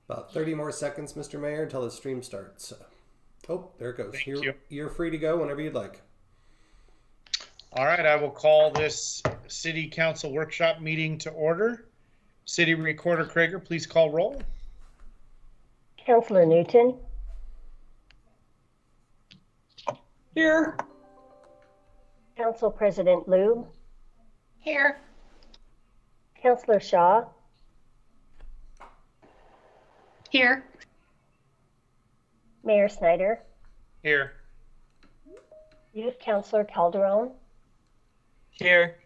About 30 more seconds, Mr. Mayor, until the stream starts. Oh, there it goes. Thank you. You're free to go whenever you'd like. All right, I will call this City Council workshop meeting to order. City Recorder Krager, please call roll. Councillor Newton. Here. Council President Lube. Here. Councillor Shaw. Here. Mayor Snyder. Here. Youth Councillor Calderon. Here.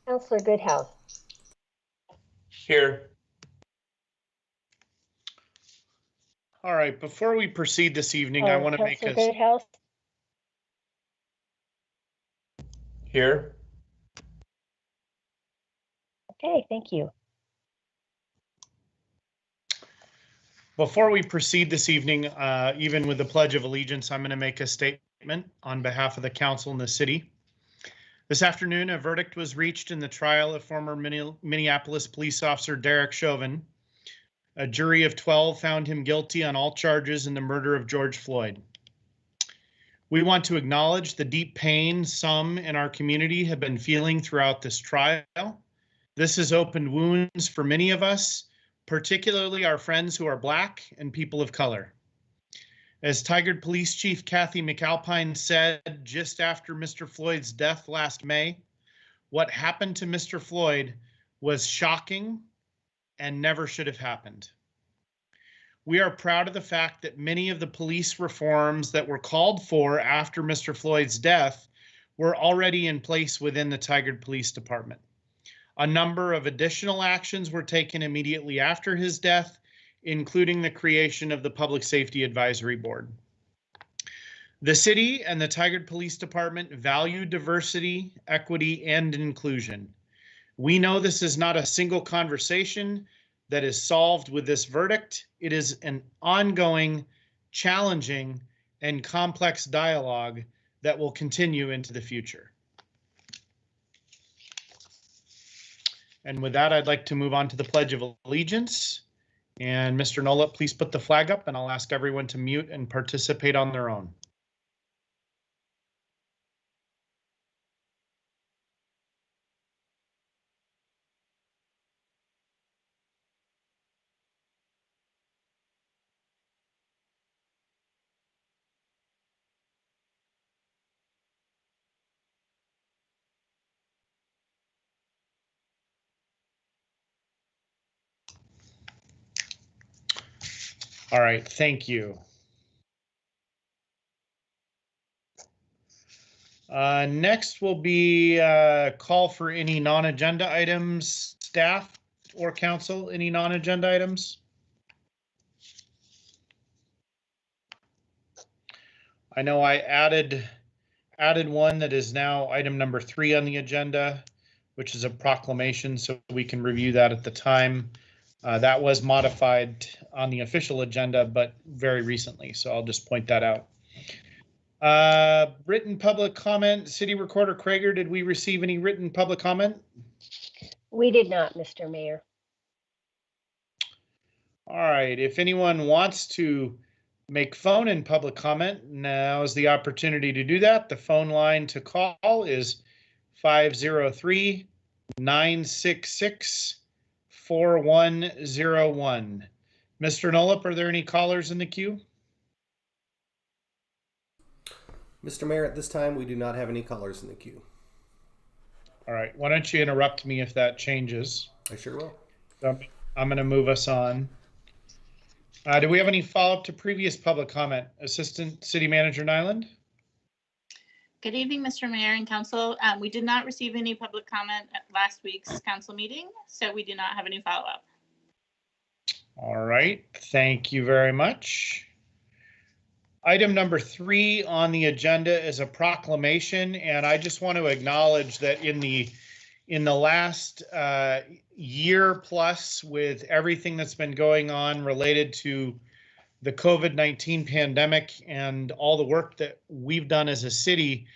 Councillor Goodhouse. Here. All right, before we proceed this evening, I want to make Councillor Goodhouse. Here. Okay, thank you. Before we proceed this evening, even with the Pledge of Allegiance, I'm going to make a statement on behalf of the council and the city. This afternoon, a verdict was reached in the trial of former Minneapolis police officer Derek Chauvin. A jury of 12 found him guilty on all charges in the murder of George Floyd. We want to acknowledge the deep pain some in our community have been feeling throughout this trial. This has opened wounds for many of us, particularly our friends who are Black and people of color. As Tigard Police Chief Kathy McAlpine said just after Mr. Floyd's death last May, what happened to Mr. Floyd was shocking and never should have happened. We are proud of the fact that many of the police reforms that were called for after Mr. Floyd's death were already in place within the Tigard Police Department. A number of additional actions were taken immediately after his death, including the creation of the Public Safety Advisory Board. The city and the Tigard Police Department value diversity, equity, and inclusion. We know this is not a single conversation that is solved with this verdict. It is an ongoing, challenging, and complex dialogue that will continue into the future. And with that, I'd like to move on to the Pledge of Allegiance. And Mr. Nolet, please put the flag up, and I'll ask everyone to mute and participate on their own. All right, thank you. Next will be a call for any non-agenda items. Staff or council, any non-agenda items? I know I added one that is now item number 3 on the agenda, which is a proclamation, so we can review that at the time. That was modified on the official agenda, but very recently, so I'll just point that out. Written public comment, City Recorder Krager, did we receive any written public comment? We did not, Mr. Mayor. All right, if anyone wants to make phone and public comment, now is the opportunity to do that. The phone line to call is 503-966-4101. Mr. Nolip, are there any callers in the queue? Mr. Mayor, at this time, we do not have any callers in the queue. All right, why don't you interrupt me if that changes? I sure will. So I'm going to move us on. Do we have any follow-up to previous public comment? Assistant City Manager Nyland? Good evening, Mr. Mayor and Council. We did not receive any public comment at last week's council meeting, so we do not have any follow-up. All right, thank you very much. Item number 3 on the agenda is a proclamation, and I just want to acknowledge that in the last year plus, with everything that's been going on related to the COVID-19 pandemic and all the work that we've done as a city,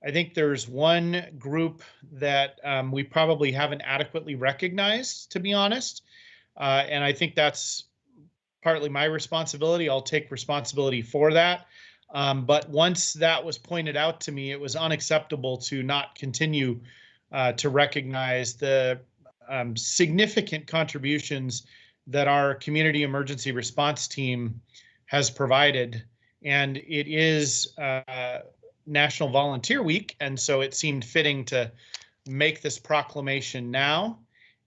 I think there's one group that we probably haven't adequately recognized, to be honest. And I think that's partly my responsibility. I'll take responsibility for that. But once that was pointed out to me, it was unacceptable to not continue to recognize the significant contributions that our community emergency response team has provided. And it is National Volunteer Week, and so it seemed fitting to make this proclamation now.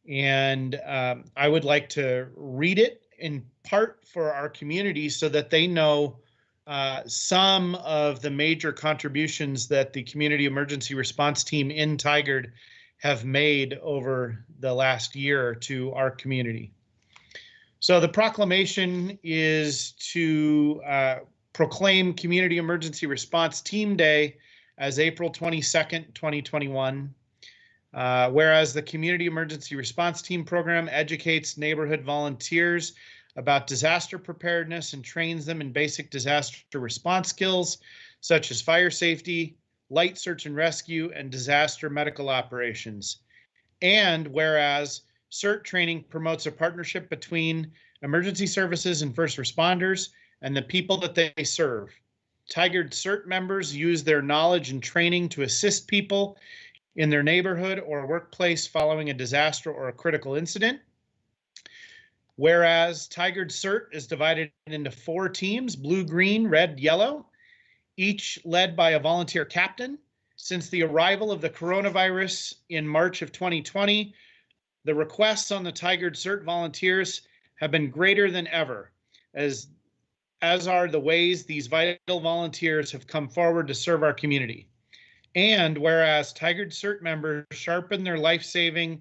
And I would like to read it in part for our community so that they know some of the major contributions that the community emergency response team in Tigard have made over the last year to our community. So the proclamation is to proclaim Community Emergency Response Team Day as April 22nd, 2021. Whereas the Community Emergency Response Team program educates neighborhood volunteers about disaster preparedness and trains them in basic disaster response skills, such as fire safety, light search and rescue, and disaster medical operations. And whereas CERT training promotes a partnership between emergency services and first responders and the people that they serve. Tigard CERT members use their knowledge and training to assist people in their neighborhood or workplace following a disaster or a critical incident. Whereas Tigard CERT is divided into 4 teams, blue, green, red, yellow, each led by a volunteer captain. Since the arrival of the coronavirus in March of 2020, the requests on the Tigard CERT volunteers have been greater than ever, as are the ways these vital volunteers have come forward to serve our community. And whereas Tigard CERT members sharpen their life-saving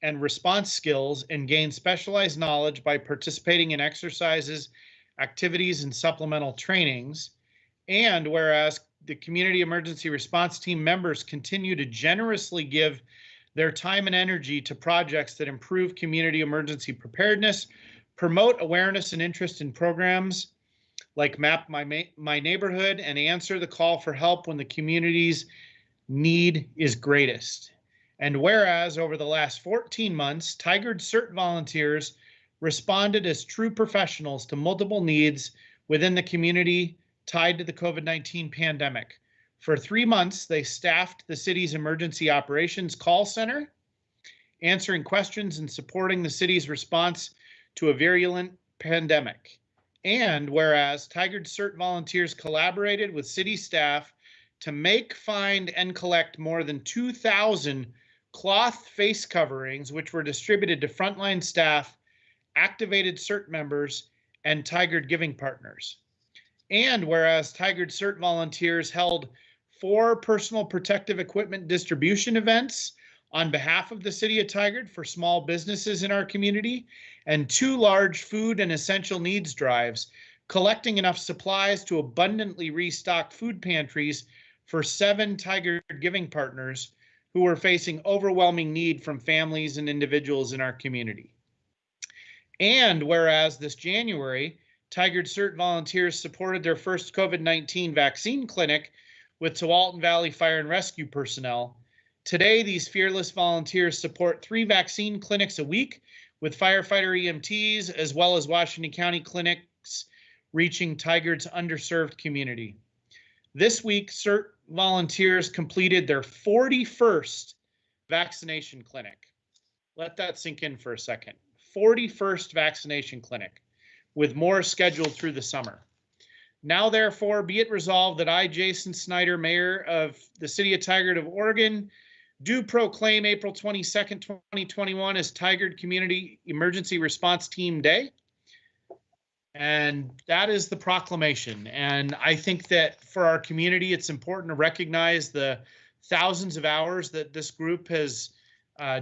and response skills and gain specialized knowledge by participating in exercises, activities, and supplemental trainings. And whereas the community emergency response team members continue to generously give their time and energy to projects that improve community emergency preparedness, promote awareness and interest in programs like Map My Neighborhood, and answer the call for help when the community's need is greatest. And whereas over the last 14 months, Tigard CERT volunteers responded as true professionals to multiple needs within the community tied to the COVID-19 pandemic. For 3 months, they staffed the city's emergency operations call center, answering questions and supporting the city's response to a virulent pandemic. And whereas Tigard CERT volunteers collaborated with city staff to make, find, and collect more than 2,000 cloth face coverings, which were distributed to frontline staff, activated CERT members, and Tigard giving partners. And whereas Tigard CERT volunteers held 4 personal protective equipment distribution events on behalf of the city of Tigard for small businesses in our community, and 2 large food and essential needs drives, collecting enough supplies to abundantly restock food pantries for 7 Tigard giving partners who were facing overwhelming need from families and individuals in our community. And whereas this January, Tigard CERT volunteers supported their first COVID-19 vaccine clinic with Tualatin Valley Fire and Rescue personnel, today these fearless volunteers support 3 vaccine clinics a week with firefighter EMTs, as well as Washington County clinics reaching Tigard's underserved community. This week, CERT volunteers completed their 41st vaccination clinic. Let that sink in for a second. 41st vaccination clinic, with more scheduled through the summer. Now, therefore, be it resolved that I, Jason Snyder, Mayor of the City of Tigard of Oregon, do proclaim April 22nd, 2021 as Tigard Community Emergency Response Team Day. And that is the proclamation. And I think that for our community, it's important to recognize the thousands of hours that this group has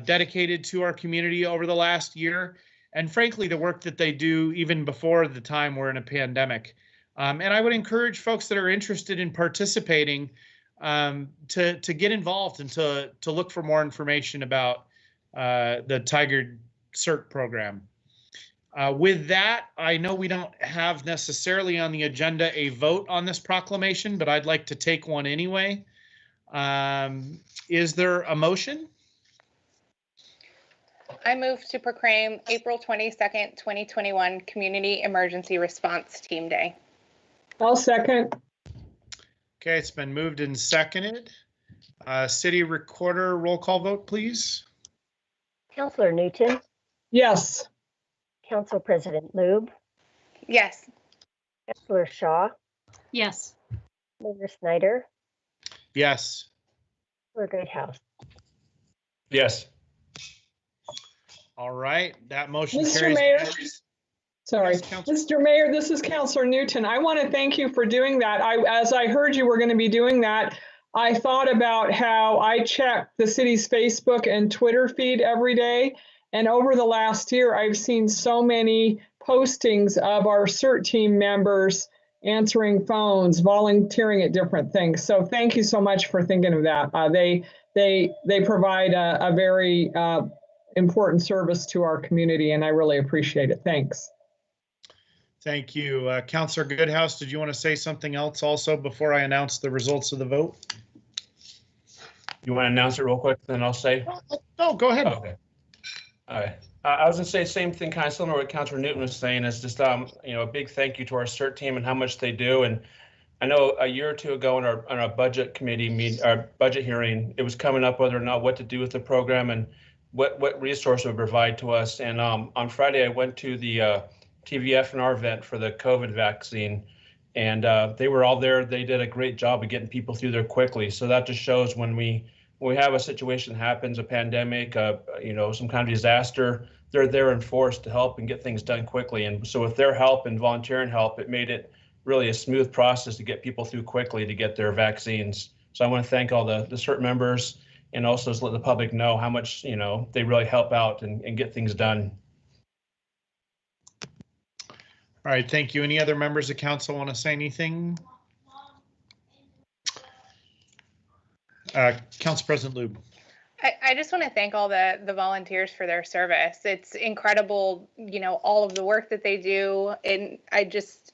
dedicated to our community over the last year. And frankly, the work that they do even before the time we're in a pandemic. And I would encourage folks that are interested in participating to get involved and to look for more information about the Tigard CERT program. With that, I know we don't have necessarily on the agenda a vote on this proclamation, but I'd like to take one anyway. Is there a motion? I move to proclaim April 22nd, 2021 Community Emergency Response Team Day. I'll second. Okay, it's been moved and seconded. City Recorder, roll call vote, please. Counselor Newton, Yes. Council President Lube, Yes. Counselor Shaw, Yes. Mayor Snyder, Yes. Counselor Goodhouse. Yes. All right, that motion Mr. carries. Mayor. Sorry, Yes, Counselor. Mr. Mayor, this is Counselor Newton. I want to thank you for doing that. As I heard you were going to be doing that, I thought about how I check the city's Facebook and Twitter feed every day. And over the last year, I've seen so many postings of our CERT team members answering phones, volunteering at different things. So thank you so much for thinking of that. They provide a very important service to our community, and I really appreciate it. Thanks. Thank you. Counselor Goodhouse, did you want to say something else also before I announce the results of the vote? You want to announce it real quick, then I'll say? Oh, go ahead. Okay. All right. I was going to say the same thing, kind of similar to what Councilor Newton was saying, is just a big thank you to our CERT team and how much they do. And I know a year or two ago in our budget committee our budget hearing, it was coming up whether or not what to do with the program and what resource it would provide to us. And on Friday, I went to the TVF&R event for the COVID vaccine, and they were all there. They did a great job of getting people through there quickly. So that just shows when we have a situation that happens, a pandemic, some kind of disaster, they're there in force to help and get things done quickly. And so with their help and volunteering help, it made it really a smooth process to get people through quickly to get their vaccines. So I want to thank all the CERT members and also just let the public know how much, they really help out and get things done. All right, thank you. Any other members of council want to say anything? Council President Lube. I just want to thank all the volunteers for their service. It's incredible, all of the work that they do. And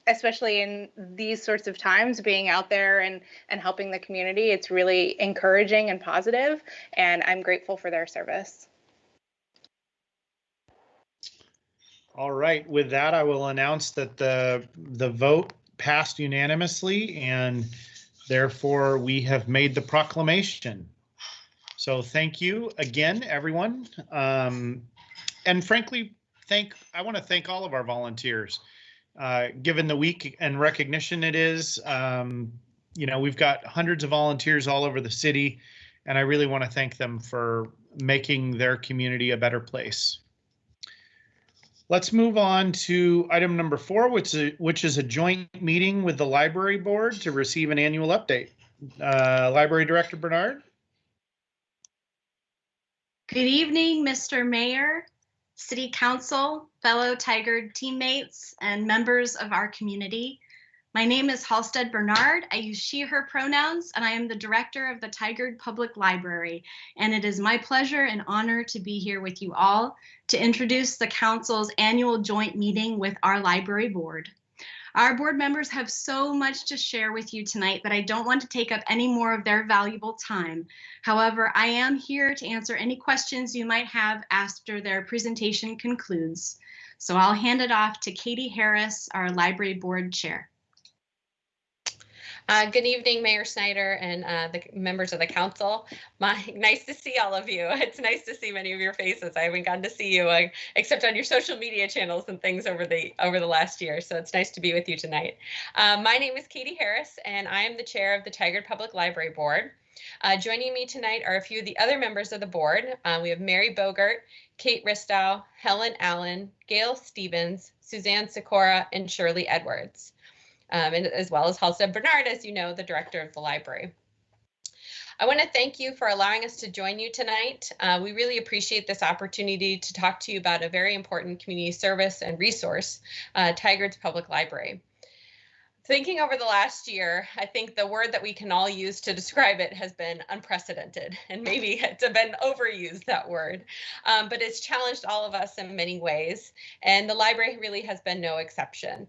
especially in these sorts of times, being out there and helping the community, it's really encouraging and positive, and I'm grateful for their service. All right, with that, I will announce that the vote passed unanimously, and therefore we have made the proclamation. So thank you again, everyone. And frankly, I want to thank all of our volunteers. Given the week and recognition it is, we've got hundreds of volunteers all over the city, and I really want to thank them for making their community a better place. Let's move on to item number 4, which is a joint meeting with the library board to receive an annual update. Library Director Bernard. Good evening, Mr. Mayor, City Council, fellow Tigard teammates, and members of our community. My name is Halstead Bernard. I use she, her pronouns, and I am the director of the Tigard Public Library. And it is my pleasure and honor to be here with you all to introduce the council's annual joint meeting with our library board. Our board members have so much to share with you tonight that I don't want to take up any more of their valuable time. However, I am here to answer any questions you might have after their presentation concludes. So I'll hand it off to Katie Harris, our library board chair. Good evening, Mayor Snyder and the members of the council. Nice to see all of you. It's nice to see many of your faces. I haven't gotten to see you except on your social media channels and things over the last year. So it's nice to be with you tonight. My name is Katie Harris, and I am the chair of the Tigard Public Library Board. Joining me tonight are a few of the other members of the board. We have Mary Bogart, Kate Ristow, Helen Allen, Gail Stevens, Suzanne Sikora, and Shirley Edwards. And as well as Halstead Bernard, as you know, the director of the library. I want to thank you for allowing us to join you tonight. We really appreciate this opportunity to talk to you about a very important community service and resource, Tigard's Public Library. Thinking over the last year, I think the word that we can all use to describe it has been unprecedented, and maybe it's been overused, that word, but it's challenged all of us in many ways, and the library really has been no exception.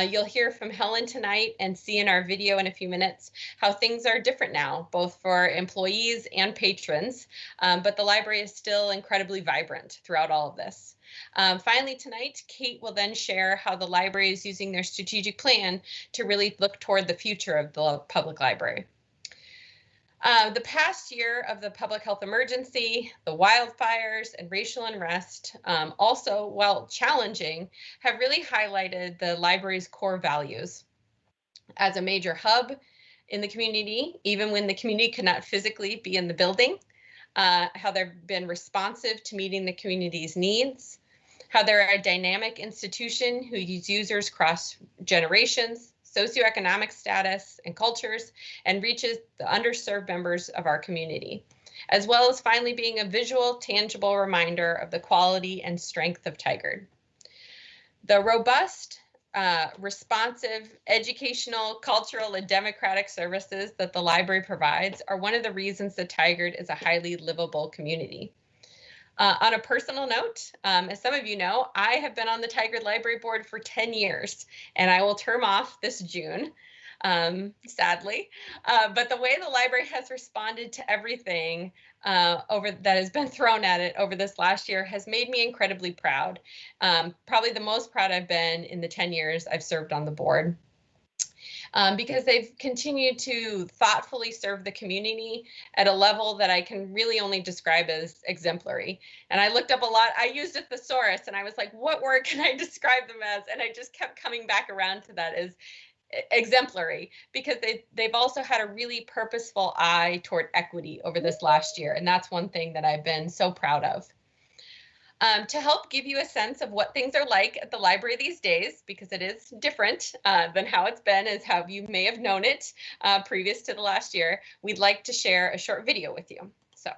You'll hear from Helen tonight and see in our video in a few minutes how things are different now, both for employees and patrons, but the library is still incredibly vibrant throughout all of this. Finally tonight, Kate will then share how the library is using their strategic plan to really look toward the future of the public library. The past year of the public health emergency, the wildfires, and racial unrest, also, while challenging, have really highlighted the library's core values. As a major hub in the community, even when the community could not physically be in the building, how they've been responsive to meeting the community's needs, how they're a dynamic institution who use users across generations, socioeconomic status and cultures, and reaches the underserved members of our community, as well as finally being a visual, tangible reminder of the quality and strength of Tigard. The robust, responsive, educational, cultural, and democratic services that the library provides are one of the reasons that Tigard is a highly livable community. On a personal note, as some of you know, I have been on the Tigard Library Board for 10 years, and I will term off this June, sadly. But the way the library has responded to everything that has been thrown at it over this last year has made me incredibly proud. Probably the most proud I've been in the 10 years I've served on the board. Because they've continued to thoughtfully serve the community at a level that I can really only describe as exemplary. And I looked up a lot, I used a thesaurus, and I was like, what word can I describe them as? And I just kept coming back around to that as exemplary, because they've also had a really purposeful eye toward equity over this last year. And that's one thing that I've been so proud of. To help give you a sense of what things are like at the library these days, because it is different than how it's been, as how you may have known it previous to the last year, we'd like to share a short video with you. So.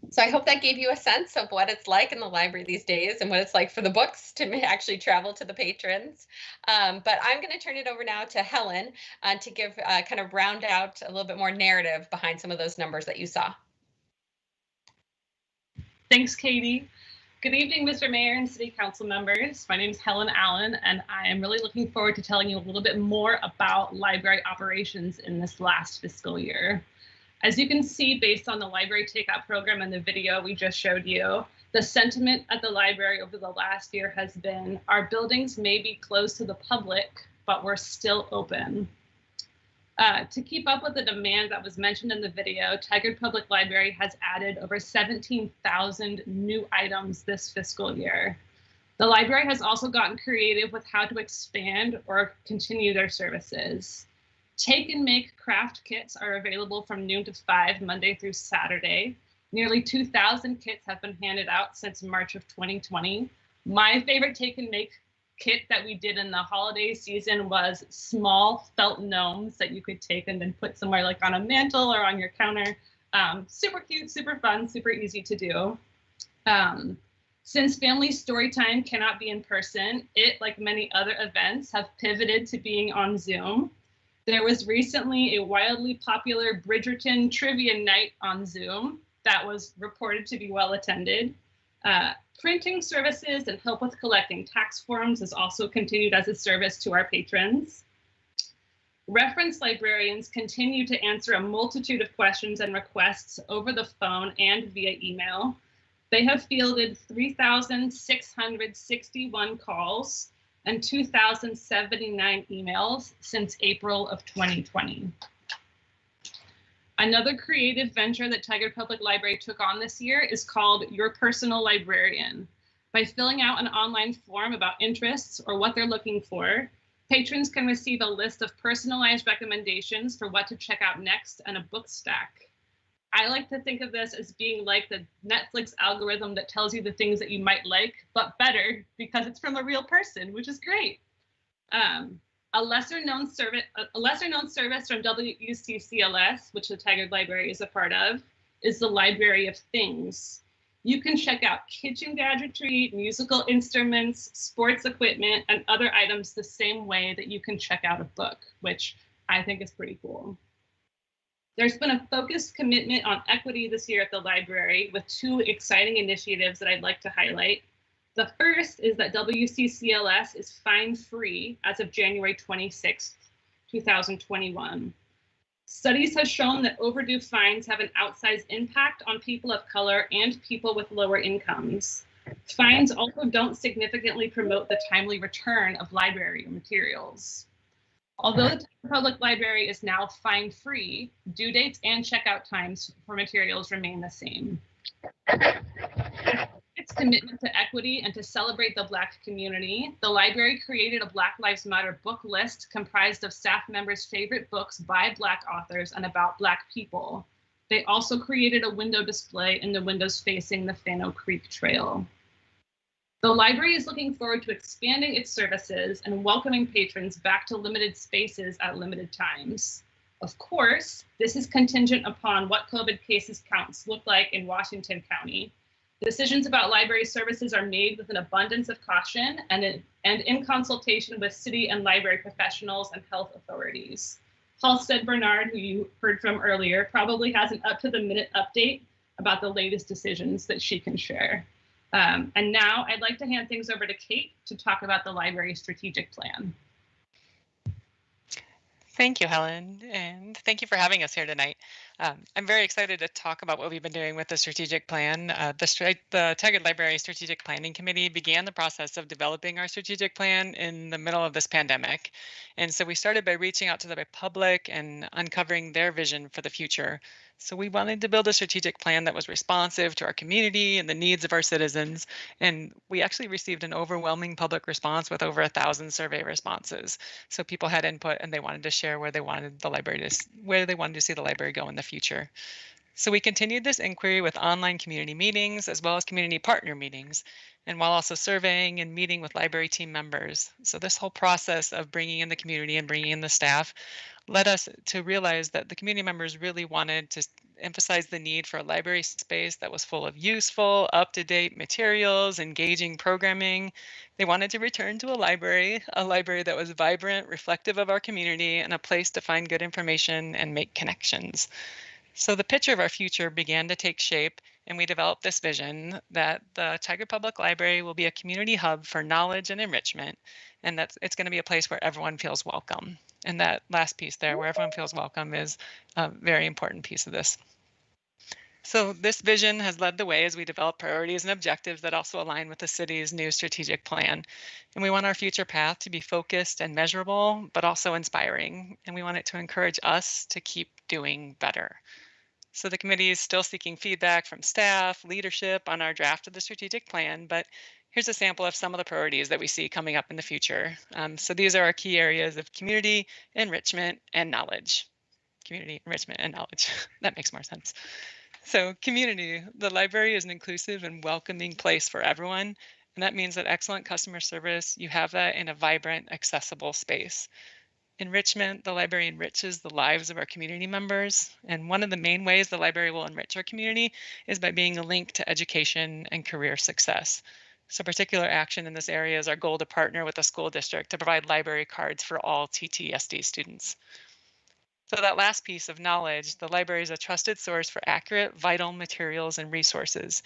So I hope that gave you a sense of what it's like in the library these days and what it's like for the books to actually travel to the patrons. But I'm going to turn it over now to Helen to give kind of round out a little bit more narrative behind some of those numbers that you saw. Thanks, Katie. Good evening, Mr. Mayor and City Council members. My name is Helen Allen, and I am really looking forward to telling you a little bit more about library operations in this last fiscal year. As you can see, based on the library takeout program and the video we just showed you, the sentiment at the library over the last year has been, our buildings may be closed to the public, but we're still open. To keep up with the demand that was mentioned in the video, Tigard Public Library has added over 17,000 new items this fiscal year. The library has also gotten creative with how to expand or continue their services. Take and make craft kits are available from noon to 5 Monday through Saturday. Nearly 2,000 kits have been handed out since March of 2020. My favorite take and make kit that we did in the holiday season was small felt gnomes that you could take and then put somewhere like on a mantle or on your counter. Super cute, super fun, super easy to do. Since family story time cannot be in person, it, like many other events, have pivoted to being on Zoom. There was recently a wildly popular Bridgerton trivia night on Zoom that was reported to be well attended. Printing services and help with collecting tax forms is also continued as a service to our patrons. Reference librarians continue to answer a multitude of questions and requests over the phone and via email. They have fielded 3,661 calls and 2,079 emails since April of 2020. Another creative venture that Tigard Public Library took on this year is called Your Personal Librarian. By filling out an online form about interests or what they're looking for, patrons can receive a list of personalized recommendations for what to check out next and a book stack. I like to think of this as being like the Netflix algorithm that tells you the things that you might like, but better because it's from a real person, which is great. A lesser known service from WUCCLS, which the Tigard Library is a part of, is the Library of Things. You can check out kitchen gadgetry, musical instruments, sports equipment, and other items the same way that you can check out a book, which I think is pretty cool. There's been a focused commitment on equity this year at the library with 2 exciting initiatives that I'd like to highlight. The first is that WCCLS is fine-free as of January 26th, 2021. Studies have shown that overdue fines have an outsized impact on people of color and people with lower incomes. Fines also don't significantly promote the timely return of library materials. Although the Public Library is now fine-free, due dates and checkout times for materials remain the same. Its commitment to equity and to celebrate the Black community, the library created a Black Lives Matter book list comprised of staff members' favorite books by Black authors and about Black people. They also created a window display in the windows facing the Fano Creek Trail. The library is looking forward to expanding its services and welcoming patrons back to limited spaces at limited times. Of course, this is contingent upon what COVID cases counts look like in Washington County. Decisions about library services are made with an abundance of caution and in consultation with city and library professionals and health authorities. Halstead Bernard, who you heard from earlier, probably has an up-to-the-minute update about the latest decisions that she can share. And now I'd like to hand things over to Kate to talk about the library strategic plan. Thank you, Helen, and thank you for having us here tonight. I'm very excited to talk about what we've been doing with the strategic plan. The Tigard Library Strategic Planning Committee began the process of developing our strategic plan in the middle of this pandemic. And so we started by reaching out to the public and uncovering their vision for the future. So we wanted to build a strategic plan that was responsive to our community and the needs of our citizens. And we actually received an overwhelming public response with over 1,000 survey responses. So people had input and they wanted to share where they wanted the library where they wanted to see the library go in the future. So we continued this inquiry with online community meetings as well as community partner meetings, and while also surveying and meeting with library team members. So this whole process of bringing in the community and bringing in the staff led us to realize that the community members really wanted to emphasize the need for a library space that was full of useful, up-to-date materials, engaging programming. They wanted to return to a library that was vibrant, reflective of our community, and a place to find good information and make connections. So the picture of our future began to take shape, and we developed this vision that the Tigard Public Library will be a community hub for knowledge and enrichment, and that it's going to be a place where everyone feels welcome. And that last piece there, where everyone feels welcome, is a very important piece of this. So this vision has led the way as we develop priorities and objectives that also align with the city's new strategic plan. And we want our future path to be focused and measurable, but also inspiring. And we want it to encourage us to keep doing better. So the committee is still seeking feedback from staff, leadership on our draft of the strategic plan, but here's a sample of some of the priorities that we see coming up in the future. So these are our key areas of community, enrichment, and knowledge. Community, enrichment, and knowledge. That makes more sense. So community, the library is an inclusive and welcoming place for everyone. And that means that excellent customer service, you have that in a vibrant, accessible space. Enrichment, the library enriches the lives of our community members. And one of the main ways the library will enrich our community is by being a link to education and career success. So particular action in this area is our goal to partner with the school district to provide library cards for all TTSD students. So that last piece of knowledge, the library is a trusted source for accurate, vital materials and resources.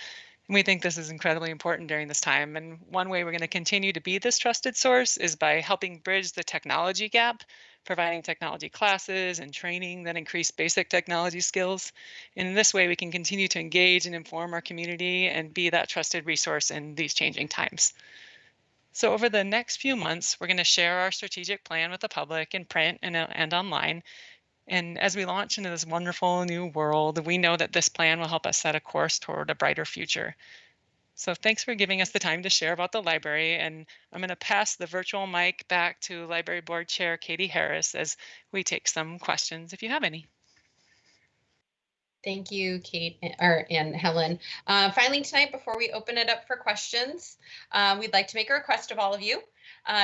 And we think this is incredibly important during this time. And one way we're going to continue to be this trusted source is by helping bridge the technology gap, providing technology classes and training that increase basic technology skills. And in this way, we can continue to engage and inform our community and be that trusted resource in these changing times. So over the next few months, we're going to share our strategic plan with the public in print and online. And as we launch into this wonderful new world, we know that this plan will help us set a course toward a brighter future. So thanks for giving us the time to share about the library. And I'm going to pass the virtual mic back to Library Board Chair Katie Harris as we take some questions if you have any. Thank you, Kate and Helen. Finally tonight, before we open it up for questions, we'd like to make a request of all of you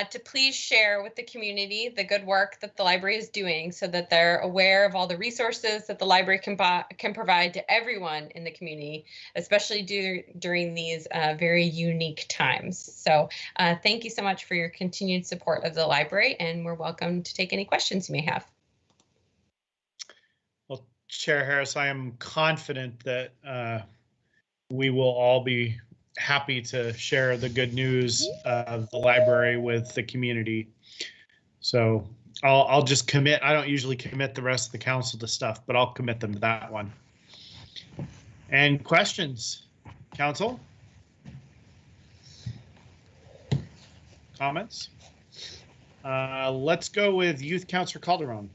to please share with the community the good work that the library is doing so that they're aware of all the resources that the library can provide to everyone in the community, especially during these very unique times. So thank you so much for your continued support of the library, and we're welcome to take any questions you may have. Well, Chair Harris, I am confident that we will all be happy to share the good news of the library with the community. So I'll just commit. I don't usually commit the rest of the council to stuff, but I'll commit them to that one. And questions, council? Comments? Let's go with Youth Councilor Calderon.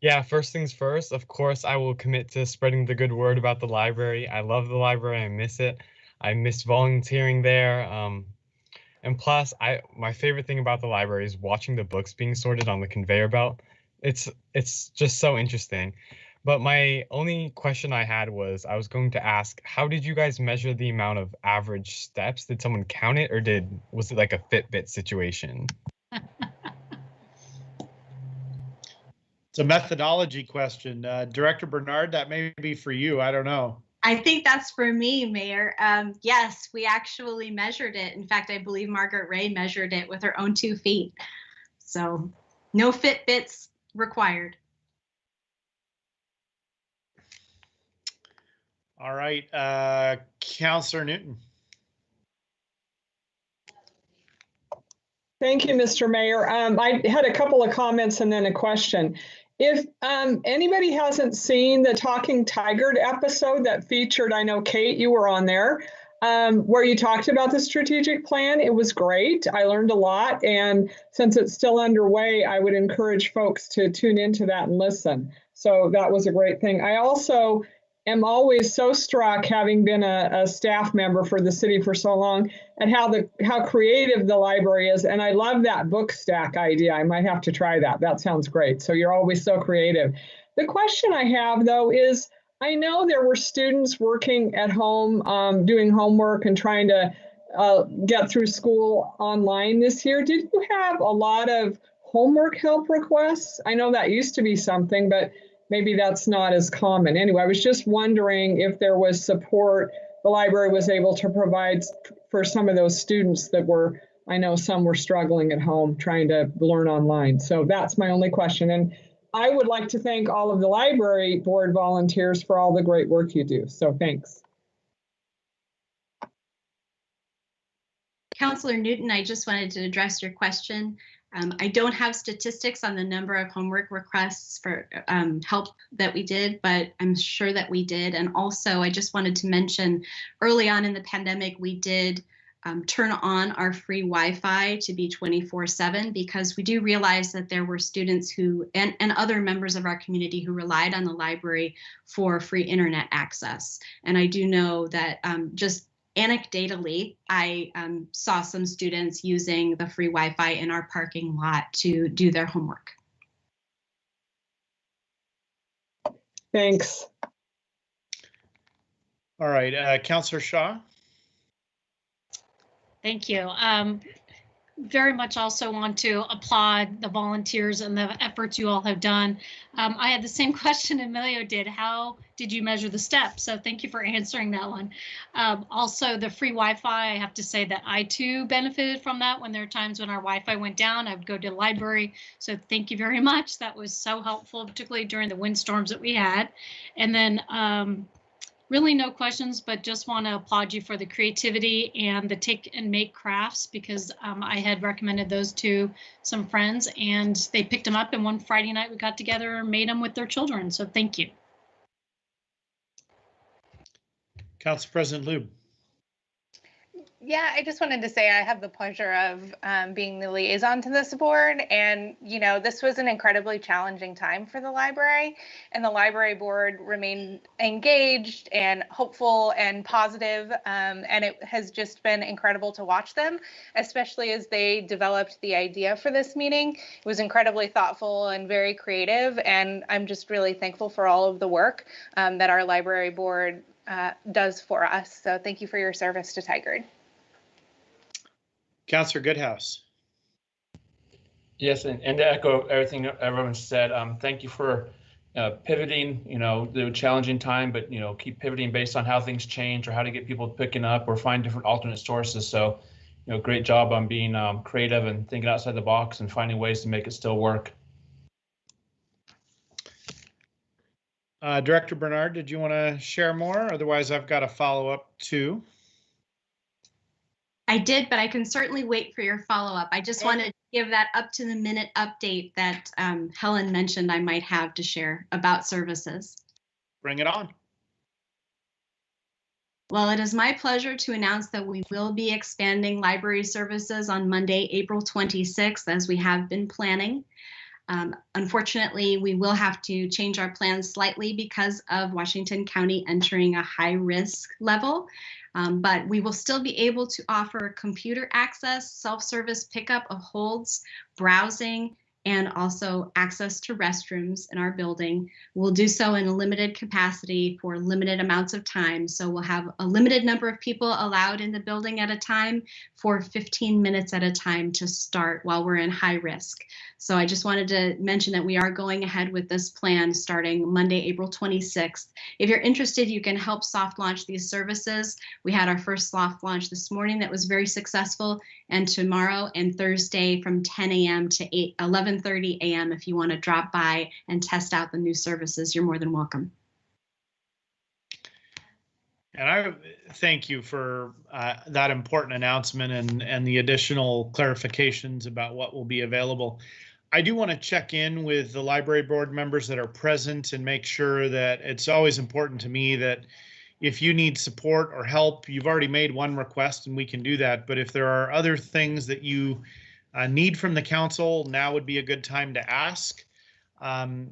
Yeah, first things first, of course, I will commit to spreading the good word about the library. I love the library. I miss it. I miss volunteering there. And plus, my favorite thing about the library is watching the books being sorted on the conveyor belt. It's just so interesting. But my only question I had was, I was going to ask, how did you guys measure the amount of average steps? Did someone count it, or was it like a Fitbit situation? It's a methodology question. Director Bernard, that may be for you. I don't know. I think that's for me, Mayor. Yes, we actually measured it. In fact, I believe Margaret Ray measured it with her own 2 feet. So no Fitbits required. All right, Councilor Newton. Thank you, Mr. Mayor. I had a couple of comments and then a question. If anybody hasn't seen the Talking Tigard episode that featured, I know Kate, you were on there, where you talked about the strategic plan, it was great. I learned a lot. And since it's still underway, I would encourage folks to tune into that and listen. So that was a great thing. I also am always so struck, having been a staff member for the city for so long, at how creative the library is. And I love that book stack idea. I might have to try that. That sounds great. So you're always so creative. The question I have, though, is I know there were students working at home, doing homework and trying to get through school online this year. Did you have a lot of homework help requests? I know that used to be something, but maybe that's not as common. Anyway, I was just wondering if there was support the library was able to provide for some of those students that were, I know some were struggling at home trying to learn online. So that's my only question. And I would like to thank all of the library board volunteers for all the great work you do. So thanks. Councillor Newton, I just wanted to address your question. I don't have statistics on the number of homework requests for help that we did, but I'm sure that we did. And also, I just wanted to mention early on in the pandemic, we did turn on our free Wi-Fi to be 24/7 because we do realize that there were students who and other members of our community who relied on the library for free internet access. And I do know that just anecdotally, I saw some students using the free Wi-Fi in our parking lot to do their homework. Thanks. All right, Councillor Shaw. Thank you. Very much also want to applaud the volunteers and the efforts you all have done. I had the same question Emilio did. How did you measure the steps? So thank you for answering that one. Also, the free Wi-Fi, I have to say that I too benefited from that. When there are times when our Wi-Fi went down, I would go to the library. So thank you very much. That was so helpful, particularly during the windstorms that we had. And then really no questions, but just want to applaud you for the creativity and the take and make crafts because I had recommended those to some friends and they picked them up, and one Friday night we got together and made them with their children. So thank you. Council President Lube. Yeah, I just wanted to say I have the pleasure of being the liaison to this board. And, you know, this was an incredibly challenging time for the library, and the library board remained engaged and hopeful and positive. And it has just been incredible to watch them, especially as they developed the idea for this meeting. It was incredibly thoughtful and very creative. And I'm just really thankful for all of the work that our library board does for us. So thank you for your service to Tigard. Councillor Goodhouse. Yes, and to echo everything everyone said, thank you for pivoting, you know, the challenging time, but, you know, keep pivoting based on how things change or how to get people picking up or find different alternate sources. So, you know, great job on being creative and thinking outside the box and finding ways to make it still work. Director Bernard, did you want to share more? Otherwise, I've got a follow-up too. I did, but I can certainly wait for your follow-up. I just wanted to give that up-to-the-minute update that Helen mentioned I might have to share about services. Bring it on. Well, it is my pleasure to announce that we will be expanding library services on Monday, April 26th, as we have been planning. Unfortunately, we will have to change our plans slightly because of Washington County entering a high-risk level. But we will still be able to offer computer access, self-service pickup of holds, browsing, and also access to restrooms in our building. We'll do so in a limited capacity for limited amounts of time. So we'll have a limited number of people allowed in the building at a time for 15 minutes at a time to start while we're in high risk. So I just wanted to mention that we are going ahead with this plan starting Monday, April 26th. If you're interested, you can help soft launch these services. We had our first soft launch this morning that was very successful, and tomorrow and Thursday from 10 a.m. to 11:30 a.m. if you want to drop by and test out the new services, you're more than welcome. And I thank you for that important announcement and the additional clarifications about what will be available. I do want to check in with the library board members that are present and make sure that it's always important to me that if you need support or help, you've already made one request and we can do that. But if there are other things that you need from the council, now would be a good time to ask.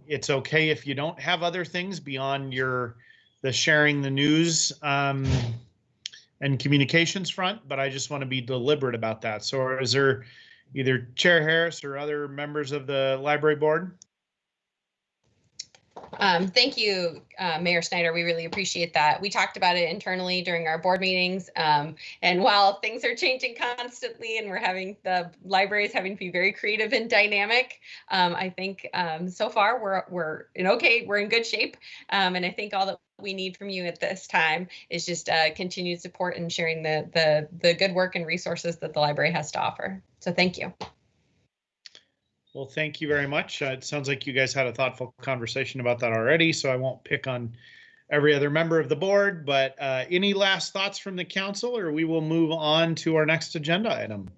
It's okay if you don't have other things beyond the sharing the news and communications front, but I just want to be deliberate about that. So is there either Chair Harris or other members of the library board? Thank you, Mayor Snyder. We really appreciate that. We talked about it internally during our board meetings. And while things are changing constantly and the library is having to be very creative and dynamic, I think so far we're in good shape. And I think all that we need from you at this time is just continued support and sharing the good work and resources that the library has to offer. So thank you. Well, thank you very much. It sounds like you guys had a thoughtful conversation about that already, so I won't pick on every other member of the board, but any last thoughts from the council, or we will move on to our next agenda item?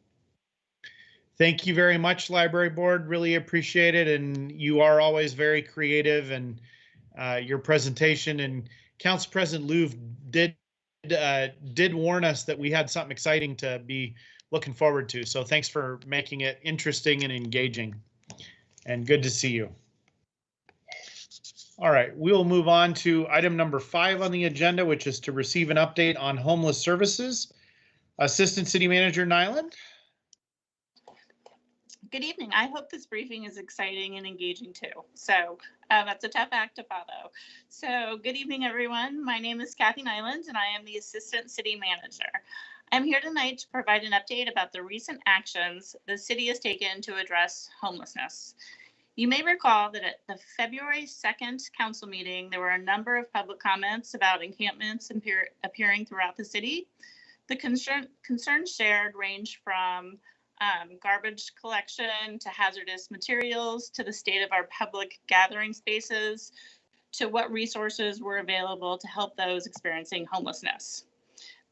Thank you very much, Library Board. Really appreciate it. And you are always very creative, and your presentation, and Council President Louv did warn us that we had something exciting to be looking forward to. So thanks for making it interesting and engaging, and good to see you. All right, we'll move on to item number 5 on the agenda, which is to receive an update on homeless services. Assistant City Manager Nyland. Good evening. I hope this briefing is exciting and engaging too. So that's a tough act to follow. So good evening, everyone. My name is Kathy Nyland, and I am the Assistant City Manager. I'm here tonight to provide an update about the recent actions the city has taken to address homelessness. You may recall that at the February 2nd council meeting, there were a number of public comments about encampments appearing throughout the city. The concerns shared range from garbage collection to hazardous materials to the state of our public gathering spaces to what resources were available to help those experiencing homelessness.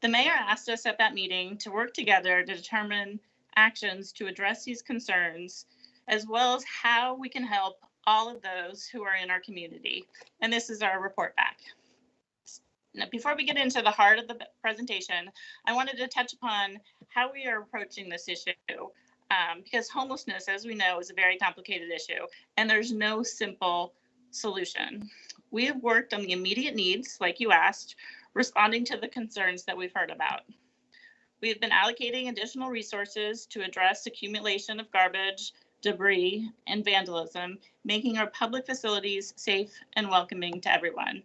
The mayor asked us at that meeting to work together to determine actions to address these concerns, as well as how we can help all of those who are in our community. And this is our report back. Now, before we get into the heart of the presentation, I wanted to touch upon how we are approaching this issue, because homelessness, as we know, is a very complicated issue, and there's no simple solution. We have worked on the immediate needs, like you asked, responding to the concerns that we've heard about. We have been allocating additional resources to address accumulation of garbage, debris, and vandalism, making our public facilities safe and welcoming to everyone.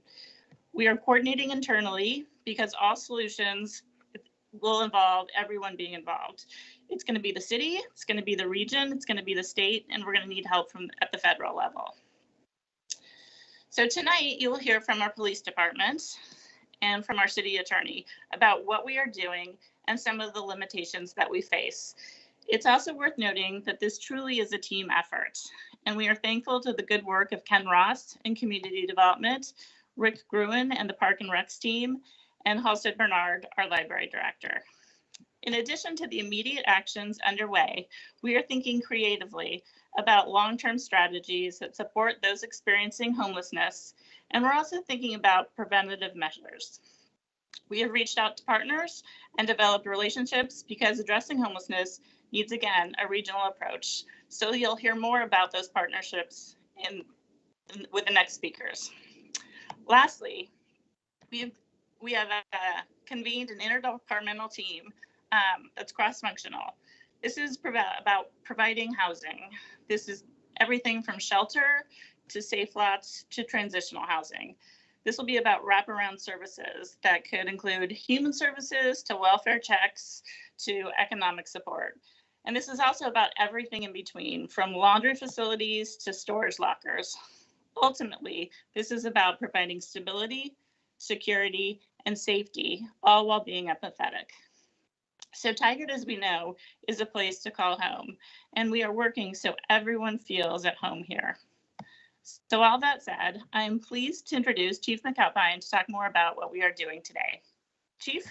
We are coordinating internally because all solutions will involve everyone being involved. It's going to be the city, it's going to be the region, it's going to be the state, and we're going to need help at the federal level. So tonight you will hear from our police department and from our city attorney about what we are doing and some of the limitations that we face. It's also worth noting that this truly is a team effort, and we are thankful to the good work of Ken Ross in community development, Rick Gruen and the Park and Recs team, and Halstead Bernard, our library director. In addition to the immediate actions underway, we are thinking creatively about long-term strategies that support those experiencing homelessness, and we're also thinking about preventative measures. We have reached out to partners and developed relationships because addressing homelessness needs, again, a regional approach. So you'll hear more about those partnerships with the next speakers. Lastly, we have convened an interdepartmental team that's cross-functional. This is about providing housing. This is everything from shelter to safe lots to transitional housing. This will be about wraparound services that could include human services to welfare checks to economic support. And this is also about everything in between, from laundry facilities to storage lockers. Ultimately, this is about providing stability, security, and safety, all while being empathetic. So Tigard, as we know, is a place to call home, and we are working so everyone feels at home here. So all that said, I'm pleased to introduce Chief McAlpine to talk more about what we are doing today. Chief?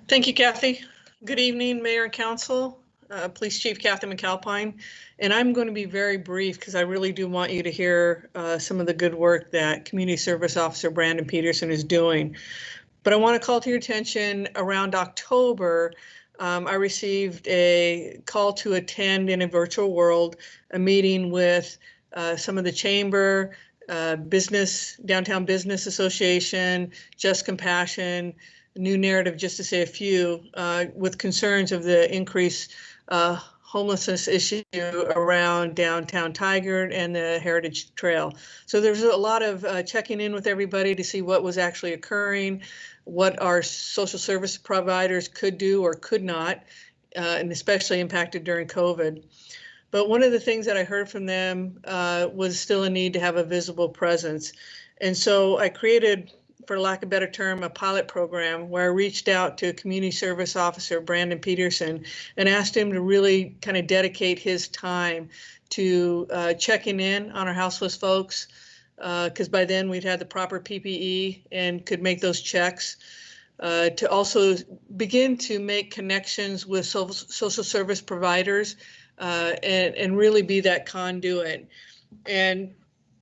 Thank you, Kathy. Good evening, Mayor and Council. Police Chief Kathy McAlpine. And I'm going to be very brief because I really do want you to hear some of the good work that Community Service Officer Brandon Peterson is doing. But I want to call to your attention around October, I received a call to attend in a virtual world, a meeting with some of the Chamber, Downtown Business Association, Just Compassion, New Narrative, just to say a few, with concerns of the increased homelessness issue around downtown Tigard and the Heritage Trail. So there's a lot of checking in with everybody to see what was actually occurring, what our social service providers could do or could not, and especially impacted during COVID. But one of the things that I heard from them was still a need to have a visible presence. And so I created, for lack of a better term, a pilot program where I reached out to Community Service Officer Brandon Peterson and asked him to really kind of dedicate his time to checking in on our houseless folks, because by then we'd had the proper PPE and could make those checks. To also begin to make connections with social service providers and really be that conduit. And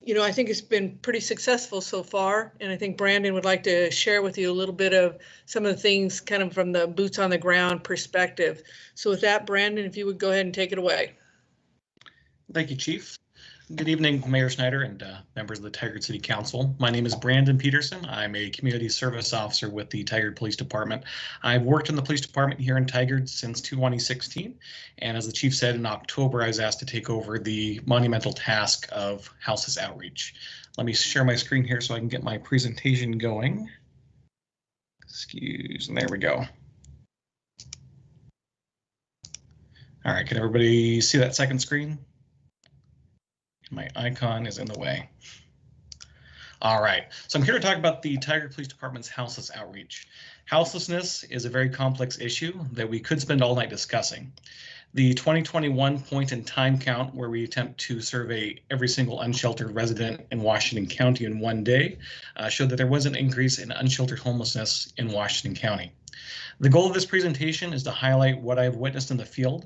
you know, I think it's been pretty successful so far, and I think Brandon would like to share with you a little bit of some of the things kind of from the boots on the ground perspective. So with that, Brandon, if you would go ahead and take it away. Thank you, Chief. Good evening, Mayor Snyder and members of the Tigard City Council. My name is Brandon Peterson. I'm a community service officer with the Tigard Police Department. I've worked in the police department here in Tigard since 2016. And as the chief said, in October, I was asked to take over the monumental task of houseless outreach. Let me share my screen here so I can get my presentation going. Excuse me, there we go. All right, can everybody see that second screen? My icon is in the way. All right, so I'm here to talk about the Tigard Police Department's houseless outreach. Houselessness is a very complex issue that we could spend all night discussing. The 2021 point in time count, where we attempt to survey every single unsheltered resident in Washington County in one day, showed that there was an increase in unsheltered homelessness in Washington County. The goal of this presentation is to highlight what I've witnessed in the field,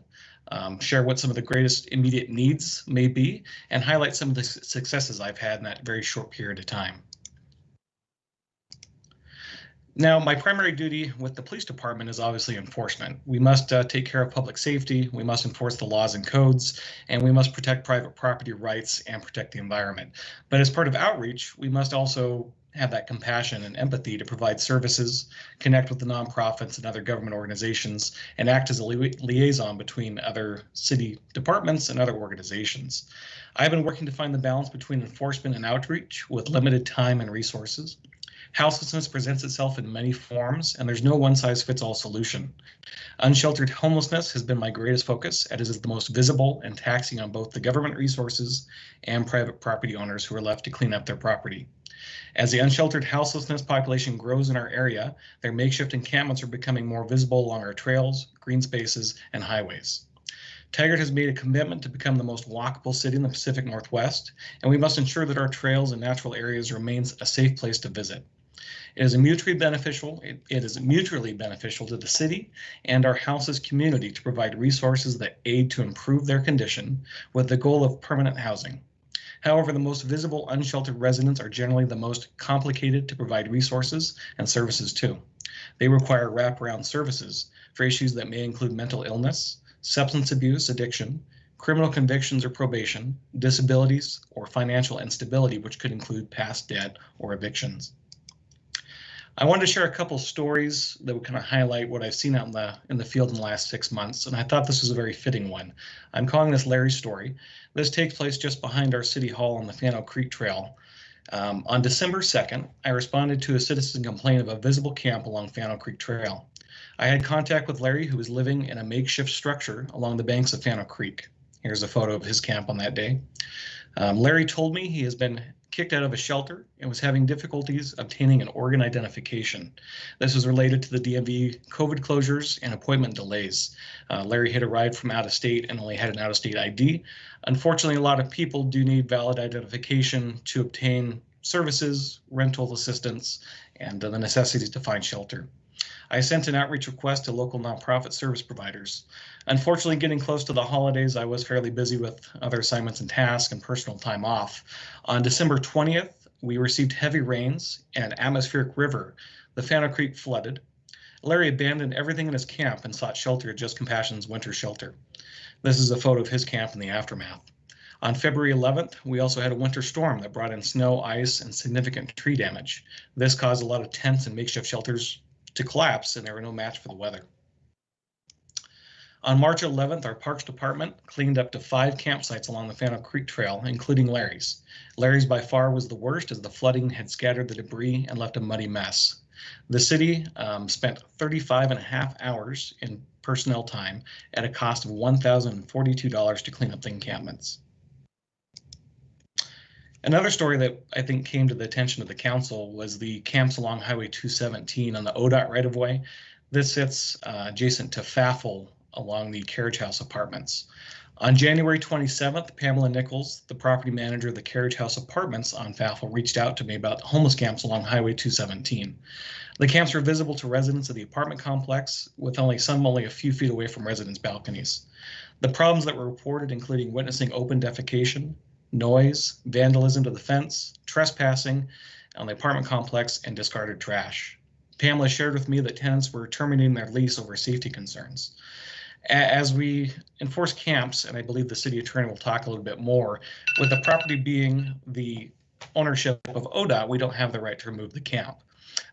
share what some of the greatest immediate needs may be, and highlight some of the successes I've had in that very short period of time. Now, my primary duty with the police department is obviously enforcement. We must take care of public safety, we must enforce the laws and codes, and we must protect private property rights and protect the environment. But as part of outreach, we must also have that compassion and empathy to provide services, connect with the nonprofits and other government organizations, and act as a liaison between other city departments and other organizations. I've been working to find the balance between enforcement and outreach with limited time and resources. Houselessness presents itself in many forms, and there's no one-size-fits-all solution. Unsheltered homelessness has been my greatest focus, as it is the most visible and taxing on both the government resources and private property owners who are left to clean up their property. As the unsheltered houselessness population grows in our area, their makeshift encampments are becoming more visible along our trails, green spaces, and highways. Tigard has made a commitment to become the most walkable city in the Pacific Northwest, and we must ensure that our trails and natural areas remains a safe place to visit. It is mutually beneficial to the city and our houses community to provide resources that aid to improve their condition with the goal of permanent housing. However, the most visible unsheltered residents are generally the most complicated to provide resources and services to. They require wraparound services for issues that may include mental illness, substance abuse, addiction, criminal convictions or probation, disabilities, or financial instability, which could include past debt or evictions. I wanted to share a couple stories that would kind of highlight what I've seen out in the field in the last 6 months, and I thought this was a very fitting one. I'm calling this Larry's story. This takes place just behind our city hall on the Fano Creek Trail. On December 2nd, I responded to a citizen complaint of a visible camp along Fano Creek Trail. I had contact with Larry, who was living in a makeshift structure along the banks of Fano Creek. Here's a photo of his camp on that day. Larry told me he has been kicked out of a shelter and was having difficulties obtaining an organ identification. This was related to the DMV COVID closures and appointment delays. Larry had arrived from out of state and only had an out-of-state ID. Unfortunately, a lot of people do need valid identification to obtain services, rental assistance, and the necessities to find shelter. I sent an outreach request to local nonprofit service providers. Unfortunately, getting close to the holidays, I was fairly busy with other assignments and tasks and personal time off. On December 20th, we received heavy rains and an atmospheric river. The Fano Creek flooded. Larry abandoned everything in his camp and sought shelter at Just Compassion's winter shelter. This is a photo of his camp in the aftermath. On February 11th, we also had a winter storm that brought in snow, ice, and significant tree damage. This caused a lot of tents and makeshift shelters to collapse, and there were no match for the weather. On March 11th, our Parks Department cleaned up to 5 campsites along the Fano Creek Trail, including Larry's. Larry's by far was the worst, as the flooding had scattered the debris and left a muddy mess. The city spent 35.5 hours in personnel time at a cost of $1,042 to clean up the encampments. Another story that I think came to the attention of the council was the camps along Highway 217 on the ODOT right-of-way. This sits adjacent to FAFL along the Carriage House Apartments. On January 27th, Pamela Nichols, the property manager of the Carriage House Apartments on FAFL, reached out to me about homeless camps along Highway 217. The camps are visible to residents of the apartment complex, with some only a few feet away from residents' balconies. The problems that were reported including witnessing open defecation, noise, vandalism to the fence, trespassing on the apartment complex, and discarded trash. Pamela shared with me that tenants were terminating their lease over safety concerns. As we enforce camps, and I believe the city attorney will talk a little bit more, with the property being the ownership of ODOT, we don't have the right to remove the camp.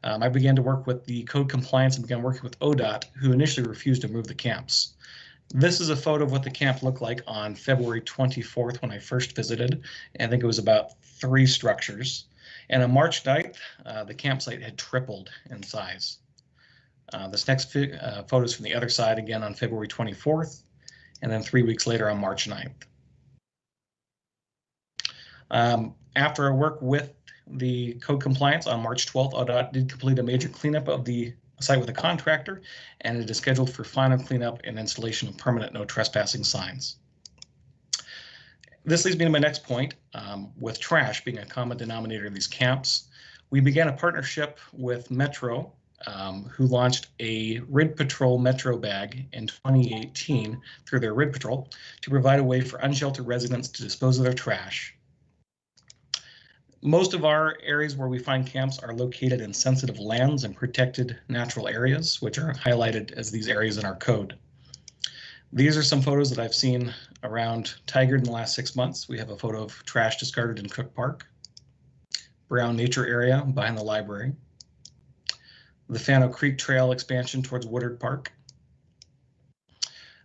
I began to work with the code compliance and began working with ODOT, who initially refused to move the camps. This is a photo of what the camp looked like on February 24th when I first visited. I think it was about 3 structures. And on March 9th, the campsite had tripled in size. This next photo is from the other side, again on February 24th, and then 3 weeks later on March 9th. After I worked with the code compliance on March 12th, ODOT did complete a major cleanup of the site with a contractor, and it is scheduled for final cleanup and installation of permanent no trespassing signs. This leads me to my next point, with trash being a common denominator in these camps. We began a partnership with Metro, who launched a RID Patrol Metro bag in 2018 through their RID Patrol to provide a way for unsheltered residents to dispose of their trash. Most of our areas where we find camps are located in sensitive lands and protected natural areas, which are highlighted as these areas in our code. These are some photos that I've seen around Tigard in the last 6 months. We have a photo of trash discarded in Cook Park, Brown Nature area behind the library, the Fano Creek Trail expansion towards Woodard Park.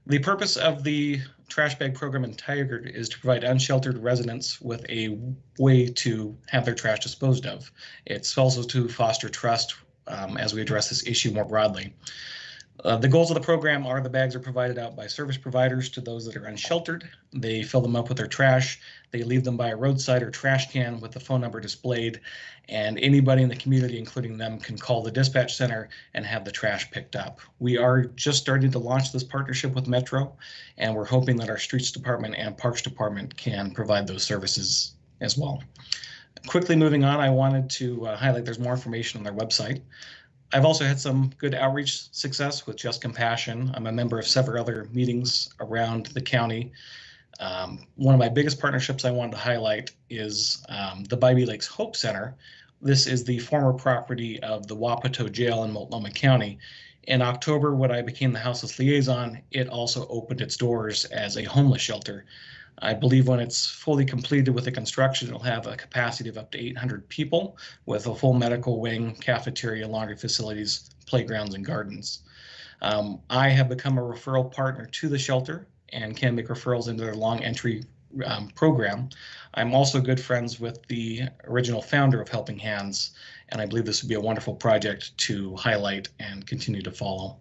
The purpose of the trash bag program in Tigard is to provide unsheltered residents with a way to have their trash disposed of. It's also to foster trust as we address this issue more broadly. The goals of the program are the bags are provided out by service providers to those that are unsheltered. They fill them up with their trash. They leave them by a roadside or trash can with the phone number displayed, and anybody in the community, including them, can call the dispatch center and have the trash picked up. We are just starting to launch this partnership with Metro, and we're hoping that our Streets Department and Parks Department can provide those services as well. Quickly moving on, I wanted to highlight there's more information on their website. I've also had some good outreach success with Just Compassion. I'm a member of several other meetings around the county. One of my biggest partnerships I wanted to highlight is the Bybee Lakes Hope Center. This is the former property of the Wapato Jail in Multnomah County. In October, when I became the Houseless Liaison, it also opened its doors as a homeless shelter. I believe when it's fully completed with the construction, it'll have a capacity of up to 800 people with a full medical wing, cafeteria, laundry facilities, playgrounds, and gardens. I have become a referral partner to the shelter and can make referrals into their long entry program. I'm also good friends with the original founder of Helping Hands, and I believe this would be a wonderful project to highlight and continue to follow.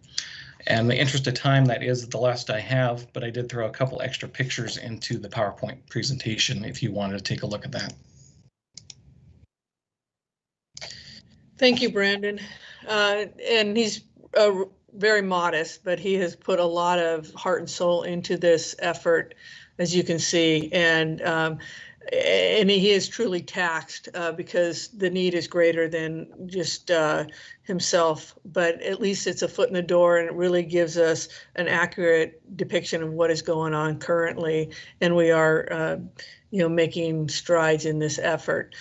And in the interest of time, that is the last I have, but I did throw a couple extra pictures into the PowerPoint presentation if you wanted to take a look at that. Thank you, Brandon. And he's very modest, but he has put a lot of heart and soul into this effort, as you can see. And he is truly taxed because the need is greater than just himself, but at least it's a foot in the door, and it really gives us an accurate depiction of what is going on currently. And we are, making strides in this effort.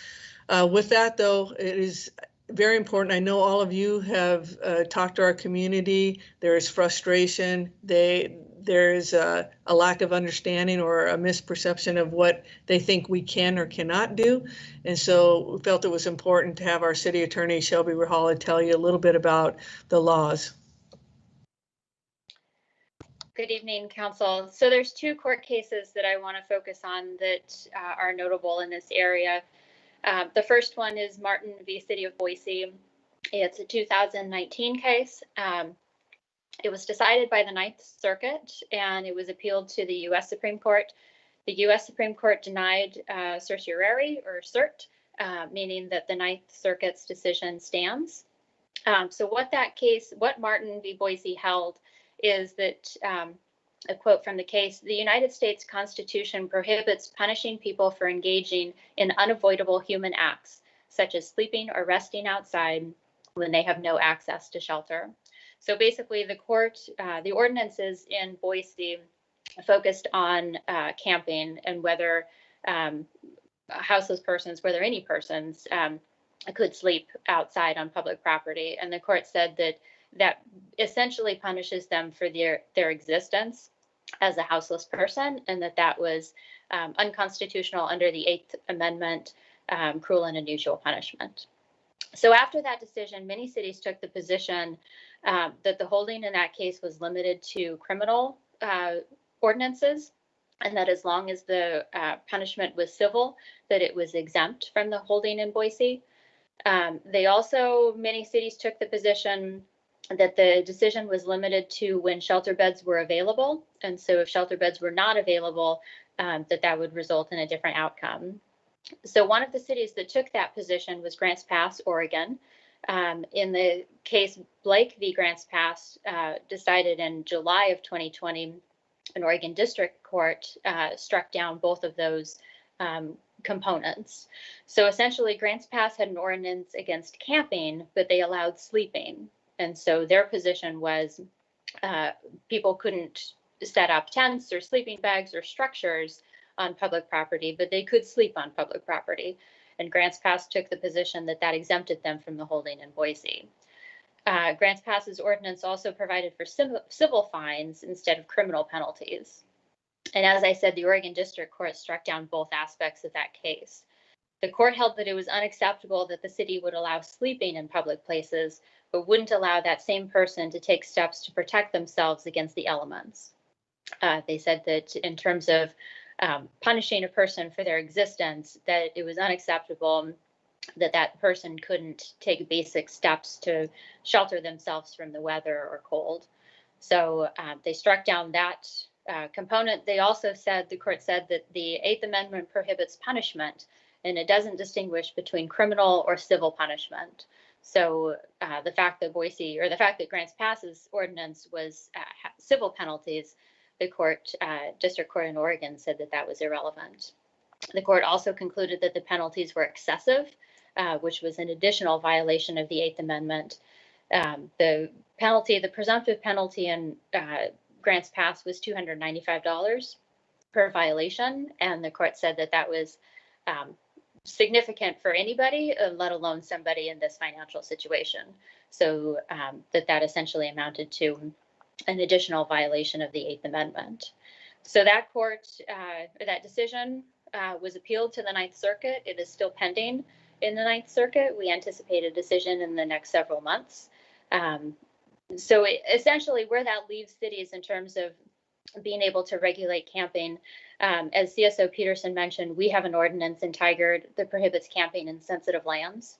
With that, though, it is very important. I know all of you have talked to our community. There is frustration. There is a lack of understanding or a misperception of what they think we can or cannot do. And so we felt it was important to have our city attorney, Shelby Rahala, tell you a little bit about the laws. Good evening, Council. So there's two court cases that I want to focus on that are notable in this area. The first one is Martin v. City of Boise. It's a 2019 case. It was decided by the Ninth Circuit, and it was appealed to the U.S. Supreme Court. The U.S. Supreme Court denied certiorari, or cert, meaning that the Ninth Circuit's decision stands. So what Martin v. Boise held is that, a quote from the case, the United States Constitution prohibits punishing people for engaging in unavoidable human acts, such as sleeping or resting outside when they have no access to shelter. So basically the ordinances in Boise focused on camping and whether houseless persons, whether any persons could sleep outside on public property. And the court said that essentially punishes them for their existence as a houseless person, and that was unconstitutional under the Eighth Amendment, cruel and unusual punishment. So after that decision, many cities took the position that the holding in that case was limited to criminal ordinances, and that as long as the punishment was civil, that it was exempt from the holding in Boise. Many cities took the position that the decision was limited to when shelter beds were available. And so if shelter beds were not available, that would result in a different outcome. So one of the cities that took that position was Grants Pass, Oregon. In the case Blake v. Grants Pass, decided in July of 2020, an Oregon District Court struck down both of those components. So essentially, Grants Pass had an ordinance against camping, but they allowed sleeping. And so their position was people couldn't set up tents or sleeping bags or structures on public property, but they could sleep on public property. And Grants Pass took the position that exempted them from the holding in Boise. Grants Pass's ordinance also provided for civil fines instead of criminal penalties. And as I said, the Oregon District Court struck down both aspects of that case. The court held that it was unacceptable that the city would allow sleeping in public places, but wouldn't allow that same person to take steps to protect themselves against the elements. They said that in terms of punishing a person for their existence, that it was unacceptable that person couldn't take basic steps to shelter themselves from the weather or cold. So they struck down that component. They also said, the court said that the Eighth Amendment prohibits punishment, and it doesn't distinguish between criminal or civil punishment. So the fact that Grants Pass's ordinance was civil penalties, the District Court in Oregon said that was irrelevant. The court also concluded that the penalties were excessive, which was an additional violation of the Eighth Amendment. The presumptive penalty in Grants Pass was $295 per violation, and the court said that was significant for anybody, let alone somebody in this financial situation. So that essentially amounted to an additional violation of the Eighth Amendment. So that that decision was appealed to the Ninth Circuit. It is still pending in the Ninth Circuit. We anticipate a decision in the next several months. So essentially where that leaves cities in terms of being able to regulate camping, as CSO Peterson mentioned, we have an ordinance in Tigard that prohibits camping in sensitive lands.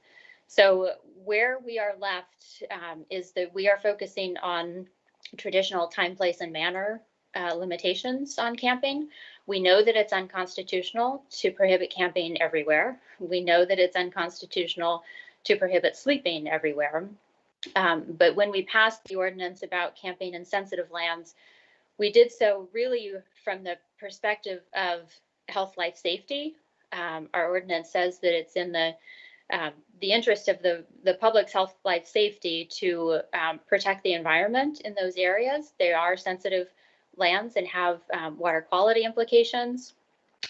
So where we are left is that we are focusing on traditional time, place, and manner limitations on camping. We know that it's unconstitutional to prohibit camping everywhere. We know that it's unconstitutional to prohibit sleeping everywhere. But when we passed the ordinance about camping in sensitive lands, we did so really from the perspective of health, life, safety. Our ordinance says that it's in the interest of the public's health, life, safety to protect the environment in those areas. They are sensitive lands and have water quality implications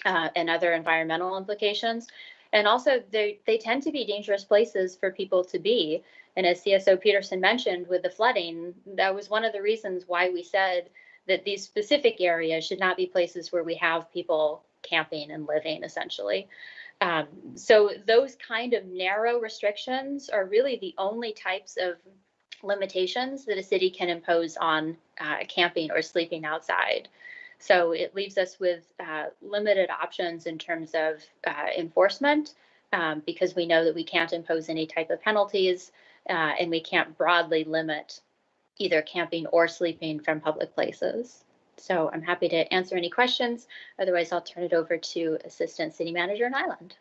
and other environmental implications. And also they tend to be dangerous places for people to be. And as CSO Peterson mentioned with the flooding, that was one of the reasons why we said that these specific areas should not be places where we have people camping and living, essentially. So those kind of narrow restrictions are really the only types of limitations that a city can impose on camping or sleeping outside. So it leaves us with limited options in terms of enforcement, because we know that we can't impose any type of penalties, and we can't broadly limit either camping or sleeping from public places. So I'm happy to answer any questions. Otherwise, I'll turn it over to Assistant City Manager Nyland.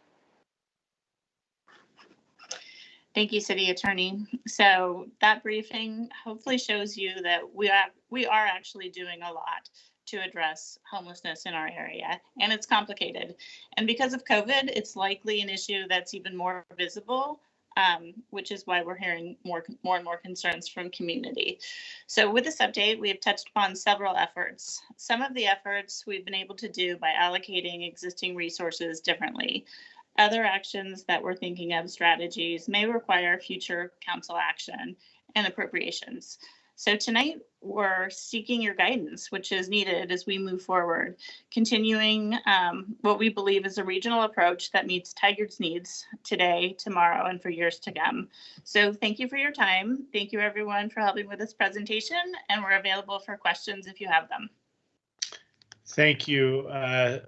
Thank you, City Attorney. So that briefing hopefully shows you that we are actually doing a lot to address homelessness in our area, and it's complicated. And because of COVID, it's likely an issue that's even more visible, which is why we're hearing more and more concerns from community. So with this update, we have touched upon several efforts. Some of the efforts we've been able to do by allocating existing resources differently. Other actions that we're thinking of, strategies, may require future council action and appropriations. So tonight, we're seeking your guidance, which is needed as we move forward, continuing what we believe is a regional approach that meets Tigard's needs today, tomorrow, and for years to come. So thank you for your time. Thank you, everyone, for helping with this presentation, and we're available for questions if you have them. Thank you,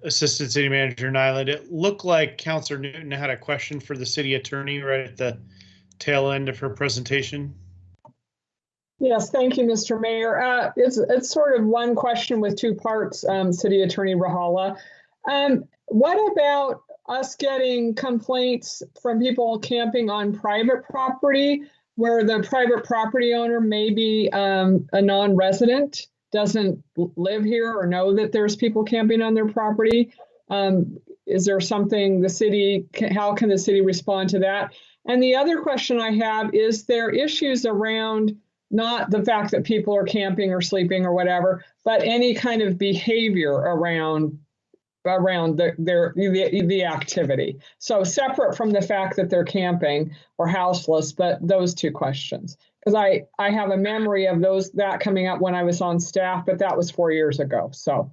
Assistant City Manager Nyland. It looked like Councilor Newton had a question for the city attorney right at the tail end of her presentation. Yes, thank you, Mr. Mayor. It's sort of one question with two parts, City Attorney Rajala. What about us getting complaints from people camping on private property where the private property owner may be a non-resident, doesn't live here or know that there's people camping on their property? Is there something the city, how can the city respond to that? And the other question I have is there issues around not the fact that people are camping or sleeping or whatever, but any kind of behavior around the activity. So separate from the fact that they're camping or houseless, but those two questions. Because I have a memory of that coming up when I was on staff, but that was 4 years ago. So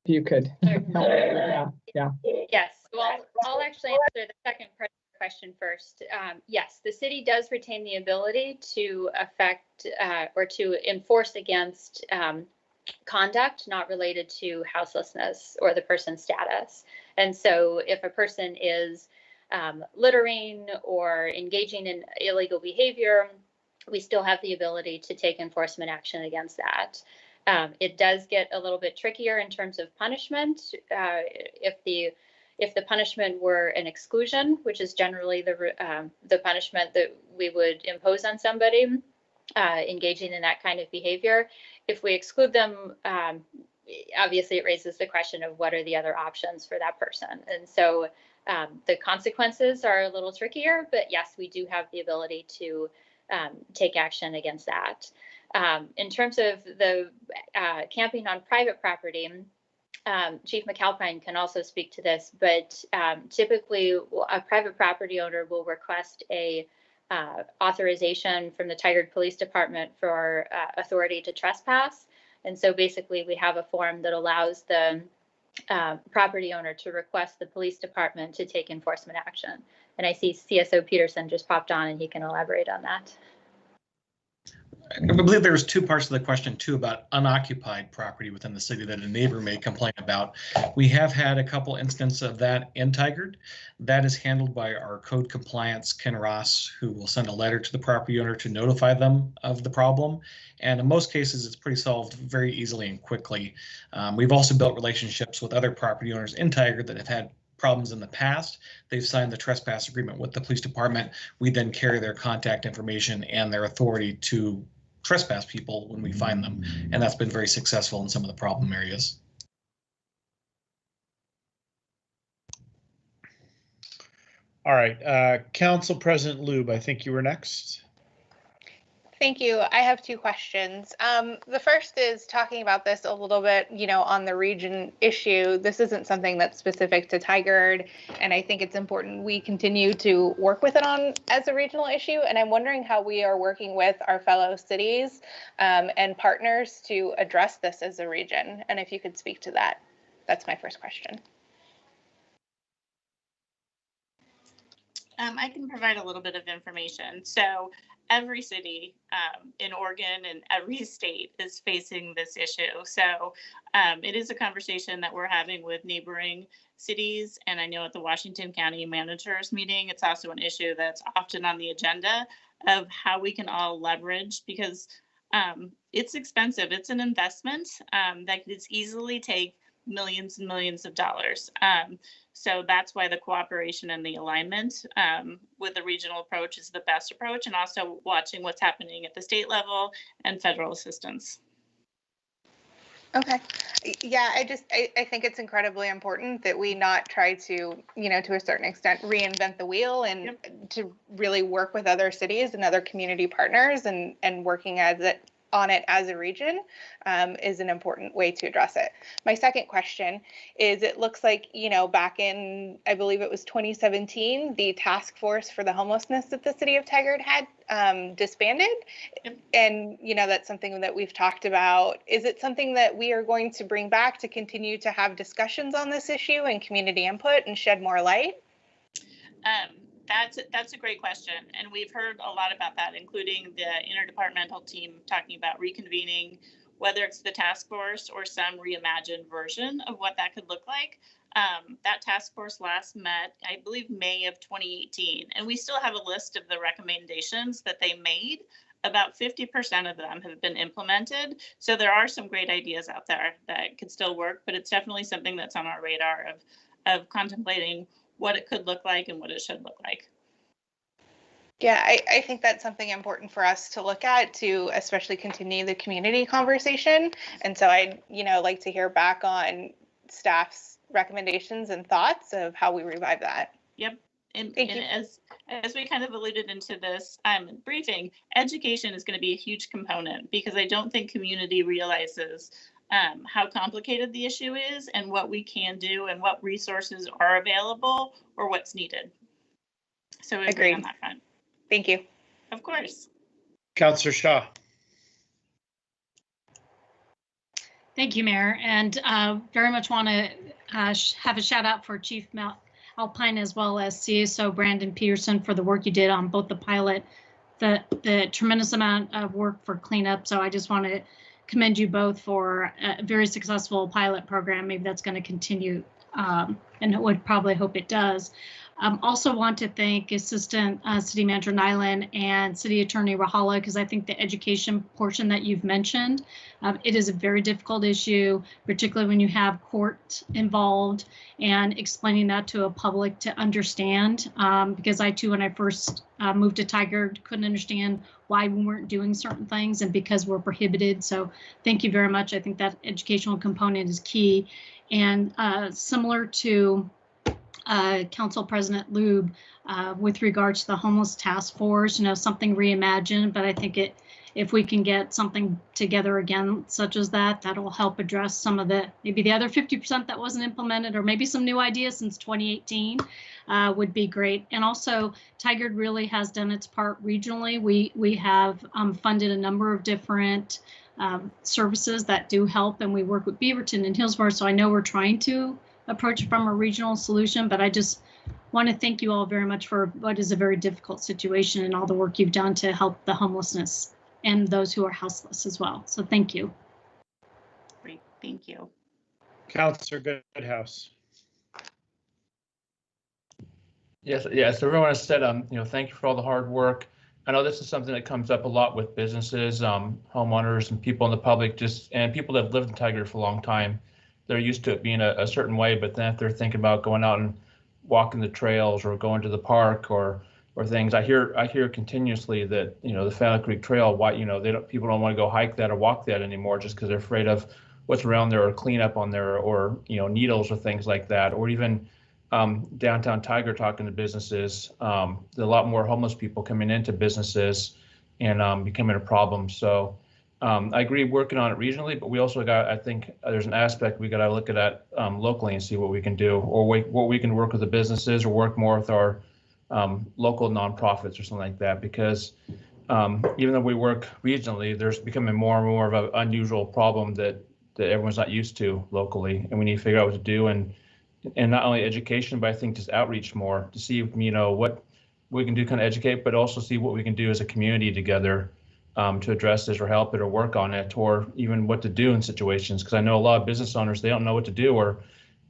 if you could help with that. Yeah. Yes, well, I'll actually answer the second part of the question first. Yes, the city does retain the ability to affect or to enforce against conduct not related to houselessness or the person's status. And so if a person is littering or engaging in illegal behavior, we still have the ability to take enforcement action against that. It does get a little bit trickier in terms of punishment. If the punishment were an exclusion, which is generally the punishment that we would impose on somebody engaging in that kind of behavior, if we exclude them, obviously it raises the question of what are the other options for that person. And so the consequences are a little trickier, but yes, we do have the ability to take action against that. In terms of the camping on private property, Chief McAlpine can also speak to this, but typically a private property owner will request a authorization from the Tigard Police Department for authority to trespass. And so basically we have a form that allows the property owner to request the police department to take enforcement action. And I see CSO Peterson just popped on and he can elaborate on that. I believe there's two parts of the question too about unoccupied property within the city that a neighbor may complain about. We have had a couple instances of that in Tigard. That is handled by our code compliance, Ken Ross, who will send a letter to the property owner to notify them of the problem. And in most cases, it's pretty solved very easily and quickly. We've also built relationships with other property owners in Tigard that have had problems in the past. They've signed the trespass agreement with the police department. We then carry their contact information and their authority to trespass people when we find them. And that's been very successful in some of the problem areas. All right, Council President Lube, I think you were next. Thank you. I have two questions. The first is talking about this a little bit, on the region issue. This isn't something that's specific to Tigard, and I think it's important we continue to work with it on as a regional issue. And I'm wondering how we are working with our fellow cities and partners to address this as a region. And if you could speak to that, that's my first question. I can provide a little bit of information. So every city in Oregon and every state is facing this issue. So it is a conversation that we're having with neighboring cities. And I know at the Washington County Managers meeting, it's also an issue that's often on the agenda of how we can all leverage, because it's expensive. It's an investment that could easily take millions and millions of dollars. So that's why the cooperation and the alignment with the regional approach is the best approach, and also watching what's happening at the state level and federal assistance. Okay. Yeah, I think it's incredibly important that we not try to, to a certain extent, reinvent the wheel, and to really work with other cities and other community partners, and working on it as a region is an important way to address it. My second question is, it looks like, back in, I believe it was 2017, the task force for the homelessness that the city of Tigard had disbanded. And, that's something that we've talked about. Is it something that we are going to bring back to continue to have discussions on this issue and community input and shed more light? That's a great question. And we've heard a lot about that, including the interdepartmental team talking about reconvening, whether it's the task force or some reimagined version of what that could look like. That task force last met, I believe, May of 2018. And we still have a list of the recommendations that they made. About 50% of them have been implemented. So there are some great ideas out there that could still work, but it's definitely something that's on our radar of contemplating what it could look like and what it should look like. Yeah, I think that's something important for us to look at, to especially continue the community conversation. And so I'd, like to hear back on staff's recommendations and thoughts of how we revive that. Yep. And as we kind of alluded into this briefing, education is going to be a huge component, because I don't think community realizes how complicated the issue is and what we can do and what resources are available or what's needed. So we agree on that front. Thank you. Of course. Councillor Shaw. Thank you, Mayor, and very much want to have a shout out for Chief Alpine, as well as CSO Brandon Peterson, for the work you did on both the pilot, the tremendous amount of work for cleanup. So I just want to commend you both for a very successful pilot program. Maybe that's going to continue, and I would probably hope it does. Also want to thank Assistant City Manager Nyland and City Attorney Rahala, because I think the education portion that you've mentioned, it is a very difficult issue, particularly when you have court involved, and explaining that to a public to understand, because I too, when I first moved to Tigard, couldn't understand why we weren't doing certain things, and because we're prohibited. So thank you very much. I think that educational component is key. And similar to Council President Lube, with regards to the homeless task force, something reimagined, but I think if we can get something together again, such as that'll help address some of maybe the other 50% that wasn't implemented, or maybe some new ideas since 2018 would be great. And also, Tigard really has done its part regionally. We have funded a number of different services that do help, and we work with Beaverton and Hillsborough. So I know we're trying to approach from a regional solution, but I just want to thank you all very much for what is a very difficult situation and all the work you've done to help the homelessness and those who are houseless as well. So thank you. Great, thank you. Councillor Goodhouse. Yes, everyone has said, thank you for all the hard work. I know this is something that comes up a lot with businesses, homeowners, and people in the public, and people that have lived in Tigard for a long time. They're used to it being a certain way, but then if they're thinking about going out and walking the trails or going to the park or things, I hear continuously that the Fallon Creek Trail, people don't want to go hike that or walk that anymore just because they're afraid of what's around there or cleanup on there, or needles or things like that, or even downtown Tigard talking to businesses. There are a lot more homeless people coming into businesses and becoming a problem. So. I agree working on it regionally, but we also I think there's an aspect we got to look at locally and see what we can do, or what we can work with the businesses, or work more with our local nonprofits or something like that. Because even though we work regionally, there's becoming more and more of an unusual problem that everyone's not used to locally, and we need to figure out what to do. And not only education, but I think just outreach more to see what we can do kind of educate, but also see what we can do as a community together to address this or help it or work on it, or even what to do in situations. Because I know a lot of business owners, they don't know what to do, or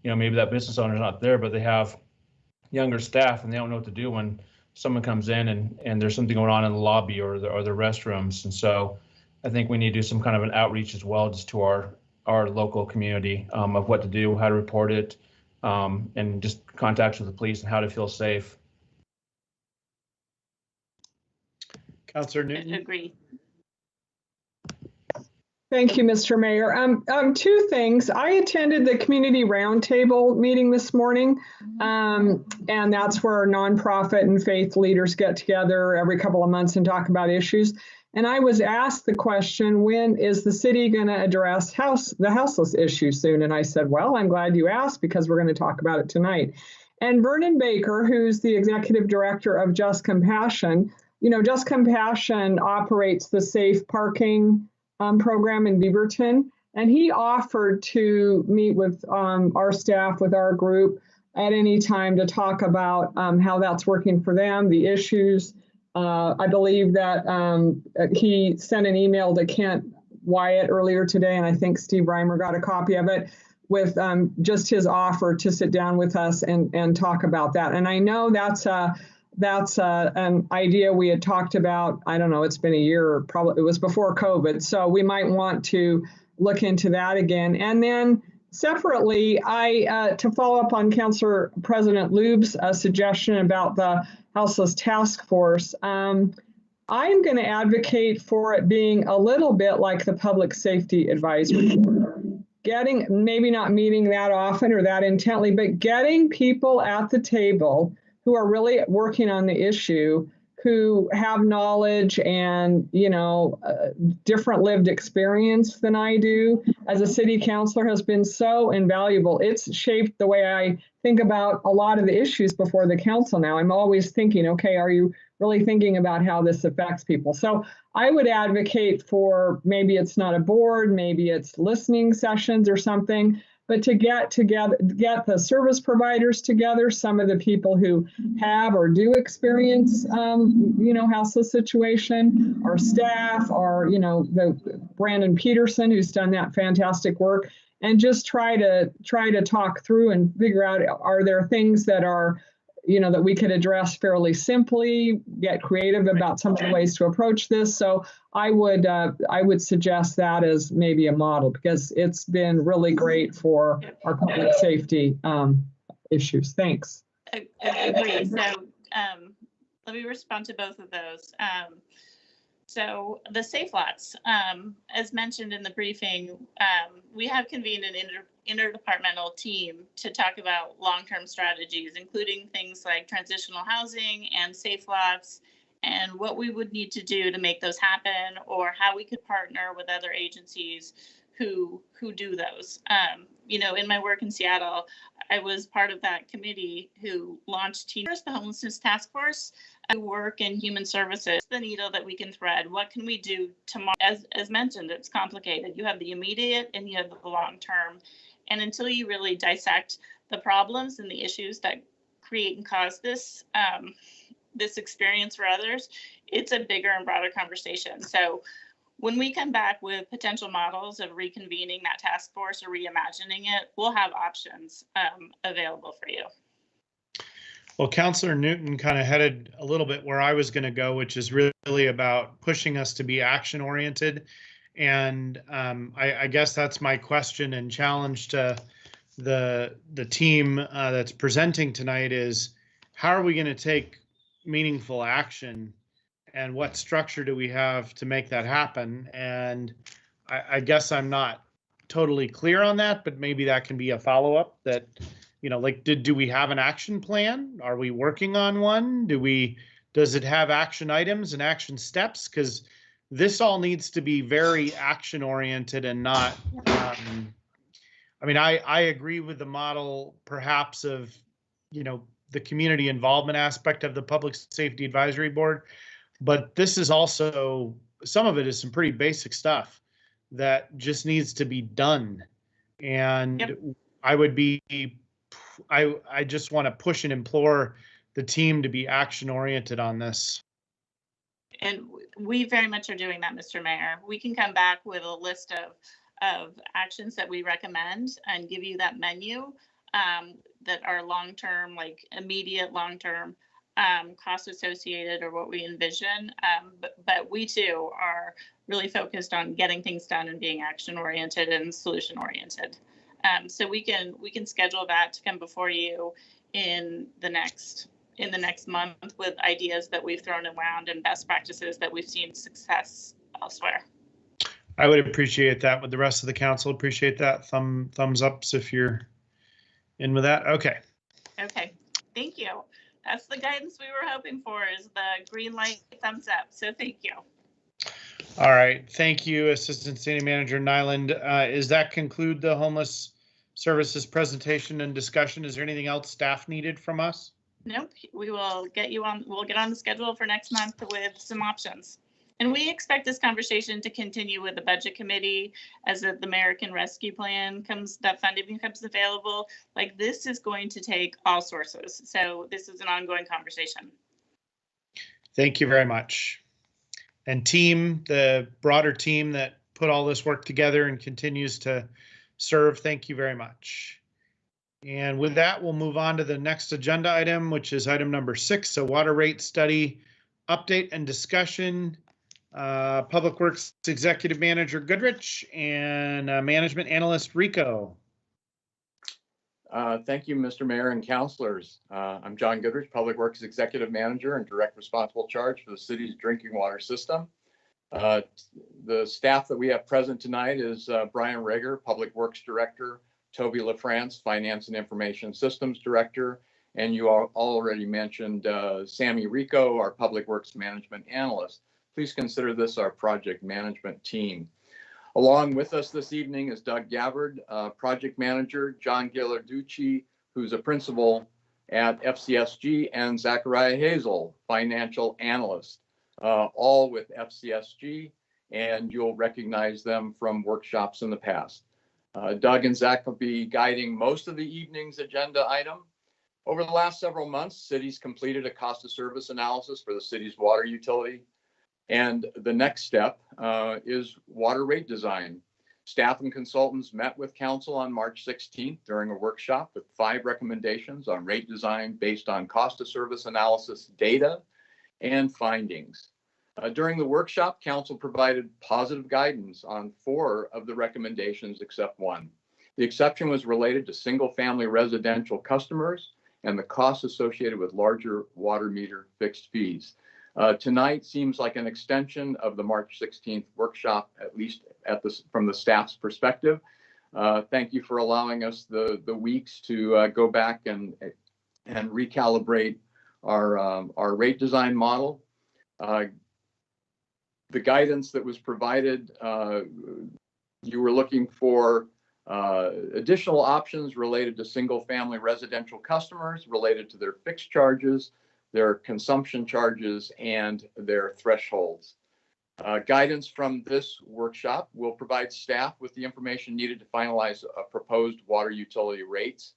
maybe that business owner's not there, but they have younger staff and they don't know what to do when someone comes in and there's something going on in the lobby or the restrooms. And so I think we need to do some kind of an outreach as well, just to our local community of what to do, how to report it, and just contacts with the police and how to feel safe. Councillor Newton. Agree. Thank you, Mr. Mayor. Two things. I attended the community roundtable meeting this morning, and that's where nonprofit and faith leaders get together every couple of months and talk about issues. And I was asked the question, when is the city going to address the houseless issue soon? And I said, well, I'm glad you asked, because we're going to talk about it tonight. And Vernon Baker, who's the executive director of Just Compassion, Just Compassion operates the safe parking program in Beaverton, and he offered to meet with our staff, with our group at any time to talk about how that's working for them, the issues. I believe that he sent an email to Kent Wyatt earlier today, and I think Steve Reimer got a copy of it, with just his offer to sit down with us and talk about that. And I know that's an idea we had talked about. I don't know, it's been a year, or probably it was before COVID. So we might want to look into that again. And then separately, to follow up on Councilor President Loob's suggestion about the Houseless Task Force, I'm going to advocate for it being a little bit like the Public Safety Advisory Board. Maybe not meeting that often or that intently, but getting people at the table who are really working on the issue, who have knowledge and, different lived experience than I do as a city councilor has been so invaluable. It's shaped the way I think about a lot of the issues before the council now. I'm always thinking, okay, are you really thinking about how this affects people? So I would advocate for, maybe it's not a board, maybe it's listening sessions or something, but to get the service providers together, some of the people who have or do experience, houseless situation, our staff, our, the Brandon Peterson, who's done that fantastic work, and just try to talk through and figure out, are there things that are, that we could address fairly simply, get creative about some of the ways to approach this. So I would suggest that as maybe a model, because it's been really great for our public safety issues. Thanks. Agree. So let me respond to both of those. So the safe lots, as mentioned in the briefing, we have convened an interdepartmental team to talk about long-term strategies, including things like transitional housing and safe lots, and what we would need to do to make those happen, or how we could partner with other agencies who do those. In my work in Seattle, I was part of that committee who launched TNERS, the Homelessness Task Force. I work in human services, the needle that we can thread. What can we do tomorrow? As mentioned, it's complicated. You have the immediate and you have the long term. And until you really dissect the problems and the issues that create and cause this, this experience for others, it's a bigger and broader conversation. So when we come back with potential models of reconvening that task force or reimagining it, we'll have options available for you. Well, Councillor Newton kind of headed a little bit where I was going to go, which is really about pushing us to be action oriented. And I guess that's my question and challenge to the team that's presenting tonight is, how are we going to take meaningful action, and what structure do we have to make that happen? And I guess I'm not totally clear on that, but maybe that can be a follow-up that, do we have an action plan? Are we working on one? Does it have action items and action steps? Because this all needs to be very action oriented and not, I agree with the model perhaps of, the community involvement aspect of the Public Safety Advisory Board, but this is also, some of it is some pretty basic stuff that just needs to be done. And I just want to push and implore the team to be action oriented on this. And we very much are doing that, Mr. Mayor. We can come back with a list of actions that we recommend and give you that menu that are long-term, like immediate long-term costs associated or what we envision. But we too are really focused on getting things done and being action-oriented and solution-oriented. So we can schedule that to come before you in the next month with ideas that we've thrown around and best practices that we've seen success elsewhere. I would appreciate that. With the rest of the council, appreciate that. Thumbs ups if you're in with that. Okay. Okay, thank you. That's the guidance we were hoping for, is the green light, thumbs up. So thank you. All right. Thank you, Assistant City Manager Nyland. Does that conclude the homeless services presentation and discussion? Is there anything else staff needed from us? Nope, we'll get on the schedule for next month with some options. And we expect this conversation to continue with the budget committee as the American Rescue Plan that funding becomes available. Like, this is going to take all sources. So this is an ongoing conversation. Thank you very much. And team, the broader team that put all this work together and continues to serve, thank you very much. And with that, we'll move on to the next agenda item, which is item number 6, a water rate study update and discussion. Public Works Executive Manager Goodrich and Management Analyst Rico. Thank you, Mr. Mayor and councilors. I'm John Goodrich, Public Works Executive Manager and direct responsible charge for the city's drinking water system. The staff that we have present tonight is Brian Rager, Public Works Director, Toby LaFrance, Finance and Information Systems Director, and you all already mentioned Sammy Rico, our Public Works Management Analyst. Please consider this our project management team. Along with us this evening is Doug Gabbard, Project Manager, John Ghilarducci, who's a principal at FCSG, and Zachariah Hazel, Financial Analyst, all with FCSG, and you'll recognize them from workshops in the past. Doug and Zach will be guiding most of the evening's agenda item. Over the last several months, cities completed a cost of service analysis for the city's water utility. And the next step is water rate design. Staff and consultants met with council on March 16th during a workshop with 5 recommendations on rate design based on cost of service analysis data and findings. During the workshop, council provided positive guidance on 4 of the recommendations except 1. The exception was related to single-family residential customers and the costs associated with larger water meter fixed fees. Tonight seems like an extension of the March 16th workshop, at least from the staff's perspective. Thank you for allowing us the weeks to go back and recalibrate our rate design model. The guidance that was provided, you were looking for additional options related to single-family residential customers, related to their fixed charges, their consumption charges, and their thresholds. Guidance from this workshop will provide staff with the information needed to finalize proposed water utility rates.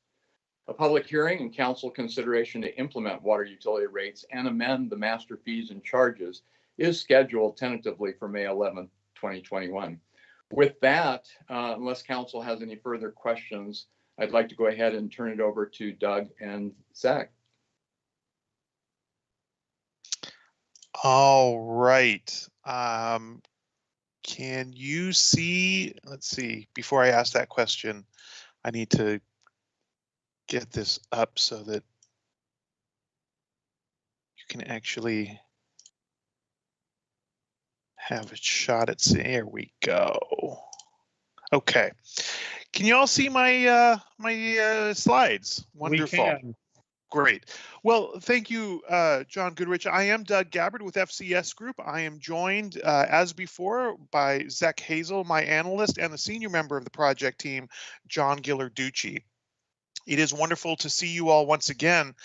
A public hearing and council consideration to implement water utility rates and amend the master fees and charges is scheduled tentatively for May 11th, 2021. With that, unless council has any further questions, I'd like to go ahead and turn it over to Doug and Zach. All right. Can you see, let's see, before I ask that question, I need to get this up so that you can actually have a shot at, there we go. Okay. Can you all see my my slides? Wonderful. We can. Great. Well, thank you, John Goodrich. I am Doug Gabbard with FCS Group. I am joined, as before, by Zach Hazel, my analyst, and the senior member of the project team, John Ghilarducci. It is wonderful to see you all once again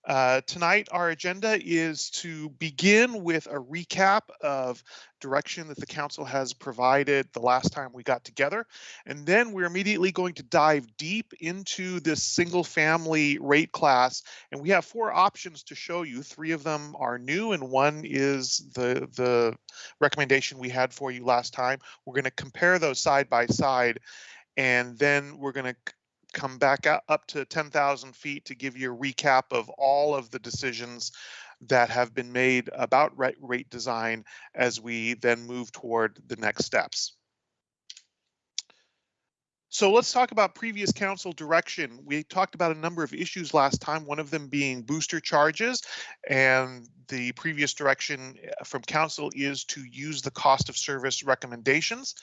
Tonight, our agenda is to begin with a recap of direction that the council has provided the last time we got together. And then we're immediately going to dive deep into this single family rate class. And we have 4 options to show you. 3 of them are new and 1 is the recommendation we had for you last time. We're going to compare those side by side, and then we're going to come back up to 10,000 feet to give you a recap of all of the decisions that have been made about rate design as we then move toward the next steps. So let's talk about previous council direction. We talked about a number of issues last time, one of them being booster charges, and the previous direction from council is to use the cost of service recommendations.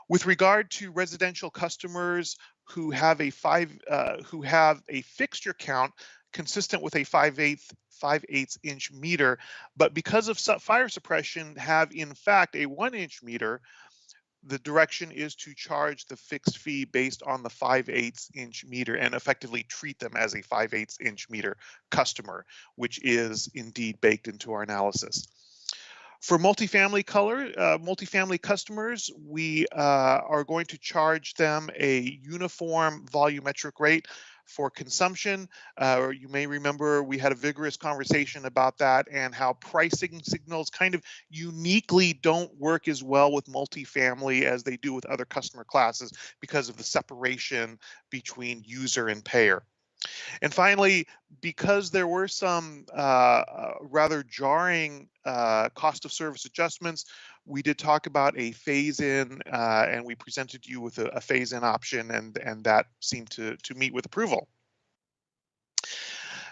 With regard to residential customers who have a fixture count consistent with a 5/8 inch meter, but because of fire suppression have in fact a 1-inch meter, the direction is to charge the fixed fee based on the 5/8 inch meter and effectively treat them as a 5/8 inch meter customer, which is indeed baked into our analysis. For multifamily customers, we are going to charge them a uniform volumetric rate for consumption. You may remember we had a vigorous conversation about that and how pricing signals kind of uniquely don't work as well with multifamily as they do with other customer classes because of the separation between user and payer. And finally, because there were some rather jarring cost of service adjustments, we did talk about a phase-in, and we presented you with a phase-in option, and that seemed to meet with approval.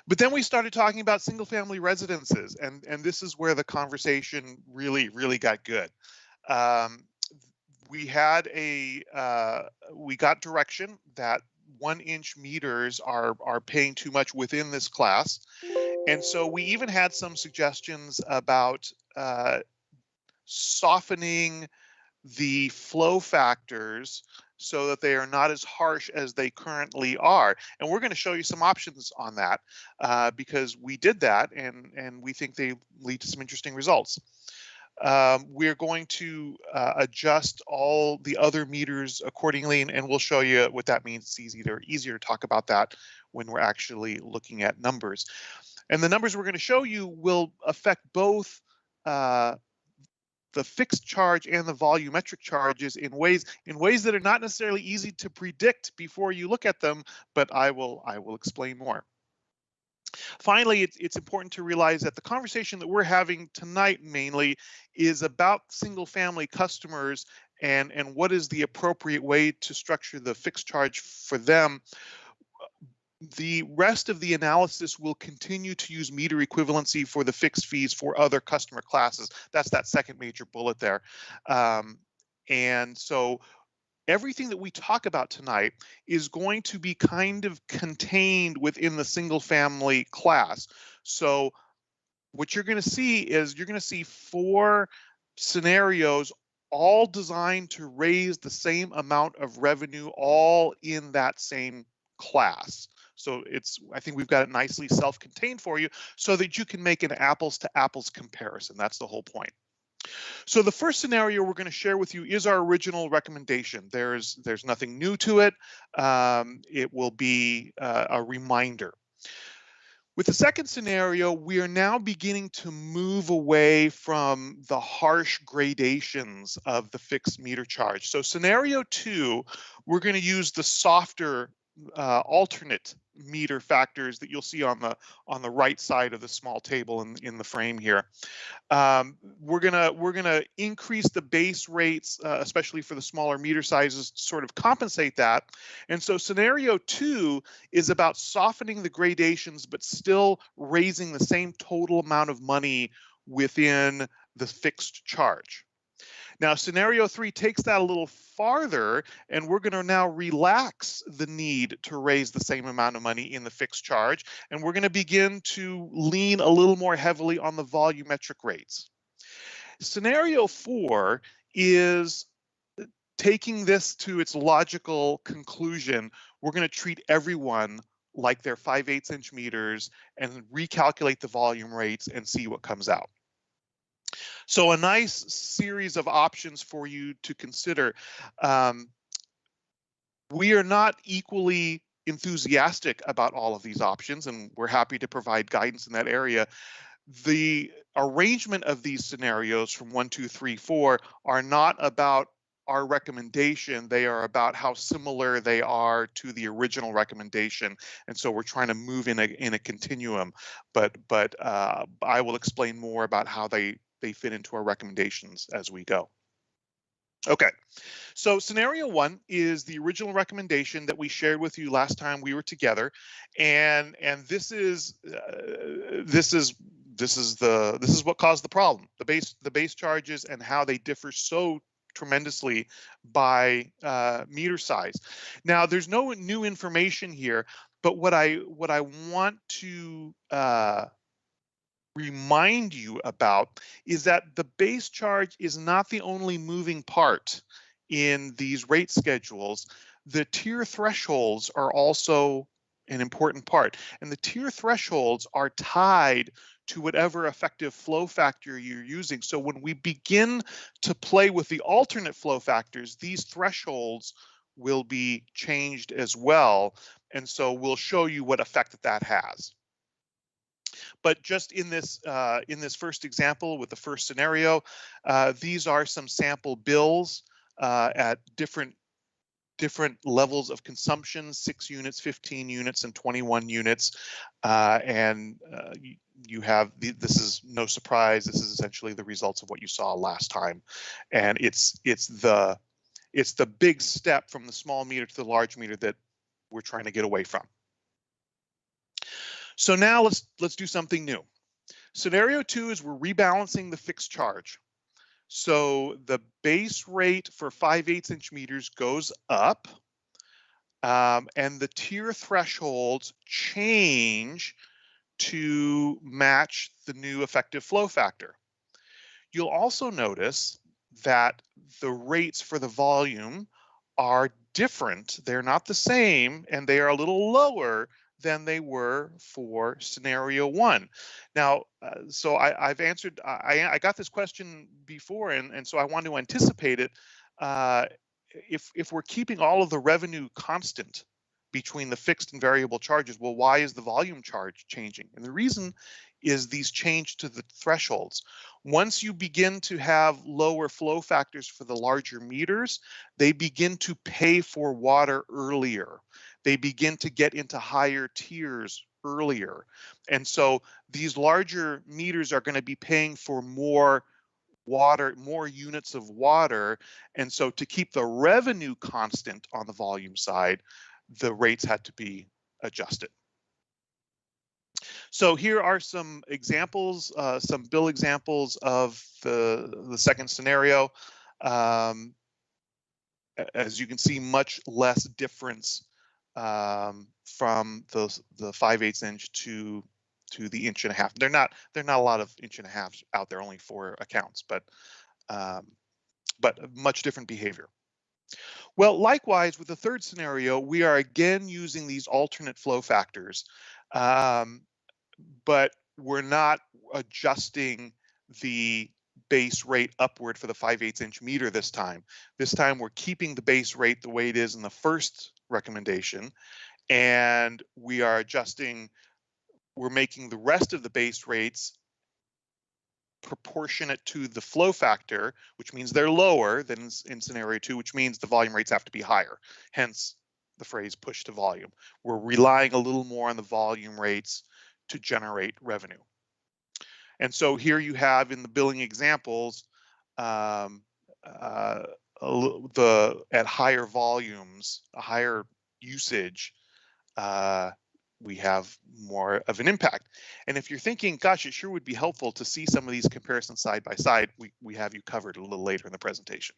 But then we started talking about single-family residences, and this is where the conversation really got good. We got direction that 1-inch meters are paying too much within this class. And so we even had some suggestions about softening the flow factors so that they are not as harsh as they currently are. And we're going to show you some options on that because we did that and we think they lead to some interesting results. We're going to adjust all the other meters accordingly, and we'll show you what that means. It's easier to talk about that when we're actually looking at numbers. And the numbers we're going to show you will affect both the fixed charge and the volumetric charges in ways that are not necessarily easy to predict before you look at them, but I will explain more. Finally, it's important to realize that the conversation that we're having tonight mainly is about single-family customers and what is the appropriate way to structure the fixed charge for them. The rest of the analysis will continue to use meter equivalency for the fixed fees for other customer classes. That's that second major bullet there. And so everything that we talk about tonight is going to be kind of contained within the single family class. So what you're going to see is you're going to see 4 scenarios all designed to raise the same amount of revenue all in that same class. So I think we've got it nicely self-contained for you so that you can make an apples to apples comparison. That's the whole point. So the first scenario we're going to share with you is our original recommendation. There's nothing new to it. It will be a reminder. With the second scenario, we are now beginning to move away from the harsh gradations of the fixed meter charge. So scenario 2, we're going to use the softer alternate meter factors that you'll see on the right side of the small table in the frame here. We're gonna increase the base rates, especially for the smaller meter sizes, to sort of compensate that. And so scenario 2 is about softening the gradations, but still raising the same total amount of money within the fixed charge. Now, scenario 3 takes that a little farther, and we're going to now relax the need to raise the same amount of money in the fixed charge, and we're going to begin to lean a little more heavily on the volumetric rates. Scenario 4 is taking this to its logical conclusion. We're going to treat everyone like their 5/8 inch meters and recalculate the volume rates and see what comes out. So a nice series of options for you to consider. We are not equally enthusiastic about all of these options, and we're happy to provide guidance in that area. The arrangement of these scenarios from 1, 2, 3, 4 are not about our recommendation. They are about how similar they are to the original recommendation, and so we're trying to move in a continuum. But I will explain more about how they fit into our recommendations as we go. Okay, so scenario 1 is the original recommendation that we shared with you last time we were together, and this is what caused the problem. The base charges and how they differ so tremendously by meter size. Now, there's no new information here, but what I want to remind you about is that the base charge is not the only moving part in these rate schedules. The tier thresholds are also an important part, and the tier thresholds are tied to whatever effective flow factor you're using. So when we begin to play with the alternate flow factors, these thresholds will be changed as well, and so we'll show you what effect that has. But just in this first example with the first scenario, these are some sample bills at different levels of consumption: 6 units, 15 units, and 21 units. You have this is no surprise. This is essentially the results of what you saw last time, and it's the big step from the small meter to the large meter that we're trying to get away from. So now let's do something new. Scenario 2 is we're rebalancing the fixed charge. So the base rate for 5/8 inch meters goes up, and the tier thresholds change to match the new effective flow factor. You'll also notice that the rates for the volume are different. They're not the same, and they are a little lower than they were for scenario 1. Now, so I've answered, I got this question before, and so I want to anticipate it. If we're keeping all of the revenue constant between the fixed and variable charges, well, why is the volume charge changing? And the reason is these change to the thresholds. Once you begin to have lower flow factors for the larger meters, they begin to pay for water earlier. They begin to get into higher tiers earlier. And so these larger meters are going to be paying for more water, more units of water. And so to keep the revenue constant on the volume side, the rates had to be adjusted. So here are some examples, some bill examples of the second scenario. As you can see, much less difference from the 5/8 inch to the 1.5 inch. They're not a lot of 1.5 inch out there, only 4 accounts, but much different behavior. Well, likewise with the third scenario, we are again using these alternate flow factors, but we're not adjusting the base rate upward for the 5/8 inch meter this time. This time we're keeping the base rate the way it is in the first recommendation, and we are adjusting, we're making the rest of the base rates proportionate to the flow factor, which means they're lower than in scenario 2, which means the volume rates have to be higher. Hence the phrase push to volume. We're relying a little more on the volume rates to generate revenue. And so here you have in the billing examples, at higher volumes, a higher usage, we have more of an impact. And if you're thinking, gosh, it sure would be helpful to see some of these comparisons side by side, we have you covered a little later in the presentation.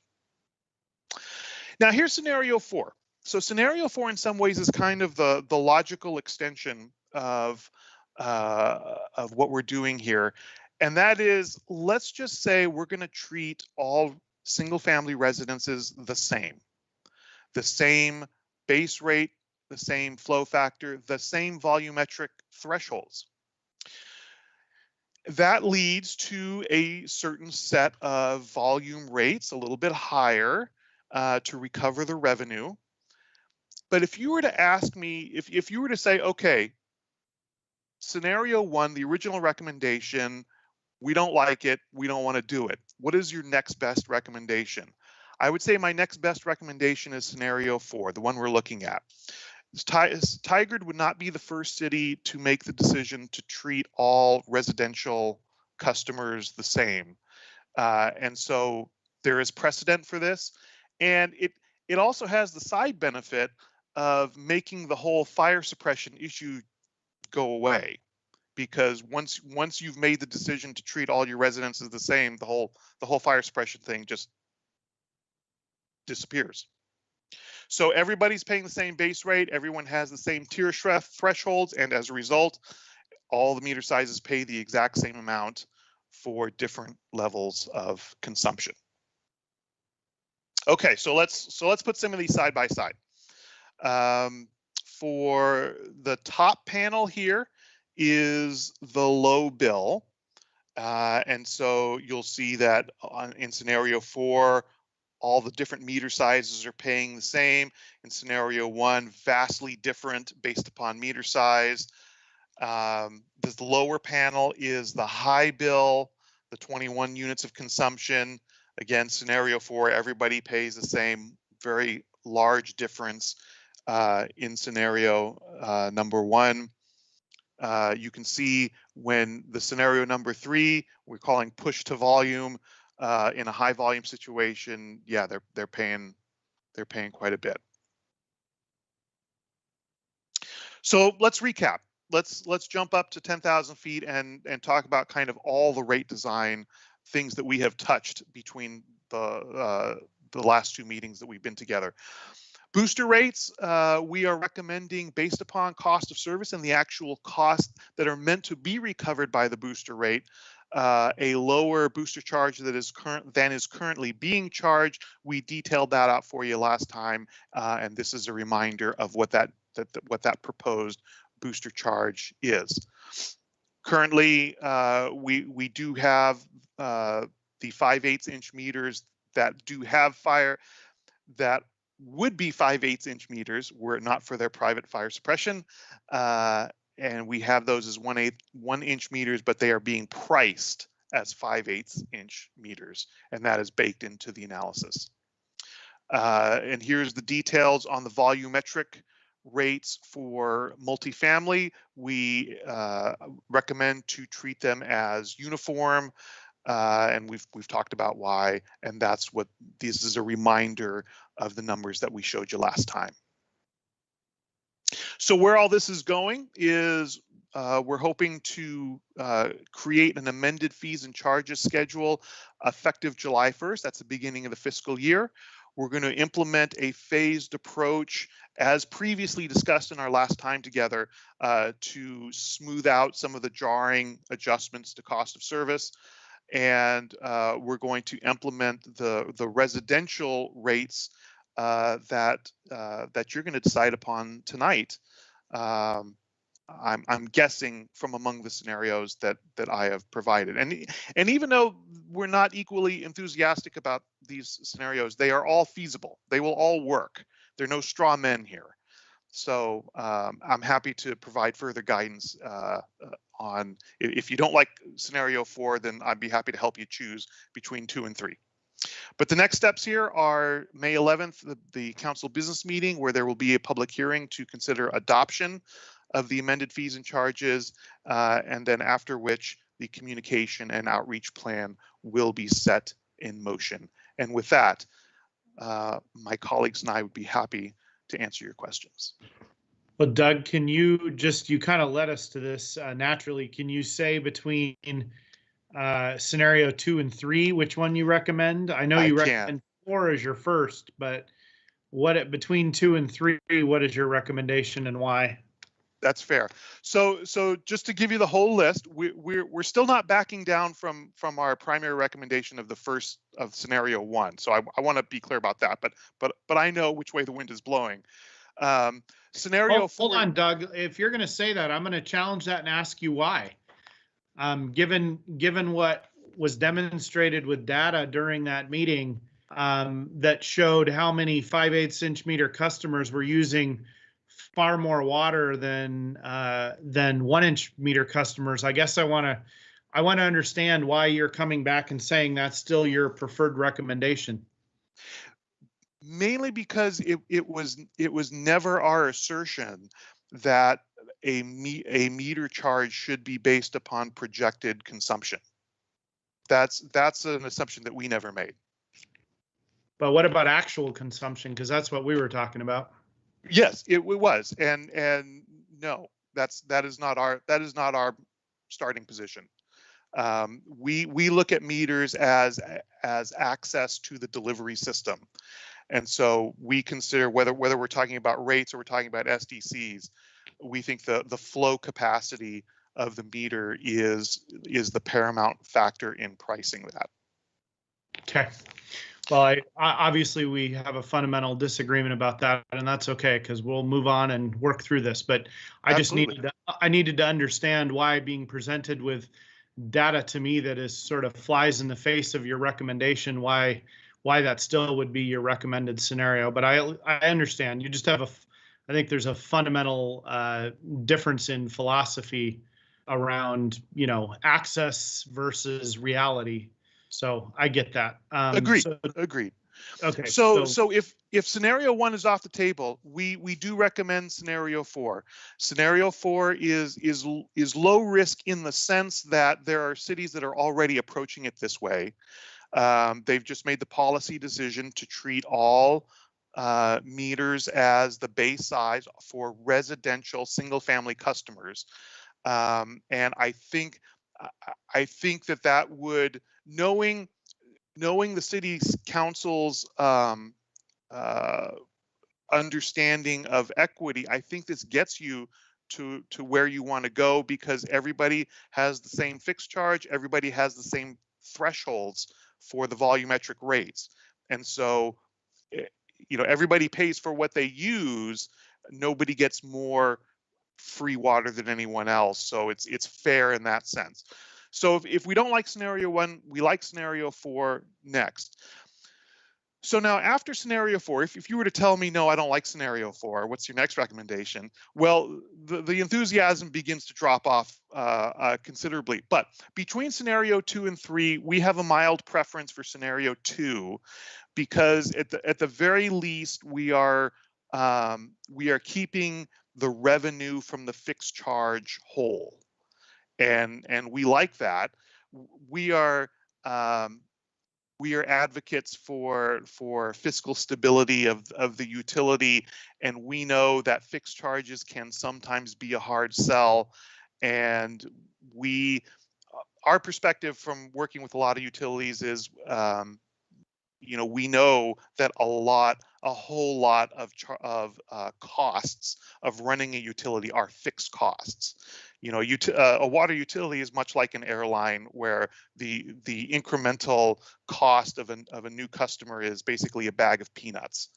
Now here's scenario 4. So scenario 4 in some ways is kind of the logical extension of what we're doing here. And that is, let's just say we're going to treat all single family residences the same base rate the same flow factor, the same volumetric thresholds. That leads to a certain set of volume rates, a little bit higher, to recover the revenue. But if you were to ask me, if you were to say, okay, scenario one, the original recommendation, we don't like it, we don't want to do it. What is your next best recommendation? I would say my next best recommendation is scenario 4, the one we're looking at. Tigard would not be the first city to make the decision to treat all residential customers the same. And so there is precedent for this. And it also has the side benefit of making the whole fire suppression issue go away. Because once you've made the decision to treat all your residents as the same, the whole fire suppression thing just disappears. So everybody's paying the same base rate, everyone has the same tier thresholds, and as a result, all the meter sizes pay the exact same amount for different levels of consumption. Okay, so let's put some of these side by side. For the top panel here is the low bill, and so you'll see that in scenario 4, all the different meter sizes are paying the same. In scenario 1, vastly different based upon meter size. This lower panel is the high bill, the 21 units of consumption. Again, scenario 4, everybody pays the same, very large difference in scenario number 1. You can see when the scenario number 3, we're calling push to volume, in a high volume situation, yeah, they're paying quite a bit. So let's recap. Let's jump up to 10,000 feet and talk about kind of all the rate design things that we have touched between the last 2 meetings that we've been together. Booster rates, we are recommending based upon cost of service and the actual costs that are meant to be recovered by the booster rate, a lower booster charge than is currently being charged. We detailed that out for you last time, and this is a reminder of what that proposed booster charge is. Currently, we do have the 5/8 inch meters that do have fire, that would be 5/8 inch meters were it not for their private fire suppression. And we have those as 1 inch meters, but they are being priced as 5/8 inch meters, and that is baked into the analysis. And here's the details on the volumetric rates for multifamily. We recommend to treat them as uniform, and we've talked about why, and that's what this is a reminder of the numbers that we showed you last time. So where all this is going is we're hoping to create an amended fees and charges schedule effective July 1st. That's the beginning of the fiscal year. We're going to implement a phased approach as previously discussed in our last time together to smooth out some of the jarring adjustments to cost of service. And we're going to implement the residential rates that you're going to decide upon tonight. I'm guessing from among the scenarios that I have provided, and even though we're not equally enthusiastic about these scenarios, they are all feasible. They will all work. There are no straw men here. So I'm happy to provide further guidance on if you don't like scenario 4, then I'd be happy to help you choose between 2 and 3. But the next steps here are May 11th, the council business meeting, where there will be a public hearing to consider adoption of the amended fees and charges, and then after which the communication and outreach plan will be set in motion. And with that, my colleagues and I would be happy to answer your questions. Well, Doug, can you kind of led us to this naturally. Can you say between scenario 2 and 3, which one you recommend? I know you recommend 4 as your first, but between 2 and 3, what is your recommendation and why? That's fair. So just to give you the whole list, we're still not backing down from our primary recommendation of the first of scenario 1. So I want to be clear about that. But I know which way the wind is blowing. Scenario Hold 4. on, Doug. If you're going to say that, I'm going to challenge that and ask you why. Given what was demonstrated with data during that meeting that showed how many 5/8 inch meter customers were using far more water than 1 inch meter customers, I guess I want to understand why you're coming back and saying that's still your preferred recommendation. Mainly because it was never our assertion that a meter charge should be based upon projected consumption. That's an assumption that we never made. But what about actual consumption? Because that's what we were talking about. Yes, it was, and no, that is not our starting position. We look at meters as access to the delivery system. And so we consider whether we're talking about rates or we're talking about SDCs, we think the flow capacity of the meter is the paramount factor in pricing that. Okay. Well, obviously we have a fundamental disagreement about that, and that's okay because we'll move on and work through this. But I needed to understand why being presented with data to me that is sort of flies in the face of your recommendation, why that still would be your recommended scenario. But I understand. You just have I think there's a fundamental difference in philosophy around, access versus reality. So I get that. Agreed. Okay. So if scenario 1 is off the table, we do recommend scenario 4. Scenario 4 is low risk in the sense that there are cities that are already approaching it this way. They've just made the policy decision to treat all meters as the base size for residential single-family customers, and I think that would, knowing the city council's understanding of equity, I think this gets you to where you want to go, because everybody has the same fixed charge, everybody has the same thresholds for the volumetric rates, and so everybody pays for what they use. Nobody gets more free water than anyone else, so it's fair in that sense. So if we don't like scenario 1, we like scenario 4 next. So now after scenario 4, if you were to tell me, no, I don't like scenario 4, what's your next recommendation? Well, the enthusiasm begins to drop off considerably. But between scenario 2 and 3, we have a mild preference for scenario 2, because at the very least we are keeping the revenue from the fixed charge whole, and we like that. We are advocates for fiscal stability of the utility, and we know that fixed charges can sometimes be a hard sell. And our perspective from working with a lot of utilities is, we know that a whole lot of costs of running a utility are fixed costs. A water utility is much like an airline, where the incremental cost of a new customer is basically a bag of peanuts.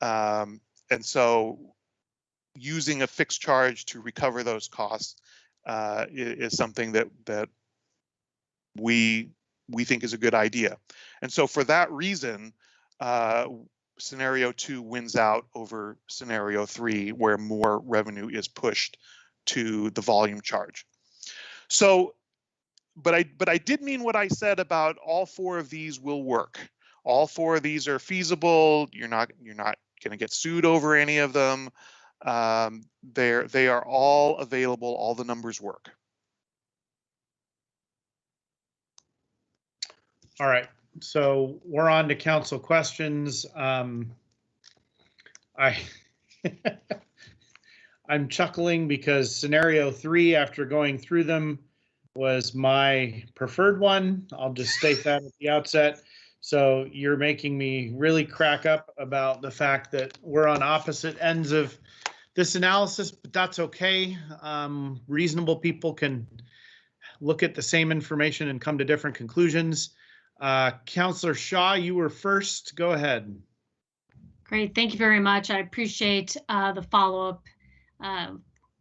And so using a fixed charge to recover those costs is something that we think is a good idea. And so for that reason, scenario 2 wins out over scenario 3, where more revenue is pushed to the volume charge. So, but I did mean what I said about all 4 of these will work. All 4 of these are feasible. You're not going to get sued over any of them. They are all available. All the numbers work. All right. So we're on to council questions. I'm chuckling because scenario 3, after going through them, was my preferred one. I'll just state that at the outset. So you're making me really crack up about the fact that we're on opposite ends of this analysis, but that's okay. Reasonable people can look at the same information and come to different conclusions. Councillor Shaw, you were first. Go ahead. Great, thank you very much. I appreciate the follow-up.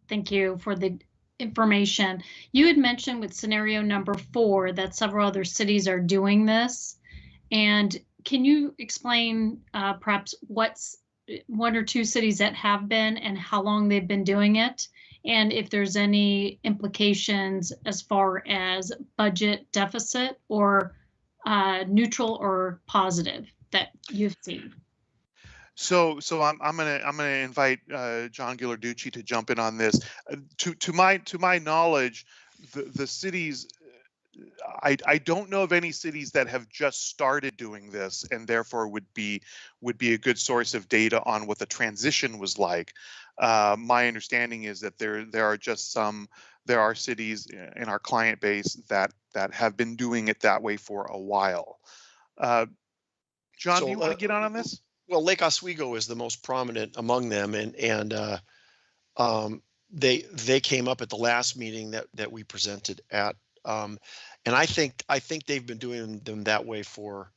Thank you for the information. You had mentioned with scenario number 4 that several other cities are doing this. And can you explain perhaps what's 1 or 2 cities that have been and how long they've been doing it? And if there's any implications as far as budget deficit or neutral or positive that you've seen? So I'm gonna invite John Ghilarducci to jump in on this. To my knowledge, the cities, I don't know of any cities that have just started doing this and therefore would be a good source of data on what the transition was like. My understanding is that there are cities in our client base that have been doing it that way for a while. John, do you want to get on this? Well, Lake Oswego is the most prominent among them, and they came up at the last meeting that we presented at, and I think they've been doing them that way for,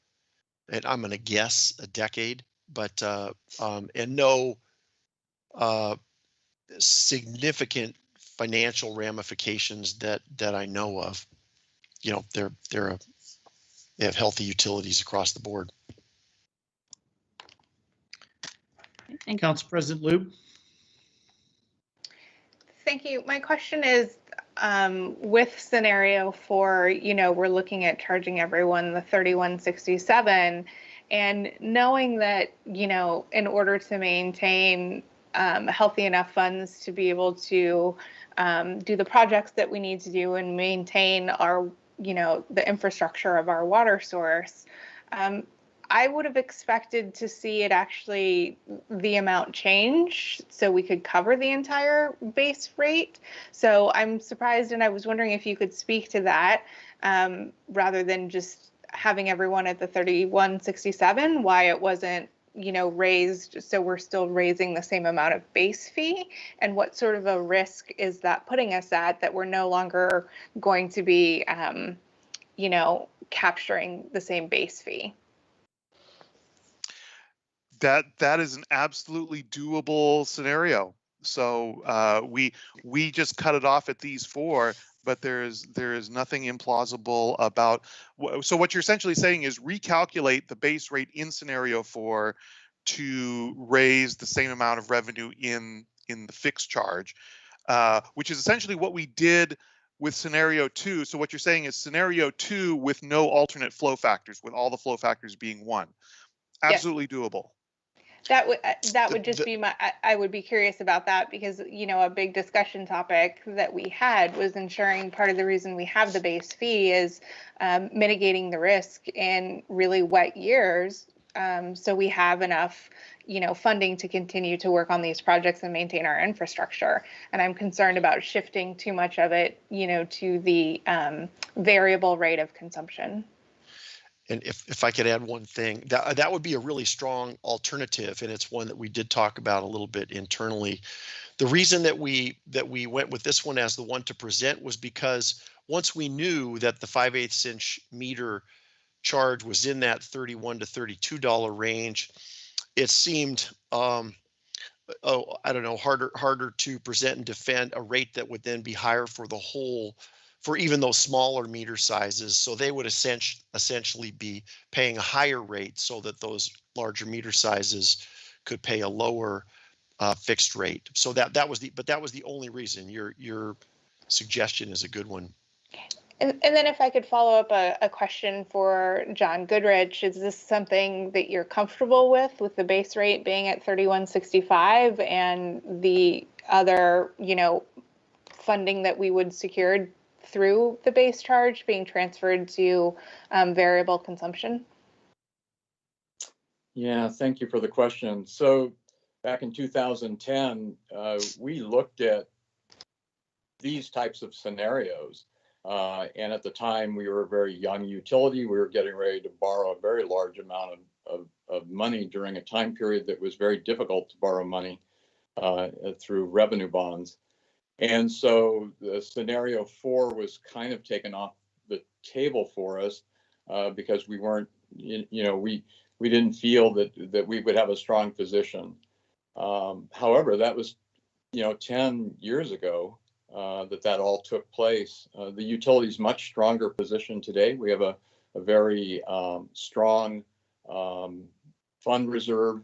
and I'm going to guess, a decade, but and no significant financial ramifications that I know of. You know, they have healthy utilities across the board. And Council President Lube. Thank you. My question is, with scenario 4, you know, we're looking at charging everyone the $31.67, and knowing that, you know, in order to maintain healthy enough funds to be able to do the projects that we need to do and maintain our, you know, the infrastructure of our water source, I would have expected to see it actually, the amount change so we could cover the entire base rate. So I'm surprised, and I was wondering if you could speak to that rather than just having everyone at the $31.67, why it wasn't, you know, raised so we're still raising the same amount of base fee, and what sort of a risk is that putting us at, that we're no longer going to be, you know, capturing the same base fee? That is an absolutely doable scenario. So we just cut it off at these 4, but there is nothing implausible about. So what you're essentially saying is recalculate the base rate in scenario 4 to raise the same amount of revenue in the fixed charge, which is essentially what we did with scenario 2. So what you're saying is scenario 2 with no alternate flow factors, with all the flow factors being 1. Absolutely doable. That would just be my, I would be curious about that, because, you know, a big discussion topic that we had was ensuring part of the reason we have the base fee is mitigating the risk in really wet years. So we have enough, you know, funding to continue to work on these projects and maintain our infrastructure. And I'm concerned about shifting too much of it, you know, to the variable rate of consumption. And if I could add one thing, that would be a really strong alternative, and it's one that we did talk about a little bit internally. The reason that we went with this one as the one to present was because once we knew that the 5/8 inch meter charge was in that $31 to $32 range, it seemed I don't know, harder to present and defend a rate that would then be higher for the whole, for even those smaller meter sizes. So they would essentially be paying a higher rate so that those larger meter sizes could pay a lower fixed rate. So that was the only reason. Your suggestion is a good one. And then if I could follow up a question for John Goodrich, is this something that you're comfortable with the base rate being at $31.65 and the other, you know, funding that we would secure through the base charge being transferred to variable consumption? Yeah, thank you for the question. So back in 2010, we looked at these types of scenarios. And at the time, we were a very young utility. We were getting ready to borrow a very large amount of money during a time period that was very difficult to borrow money through revenue bonds. And so the scenario 4 was kind of taken off the table for us because we weren't you know, we didn't feel that we would have a strong position. However, that was, you know, 10 years ago that all took place. The utility is much stronger position today. We have a very strong fund reserve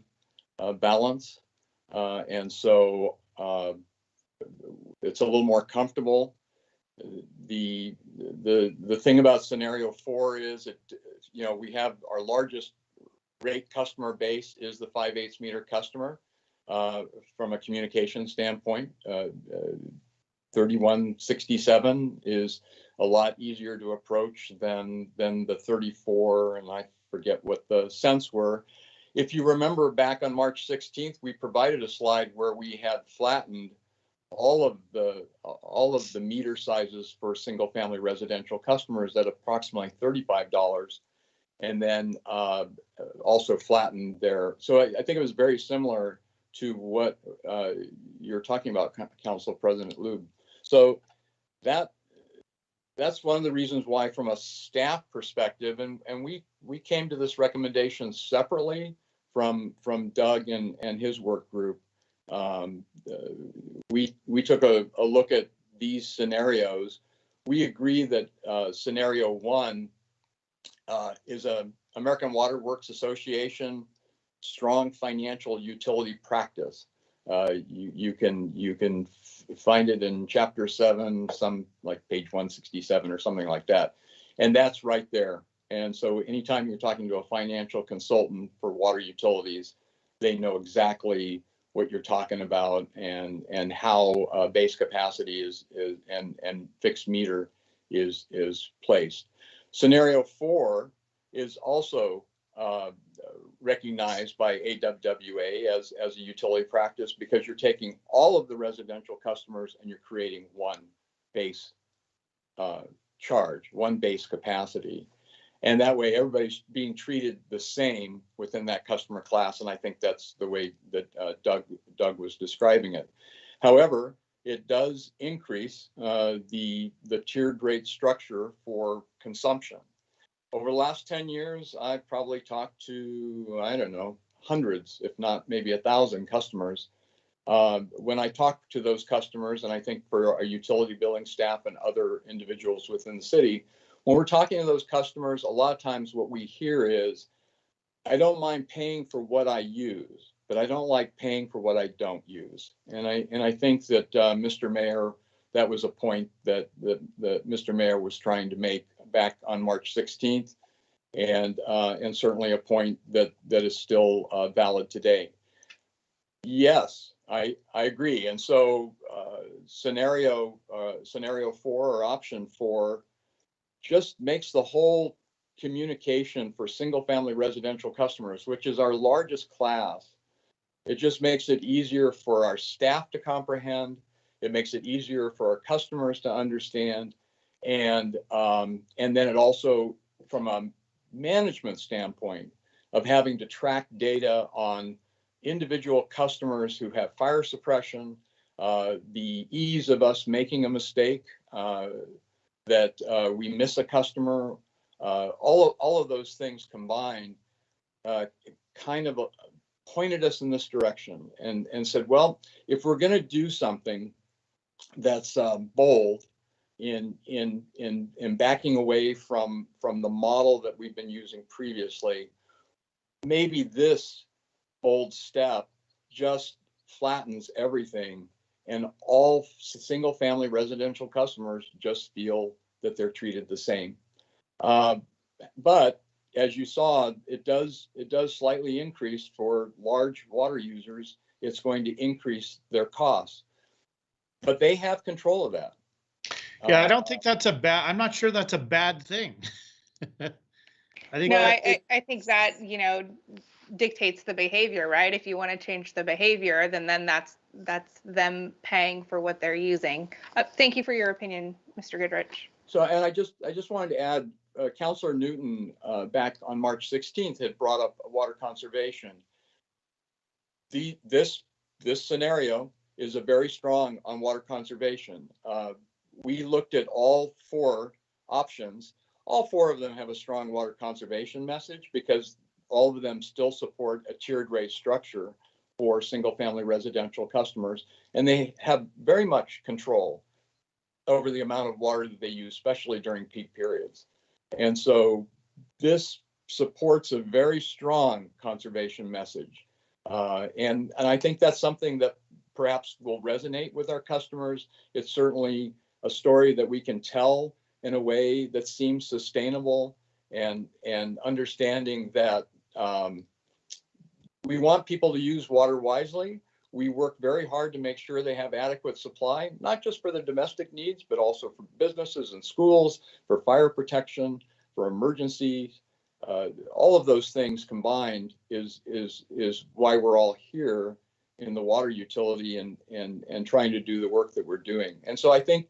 balance, and so it's a little more comfortable. The thing about scenario 4 is that, you know, we have our largest rate customer base is the 5/8 meter customer. From a communication standpoint, 3167 is a lot easier to approach than the 34, and I forget what the cents were. If you remember back on March 16th, we provided a slide where we had flattened all of the meter sizes for single family residential customers at approximately $35, and then also flattened there. So I think it was very similar to what you're talking about, Council President Lube. So that's one of the reasons why, from a staff perspective, and we came to this recommendation separately from Doug and his work group. We took a look at these scenarios. We agree that scenario 1 is a American Water Works Association strong financial utility practice. You can find it in chapter 7, some like page 167 or something like that, and that's right there. And so anytime you're talking to a financial consultant for water utilities, they know exactly what you're talking about and how base capacity is and fixed meter is placed. Scenario 4 is also recognized by AWWA as a utility practice, because you're taking all of the residential customers and you're creating one base charge, one base capacity. And that way everybody's being treated the same within that customer class. And I think that's the way that Doug was describing it. However, it does increase the tiered rate structure for consumption. Over the last 10 years, I've probably talked to, I don't know, hundreds, if not maybe 1,000 customers. When I talk to those customers, and I think for our utility billing staff and other individuals within the city, when we're talking to those customers, a lot of times what we hear is, I don't mind paying for what I use, but I don't like paying for what I don't use. And I think that Mr. Mayor, that was a point that Mr. Mayor was trying to make back on March 16th, and certainly a point that is still valid today. Yes, I agree. And so scenario 4 or option 4 just makes the whole communication for single family residential customers, which is our largest class, it just makes it easier for our staff to comprehend. It makes it easier for our customers to understand. And then it also, from a management standpoint of having to track data on individual customers who have fire suppression, the ease of us making a mistake, that we miss a customer, all of those things combined kind of pointed us in this direction and said, well, if we're going to do something that's bold in backing away from the model that we've been using previously, maybe this bold step just flattens everything, and all single family residential customers just feel that they're treated the same. But as you saw, it does slightly increase for large water users. It's going to increase their costs, but they have control of that. Yeah, I don't think that's I'm not sure that's a bad thing. I think that, you know, dictates the behavior, right? If you want to change the behavior, then that's them paying for what they're using. Thank you for your opinion, Mr. Goodrich. So, and I just wanted to add, Councilor Newton back on March 16th had brought up water conservation. This scenario is a very strong on water conservation. We looked at all 4 options. All 4 of them have a strong water conservation message because all of them still support a tiered rate structure for single-family residential customers, and they have very much control over the amount of water that they use, especially during peak periods. And so this supports a very strong conservation message. And I think that's something that perhaps will resonate with our customers. It's certainly a story that we can tell in a way that seems sustainable, and understanding that we want people to use water wisely. We work very hard to make sure they have adequate supply, not just for their domestic needs, but also for businesses and schools, for fire protection, for emergencies. All of those things combined is why we're all here in the water utility and trying to do the work that we're doing. And so I think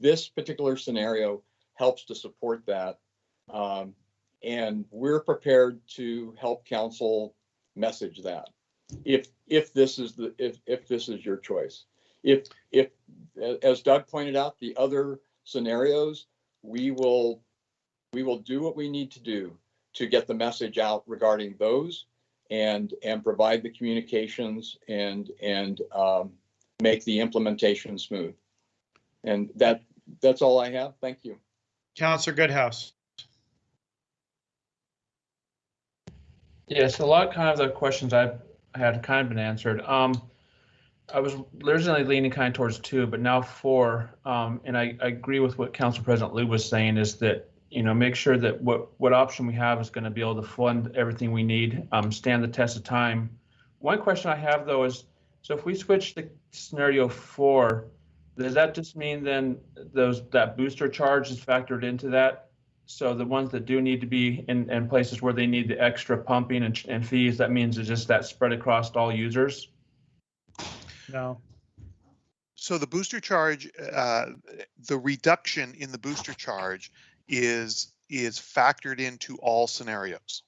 this particular scenario helps to support that. And we're prepared to help council message that. If this is your choice, if as Doug pointed out, the other scenarios, we will do what we need to do to get the message out regarding those, and provide the communications and make the implementation smooth. And that's all I have. Thank you. Councilor Goodhouse. Yes, a lot of the questions I had kind of been answered. I was originally leaning kind of towards 2, but now 4. And I agree with what Council President Liu was saying, is that, make sure that what option we have is going to be able to fund everything we need, stand the test of time. One question I have though is, so if we switch to scenario 4, does that just mean then that booster charge is factored into that? So the ones that do need to be in places where they need the extra pumping and fees, that means it's just that spread across all users? No. So the booster charge, the reduction in the booster charge is factored into all scenarios.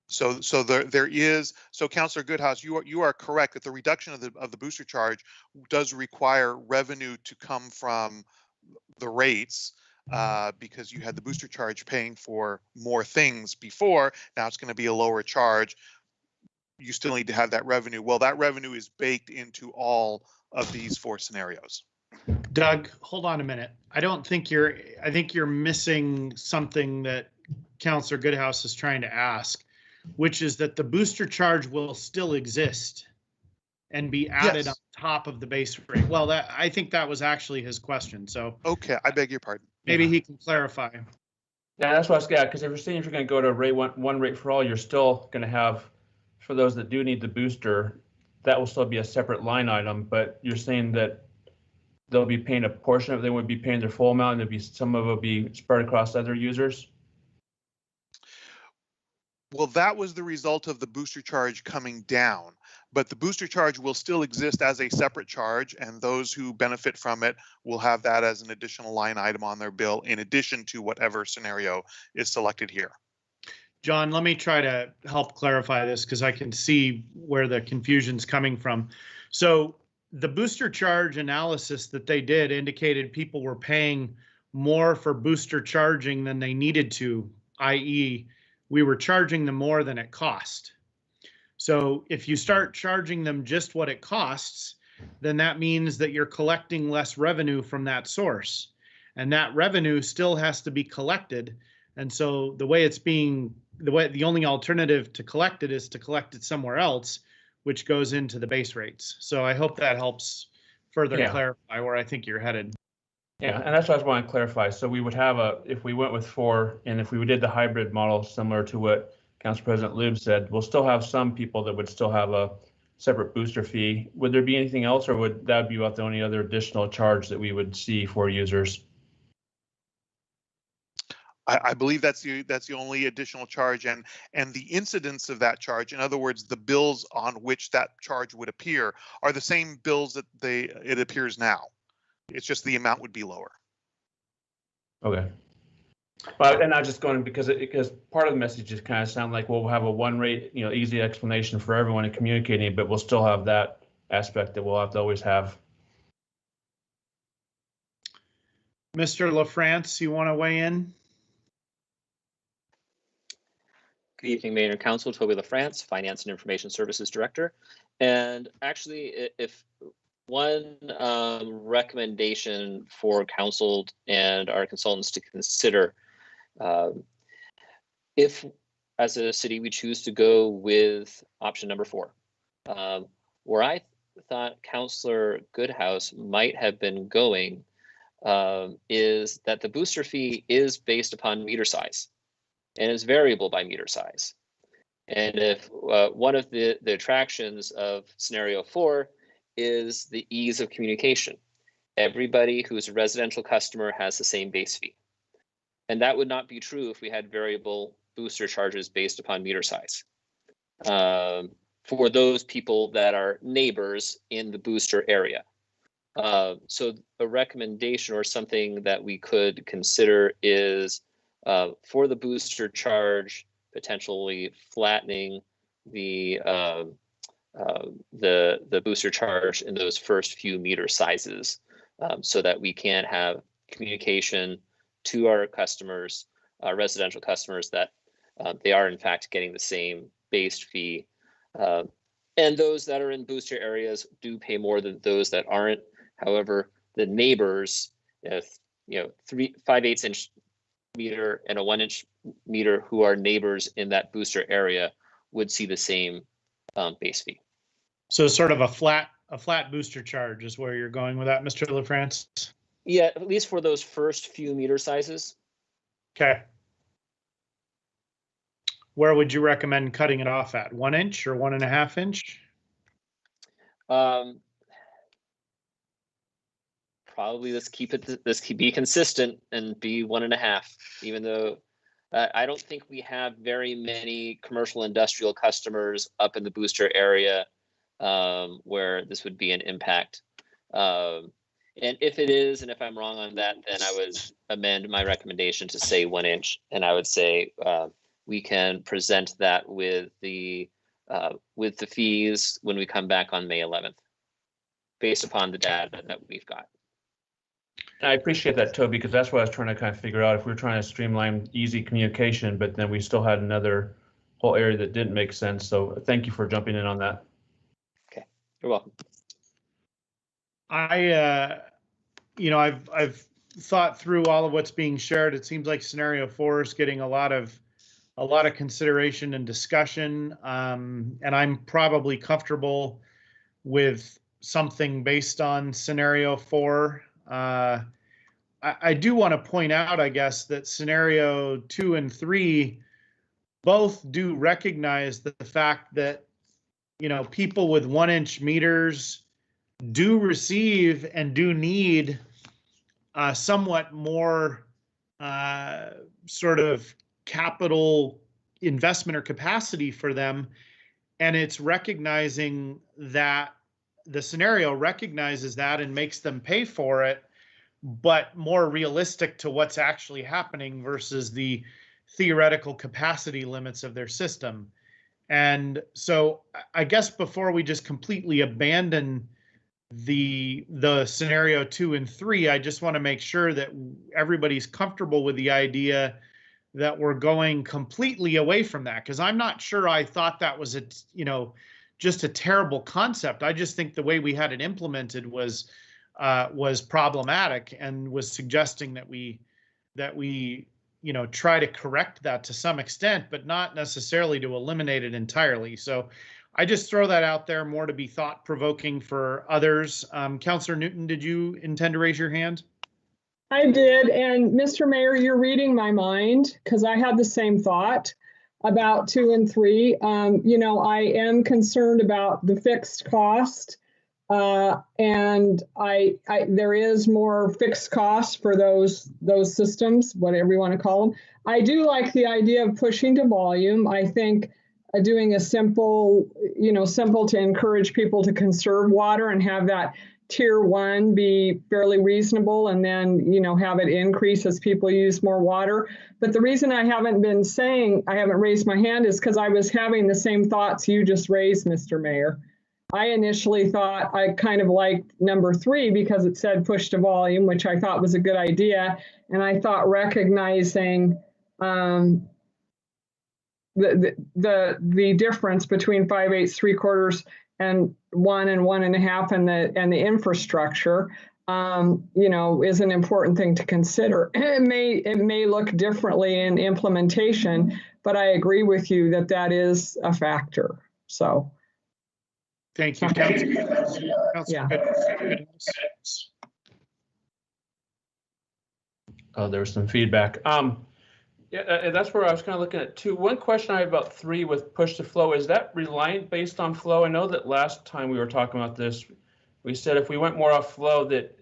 So there is, so Councilor Goodhouse, you are correct that the reduction of the booster charge does require revenue to come from the rates, because you had the booster charge paying for more things before. Now it's going to be a lower charge. You still need to have that revenue. Well, that revenue is baked into all of these 4 scenarios. Doug, hold on a minute. I think you're missing something that Councilor Goodhouse is trying to ask, which is that the booster charge will still exist and be added on top of the base rate. Well, I think that was actually his question. So okay, I beg your pardon. Maybe he can clarify. Yeah, that's what I was getting at, because if you're saying if you're going to go to one rate for all, you're still going to have, for those that do need the booster, that will still be a separate line item. But you're saying that they'll be paying a portion of it, they would be paying their full amount, and some of it will be spread across other users? Well, that was the result of the booster charge coming down, but the booster charge will still exist as a separate charge, and those who benefit from it will have that as an additional line item on their bill in addition to whatever scenario is selected here. John, let me try to help clarify this because I can see where the confusion's coming from. So the booster charge analysis that they did indicated people were paying more for booster charging than they needed to, i.e., we were charging them more than it cost. So if you start charging them just what it costs, then that means that you're collecting less revenue from that source. And that revenue still has to be collected. And so the only alternative to collect it is to collect it somewhere else, which goes into the base rates. So I hope that helps further clarify where I think you're headed. Yeah, and that's what I was wanting to clarify. So we would have if we went with 4, and if we did the hybrid model similar to what Council President Lube said, we'll still have some people that would still have a separate booster fee. Would there be anything else, or would that be about the only other additional charge that we would see for users? I believe that's the only additional charge, and the incidence of that charge, in other words, the bills on which that charge would appear, are the same bills that it appears now. It's just the amount would be lower. Okay. But and not just going because part of the message just kind of sound like we'll have a one rate, easy explanation for everyone and communicating, but we'll still have that aspect that we'll have to always have. Mr. LaFrance, you want to weigh in? Good evening, Mayor and Council. Toby LaFrance, Finance and Information Services Director. And actually, if one recommendation for council and our consultants to consider, if as a city we choose to go with option number 4, where I thought Councillor Goodhouse might have been going is that the booster fee is based upon meter size and is variable by meter size. And if one of the attractions of scenario 4 is the ease of communication, everybody who's a residential customer has the same base fee. And that would not be true if we had variable booster charges based upon meter size. For those people that are neighbors in the booster area. So a recommendation or something that we could consider is for the booster charge, potentially flattening the booster charge in those first few meter sizes, so that we can have communication to our customers, residential customers, that they are in fact getting the same base fee. And those that are in booster areas do pay more than those that aren't. However, the neighbors, if 5/8 inch meter and a 1 inch meter who are neighbors in that booster area would see the same base fee. So sort of a flat booster charge is where you're going with that, Mr. LaFrance? Yeah, at least for those first few meter sizes. Okay. Where would you recommend cutting it off at? 1 inch or 1.5 inch? Probably let's be consistent and be 1.5, even though I don't think we have very many commercial industrial customers up in the booster area where this would be an impact. And if it is, and if I'm wrong on that, then I would amend my recommendation to say 1 inch, and I would say we can present that with the fees when we come back on May 11th, based upon the data that we've got. I appreciate that, Toby, because that's what I was trying to kind of figure out. If we were trying to streamline easy communication, but then we still had another whole area that didn't make sense. So thank you for jumping in on that. Okay, you're welcome. I've thought through all of what's being shared. It seems like scenario 4 is getting a lot of consideration and discussion, and I'm probably comfortable with something based on scenario 4. I do want to point out, I guess, that scenario 2 and 3 both do recognize the fact that, people with 1 inch meters do receive and do need somewhat more sort of capital investment or capacity for them. And it's recognizing that the scenario recognizes that and makes them pay for it, but more realistic to what's actually happening versus the theoretical capacity limits of their system. And so I guess before we just completely abandon the scenario 2 and 3, I just want to make sure that everybody's comfortable with the idea that we're going completely away from that, because I'm not sure I thought that was just a terrible concept. I just think the way we had it implemented was problematic, and was suggesting that we try to correct that to some extent, but not necessarily to eliminate it entirely. So I just throw that out there more to be thought-provoking for others. Councillor Newton, did you intend to raise your hand? I did, and Mr. Mayor, you're reading my mind, because I had the same thought about 2 and 3. I am concerned about the fixed cost, and there is more fixed costs for those systems, whatever you want to call them. I do like the idea of pushing to volume. I think doing a simple to encourage people to conserve water and have that tier 1 be fairly reasonable, and then, have it increase as people use more water. But the reason I haven't raised my hand is because I was having the same thoughts you just raised, Mr. Mayor. I initially thought I kind of liked number 3 because it said push to volume, which I thought was a good idea. And I thought recognizing the difference between 5/8, 3/4, and 1 and 1.5 and the infrastructure, you know, is an important thing to consider. It may look differently in implementation, but I agree with you that that is a factor. So. Thank you, Councilor. Yeah. Oh, there was some feedback. Yeah, that's where I was kind of looking at too. One question I have about 3 with push to flow, is that reliant based on flow? I know that last time we were talking about this, we said if we went more off flow, that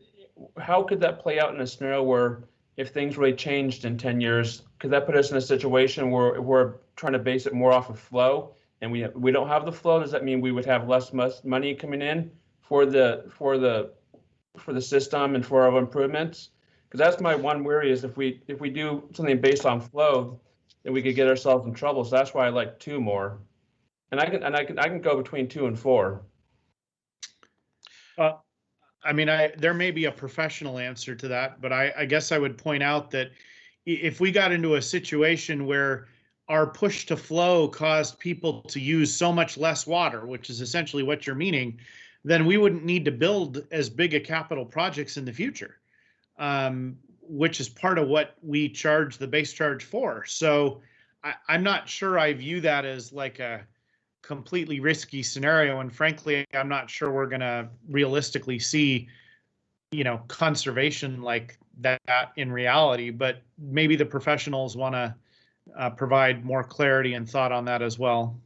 how could that play out in a scenario where if things really changed in 10 years, could that put us in a situation where we're trying to base it more off of flow and we don't have the flow? Does that mean we would have less money coming in for the system and for our improvements? Because that's my one worry, is if we do something based on flow, then we could get ourselves in trouble. So that's why I like 2 more, and I can go between 2 and 4. I mean, there may be a professional answer to that, but I guess I would point out that if we got into a situation where our push to flow caused people to use so much less water, which is essentially what you're meaning, then we wouldn't need to build as big a capital projects in the future. Which is part of what we charge the base charge for. So I'm not sure I view that as like a completely risky scenario. And frankly, I'm not sure we're going to realistically see, you know, conservation like that in reality, but maybe the professionals want to provide more clarity and thought on that as well.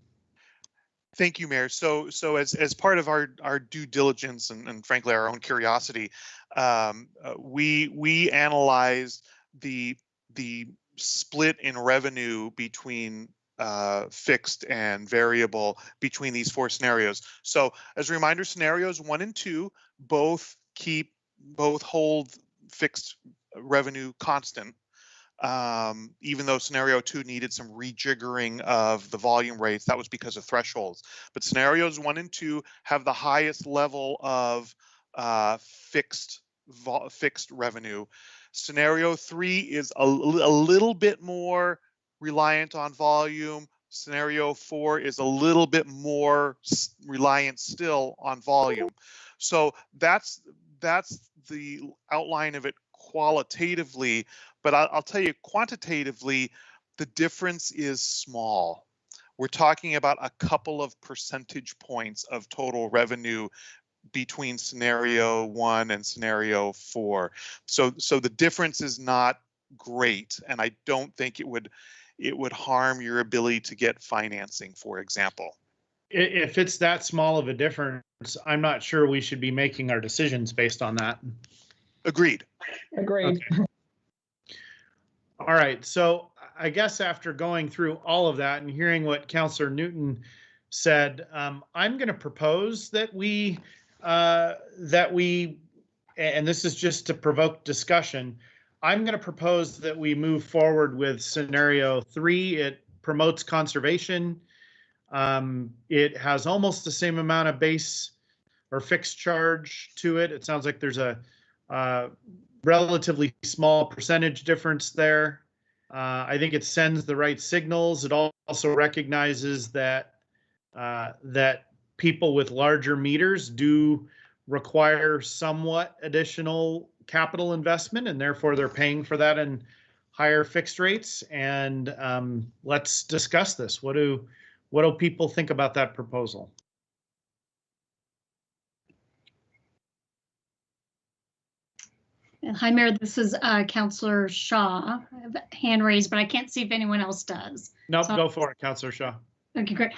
Thank you, Mayor. So as part of our due diligence and frankly our own curiosity, we analyzed the split in revenue between fixed and variable between these 4 scenarios. So as a reminder, scenarios 1 and 2 both hold fixed revenue constant. Even though scenario 2 needed some rejiggering of the volume rates, that was because of thresholds. But scenarios 1 and 2 have the highest level of fixed revenue. Scenario 3 is a little bit more reliant on volume. Scenario 4 is a little bit more reliant still on volume. So that's the outline of it qualitatively, but I'll tell you quantitatively, the difference is small. We're talking about a couple of percentage points of total revenue between scenario 1 and scenario 4. So the difference is not great, and I don't think it would harm your ability to get financing, for example. If it's that small of a difference, I'm not sure we should be making our decisions based on that. Agreed. Agreed. Okay. All right. So I guess after going through all of that and hearing what Councillor Newton said, I'm going to propose that we, and this is just to provoke discussion, I'm going to propose that we move forward with scenario 3. It promotes conservation. It has almost the same amount of base or fixed charge to it. It sounds like there's a relatively small percentage difference there. I think it sends the right signals. It also recognizes that that people with larger meters do require somewhat additional capital investment, and therefore they're paying for that in higher fixed rates. And let's discuss this. What do people think about that proposal? Hi, Mayor. This is Councillor Shaw. I have a hand raised, but I can't see if anyone else does. Nope, So- go for it, Councillor Shaw. Okay, great.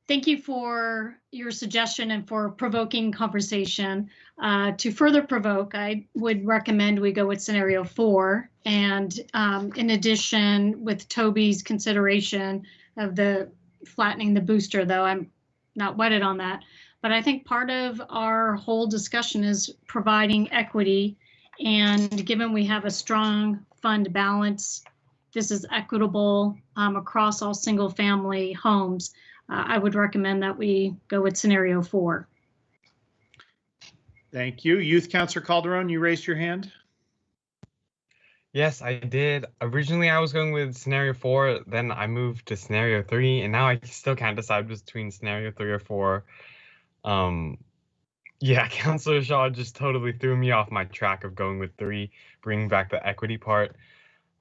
Thank you for your suggestion and for provoking conversation. To further provoke, I would recommend we go with scenario 4. And in addition, with Toby's consideration of the flattening the booster, though I'm not wedded on that. But I think part of our whole discussion is providing equity. And given we have a strong fund balance, this is equitable across all single family homes. I would recommend that we go with scenario 4. Thank you. Youth Councilor Calderon, you raised your hand. Yes, I did. Originally, I was going with scenario 4, then I moved to scenario 3, and now I still can't decide between scenario 3 or 4. Yeah, Councilor Shaw just totally threw me off my track of going with 3, bringing back the equity part.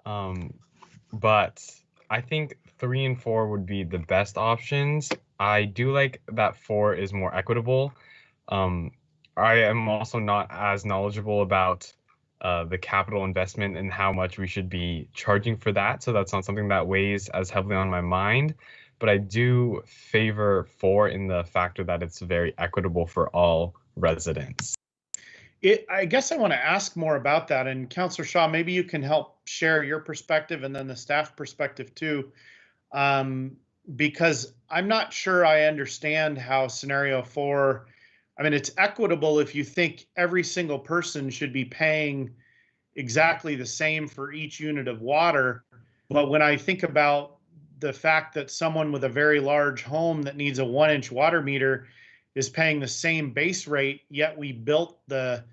But I think 3 and 4 would be the best options. I do like that 4 is more equitable. I am also not as knowledgeable about the capital investment and how much we should be charging for that. So that's not something that weighs as heavily on my mind. But I do favor 4 in the factor that it's very equitable for all residents. I guess I want to ask more about that. And Councilor Shaw, maybe you can help share your perspective and then the staff perspective too. Because I'm not sure I understand how scenario 4, I mean, it's equitable if you think every single person should be paying exactly the same for each unit of water. But when I think about the fact that someone with a very large home that needs a 1-inch water meter is paying the same base rate, yet we built the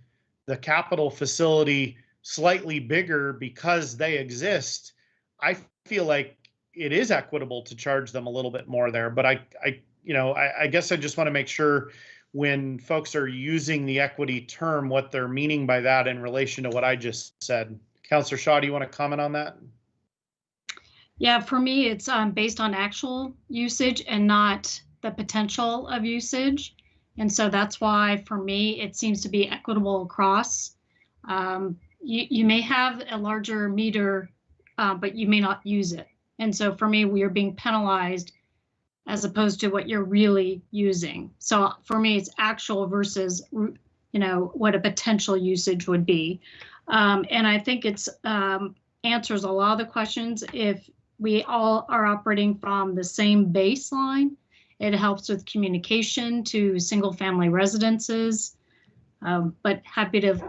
capital facility slightly bigger because they exist, I feel like it is equitable to charge them a little bit more there. But I guess I just want to make sure when folks are using the equity term, what they're meaning by that in relation to what I just said. Councilor Shaw, do you want to comment on that? Yeah, for me, it's based on actual usage and not the potential of usage. And so that's why, for me, it seems to be equitable across. You may have a larger meter, but you may not use it. And so for me, we are being penalized as opposed to what you're really using. So for me, it's actual versus, what a potential usage would be. And I think it's answers a lot of the questions. If we all are operating from the same baseline, it helps with communication to single family residences. But happy to,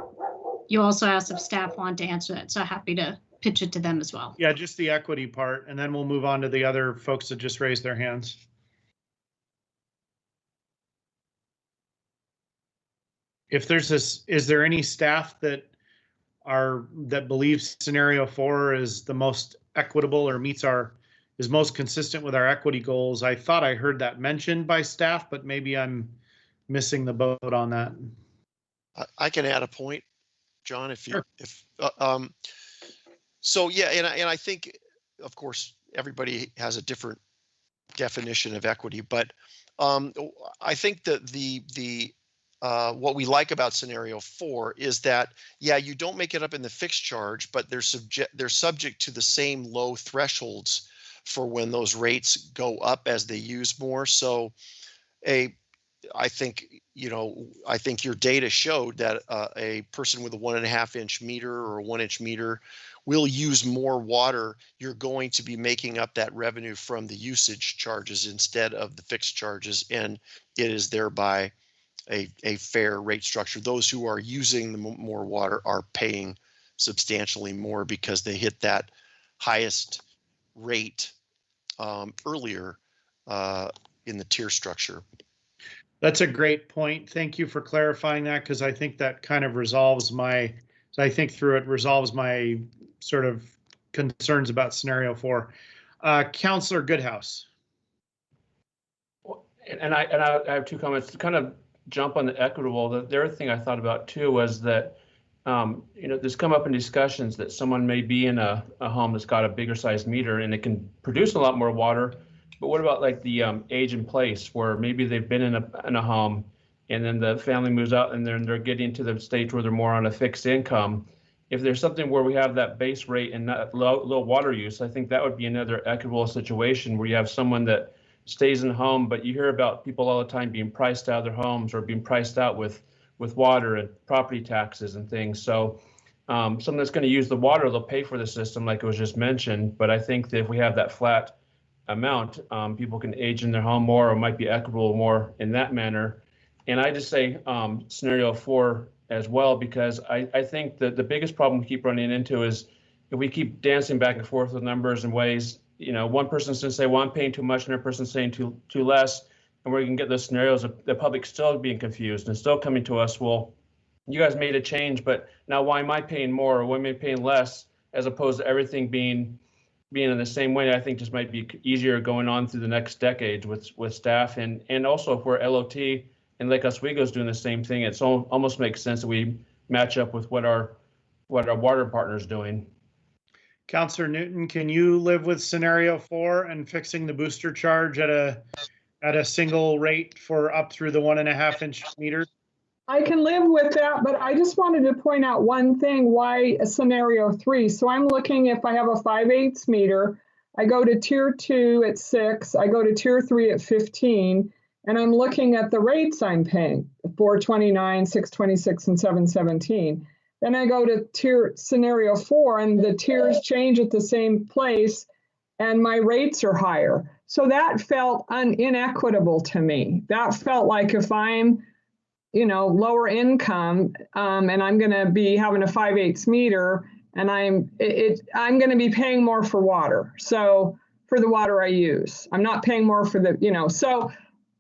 you also asked if staff want to answer that. So happy to pitch it to them as well. Yeah, just the equity part, and then we'll move on to the other folks that just raised their hands. If there's this, is there any staff that believes scenario 4 is the most equitable or is most consistent with our equity goals? I thought I heard that mentioned by staff, but maybe I'm missing the boat on that. I can add a point, John, if you, Sure. So yeah, and I think, of course, everybody has a different definition of equity, but I think that what we like about scenario 4 is that, yeah, you don't make it up in the fixed charge, but they're subject to the same low thresholds for when those rates go up as they use more. So I think your data showed that a person with a 1.5-inch meter or a 1-inch meter will use more water. You're going to be making up that revenue from the usage charges instead of the fixed charges, and it is thereby a fair rate structure. Those who are using the more water are paying substantially more because they hit that highest rate earlier in the tier structure. That's a great point. Thank you for clarifying that, because I think that kind of resolves my sort of concerns about scenario 4. Councilor Goodhouse. And I have 2 comments to kind of jump on the equitable. The other thing I thought about too was that, there's come up in discussions that someone may be in a home that's got a bigger size meter and it can produce a lot more water. But what about like the age in place, where maybe they've been in a home and then the family moves out and they're getting to the stage where they're more on a fixed income. If there's something where we have that base rate and not low water use, I think that would be another equitable situation where you have someone that stays in the home, but you hear about people all the time being priced out of their homes or being priced out with water and property taxes and things. So someone that's going to use the water, they'll pay for the system like it was just mentioned. But I think that if we have that flat amount, people can age in their home more, or might be equitable more in that manner. And I just say scenario 4 as well, because I think that the biggest problem we keep running into is if we keep dancing back and forth with numbers and ways, one person's going to say, well, I'm paying too much, and another person's saying too less. And we're going to get those scenarios of the public still being confused and still coming to us, well, you guys made a change, but now why am I paying more or why am I paying less, as opposed to everything being in the same way? I think just might be easier going on through the next decade with staff, and also if we're LOT and Lake Oswego is doing the same thing, it almost makes sense that we match up with what our water partner is doing. Councillor Newton, can you live with scenario 4 and fixing the booster charge at a single rate for up through the 1.5-inch meter? I can live with that, but I just wanted to point out one thing, why scenario 3. So I'm looking, if I have a 5/8 meter, I go to tier 2 at 6, I go to tier 3 at 15, and I'm looking at the rates I'm paying, 429, 626, and 717. Then I go to scenario 4, and the tiers change at the same place, and my rates are higher. So that felt inequitable to me. That felt like if I'm lower income, and I'm going to be having a 5/8 meter, and I'm going to be paying more for water. So for the water I use, I'm not paying more for so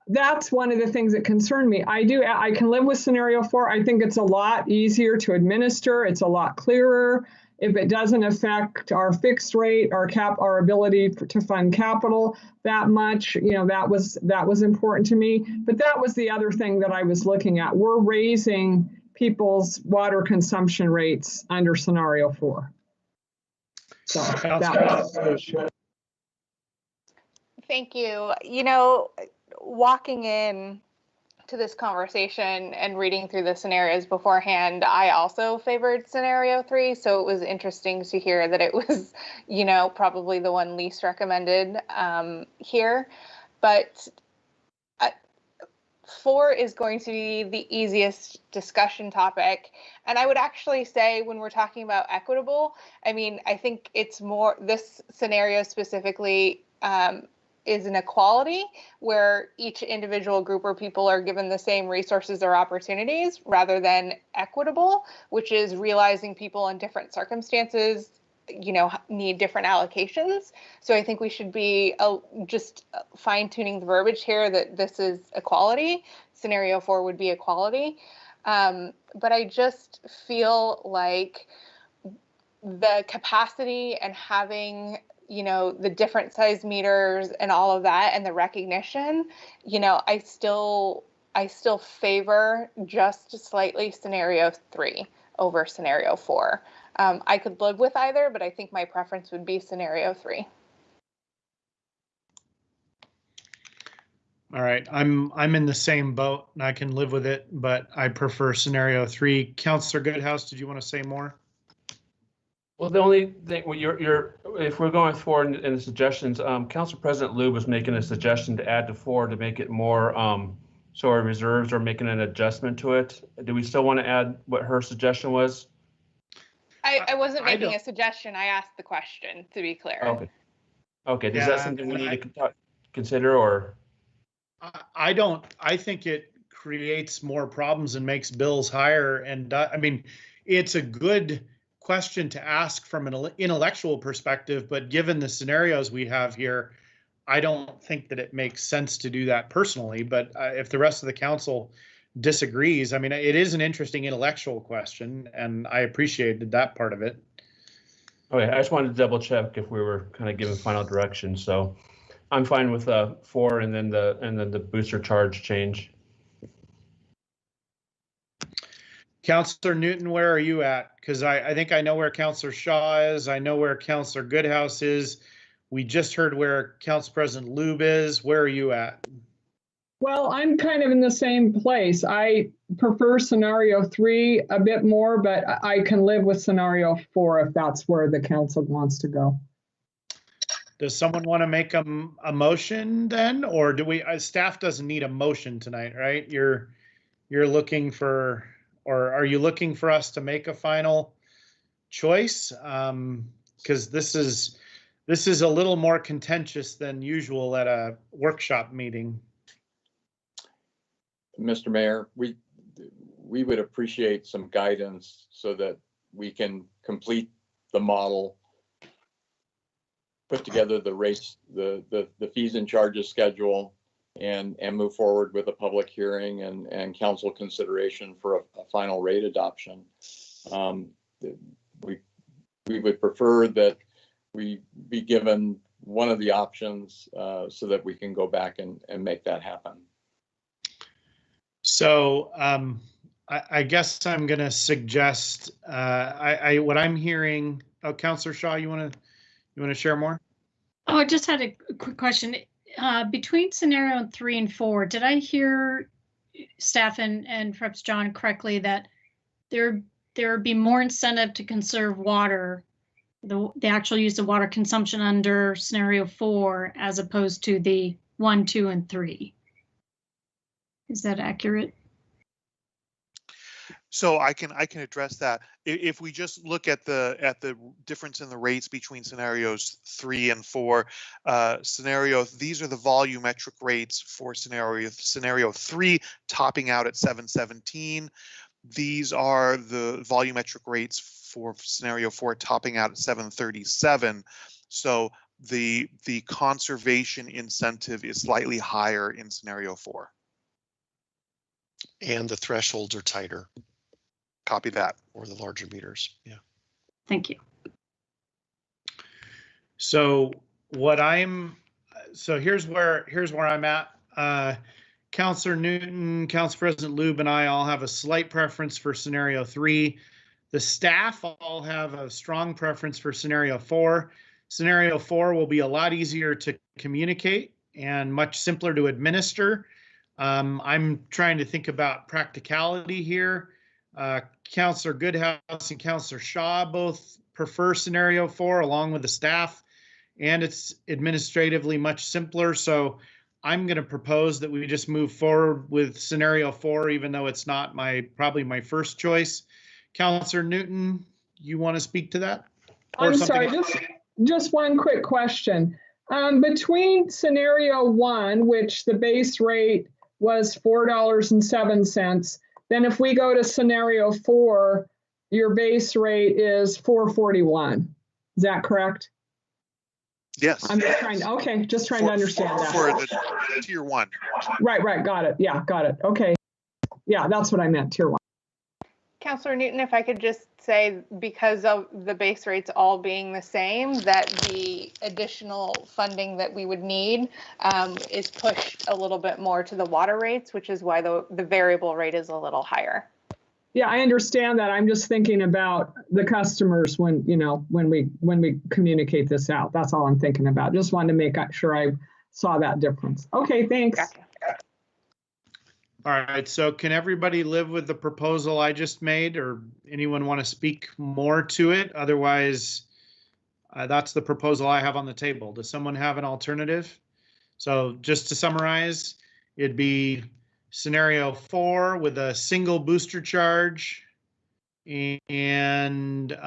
that's one of the things that concern me. I can live with scenario 4. I think it's a lot easier to administer. It's a lot clearer. If it doesn't affect our fixed rate, our ability to fund capital that much, that was important to me. But that was the other thing that I was looking at. We're raising people's water consumption rates under scenario 4. So Thank you. Walking in to this conversation and reading through the scenarios beforehand, I also favored scenario 3. So it was interesting to hear that it was, probably the one least recommended here. But 4 is going to be the easiest discussion topic. And I would actually say, when we're talking about equitable, I think it's more, this scenario specifically is an equality where each individual group or people are given the same resources or opportunities, rather than equitable, which is realizing people in different circumstances, need different allocations. So I think we should be just fine-tuning the verbiage here that this is equality. Scenario 4 would be equality. But I just feel like the capacity and having the different size meters and all of that, and the recognition, I still favor just slightly scenario 3 over scenario 4. I could live with either, but I think my preference would be scenario 3. All right, I'm in the same boat and I can live with it, but I prefer scenario 3. Councillor Goodhouse, did you want to say more? Well, the only thing, if we're going forward in the suggestions, Council President Lube was making a suggestion to add to 4 to make it more sort of reserves, or making an adjustment to it. Do we still want to add what her suggestion was? I wasn't making a suggestion. I asked the question, to be clear. Okay. Okay. Is that something we need to consider, or? I think it creates more problems and makes bills higher. And it's a good question to ask from an intellectual perspective, but given the scenarios we have here, I don't think that it makes sense to do that personally. But if the rest of the council disagrees, it is an interesting intellectual question, and I appreciated that part of it. Okay, I just wanted to double check if we were kind of giving final direction. So I'm fine with 4 and then the booster charge change. Councillor Newton, where are you at? Because I think I know where Councillor Shaw is. I know where Councillor Goodhouse is. We just heard where Council President Lube is. Where are you at? Well, I'm kind of in the same place. I prefer scenario 3 a bit more, but I can live with scenario 4 if that's where the council wants to go. Does someone want to make a motion then, or do we? Staff doesn't need a motion tonight, right? You're looking for, or are you looking for us to make a final choice? Because this is a little more contentious than usual at a workshop meeting. Mr. Mayor, we would appreciate some guidance so that we can complete the model put together the rates, the fees and charges schedule, and move forward with a public hearing and council consideration for a final rate adoption. We would prefer that we be given one of the options so that we can go back and make that happen. So I guess I'm going to suggest what I'm hearing. Oh, Councillor Shaw, you want to share more? Oh, I just had a quick question. Between scenario 3 and 4, did I hear staff and perhaps John correctly that there would be more incentive to conserve water, the actual use of water consumption under scenario 4 as opposed to the 1, 2, and 3? Is that accurate? So I can address that. If we just look at the difference in the rates between scenarios 3 and 4, these are the volumetric rates for scenario 3, topping out at 717. These are the volumetric rates for scenario 4, topping out at 737. So the conservation incentive is slightly higher in scenario 4. And the thresholds are tighter. Copy that. Or the larger meters. Yeah. Thank you. So here's where I'm at. Councillor Newton, Council President Lube, and I all have a slight preference for scenario 3. The staff all have a strong preference for scenario 4. Scenario 4 will be a lot easier to communicate and much simpler to administer. I'm trying to think about practicality here. Councillor Goodhouse and Councillor Shaw both prefer scenario 4 along with the staff, and it's administratively much simpler. So I'm going to propose that we just move forward with scenario 4, even though it's not probably my first choice. Councillor Newton, you want to speak to that? I'm sorry, just one quick question. Between scenario 1, which the base rate was $4.07, then if we go to scenario 4, your base rate is $4.41. Is that correct? Yes. I'm just trying to understand that. For the tier 1. Right, got it. Yeah, got it. Okay. Yeah, that's what I meant, tier 1. Councillor Newton, if I could just say, because of the base rates all being the same, that the additional funding that we would need is pushed a little bit more to the water rates, which is why the variable rate is a little higher. Yeah, I understand that. I'm just thinking about the customers when we communicate this out. That's all I'm thinking about. Just wanted to make sure I saw that difference. Okay, thanks. Gotcha. All right, so can everybody live with the proposal I just made, or anyone want to speak more to it? Otherwise, that's the proposal I have on the table. Does someone have an alternative? So just to summarize, it'd be scenario 4 with a single booster charge, and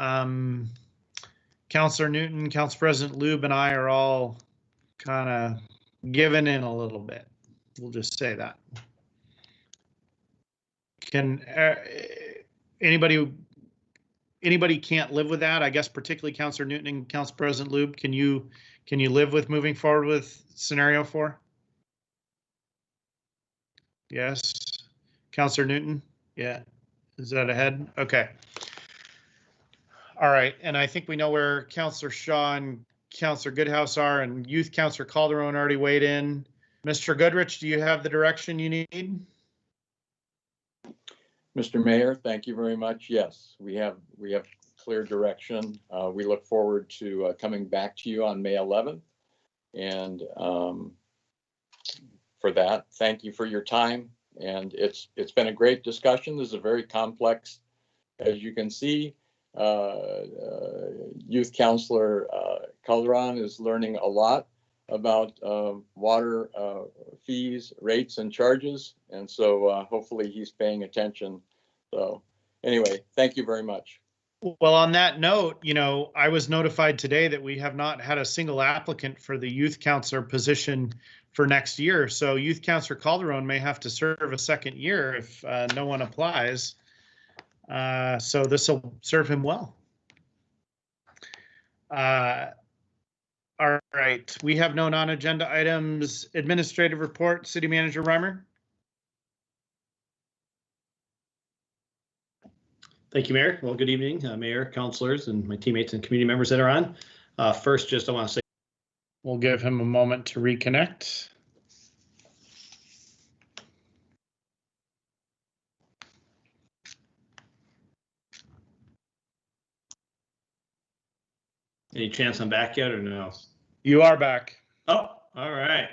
Councillor Newton, Council President Lube, and I are all kind of giving in a little bit. We'll just say that. Can anybody can't live with that? I guess particularly Councillor Newton and Council President Lube. Can you live with moving forward with scenario 4? Yes. Councillor Newton? Yeah. Is that ahead? Okay. All right. And I think we know where Councillor Shaw and Councillor Goodhouse are, and Youth Councillor Calderon already weighed in. Mr. Goodrich, do you have the direction you need? Mr. Mayor, thank you very much. Yes, we have clear direction. We look forward to coming back to you on May 11th. And for that, thank you for your time. And it's been a great discussion. This is a very complex, as you can see. Youth Councillor Calderon is learning a lot about water fees, rates, and charges. And so hopefully he's paying attention. So anyway, thank you very much. Well, on that note, I was notified today that we have not had a single applicant for the youth counselor position for next year. So Youth Councillor Calderon may have to serve a second year if no one applies. So this will serve him well. All right, we have no non-agenda items. Administrative report, City Manager Reimer. Thank you, Mayor. Well, good evening, Mayor, councilors, and my teammates and community members that are on. First, just I want to say, We'll give him a moment to reconnect. any chance I'm back yet or no? You are back. Oh, all right.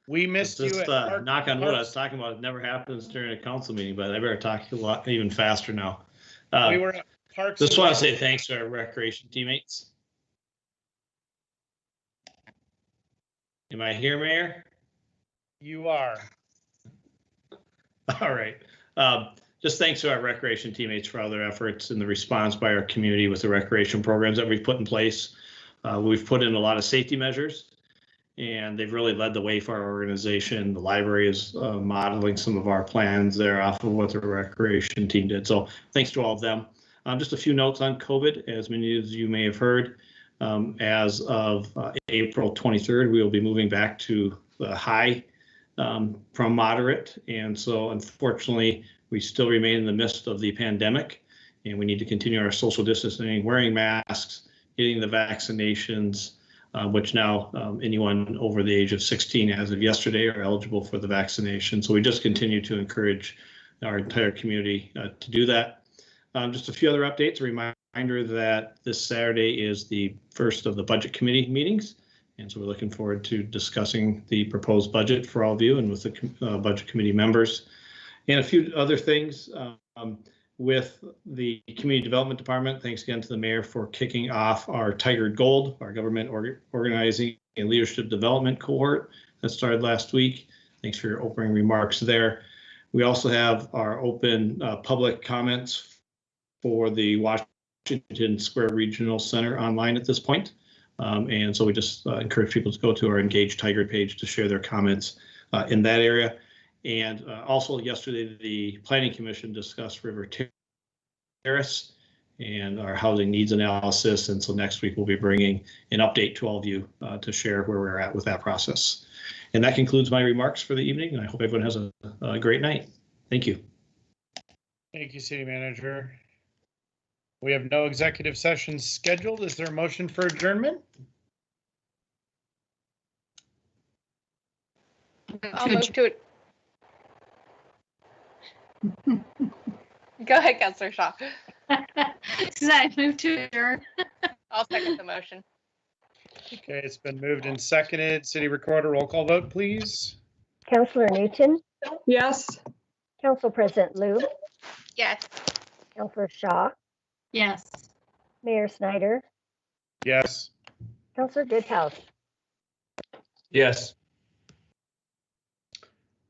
We missed Just you. At knock on wood. I was talking about it never happens during a council meeting, but I better talk a lot even faster now. We were at Parks. Just want to say thanks to our recreation teammates. Am I here, Mayor? You are. All right. Just thanks to our recreation teammates for all their efforts in the response by our community with the recreation programs that we've put in place. We've put in a lot of safety measures, and they've really led the way for our organization. The library is modeling some of our plans there off of what the recreation team did. So thanks to all of them. Just a few notes on COVID. As many of you may have heard, as of April 23rd, we will be moving back to the high from moderate. And so unfortunately, we still remain in the midst of the pandemic, and we need to continue our social distancing, wearing masks, getting the vaccinations, which now anyone over the age of 16 as of yesterday are eligible for the vaccination. So we just continue to encourage our entire community to do that. Just a few other updates. A reminder that this Saturday is the first of the budget committee meetings. And so we're looking forward to discussing the proposed budget for all of you and with the budget committee members. And a few other things with the Community Development Department. Thanks again to the mayor for kicking off our Tigard Gold, our government organizing and leadership development cohort that started last week. Thanks for your opening remarks there. We also have our open public comments for the Washington Square Regional Center online at this point. And so we just encourage people to go to our Engage Tigard page to share their comments in that area. And also yesterday, the Planning Commission discussed River Terrace and our housing needs analysis. And so next week we'll be bringing an update to all of you to share where we're at with that process. And that concludes my remarks for the evening. And I hope everyone has a great night. Thank you. Thank you, City Manager. We have no executive sessions scheduled. Is there a motion for adjournment? I'll move to it. Go ahead, Councilor Shaw. I move to adjourn. I'll second the motion. Okay, it's been moved and seconded. City Recorder, roll call vote, please. Councillor Newton, Yes. Council President Lube, Yes. Councillor Shaw, Yes. Mayor Snyder, Yes. Councillor Goodhouse. Yes.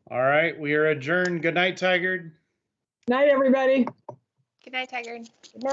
All right, we are adjourned. Good night, Tigard. Night, everybody. Good night, Tigard. Good night.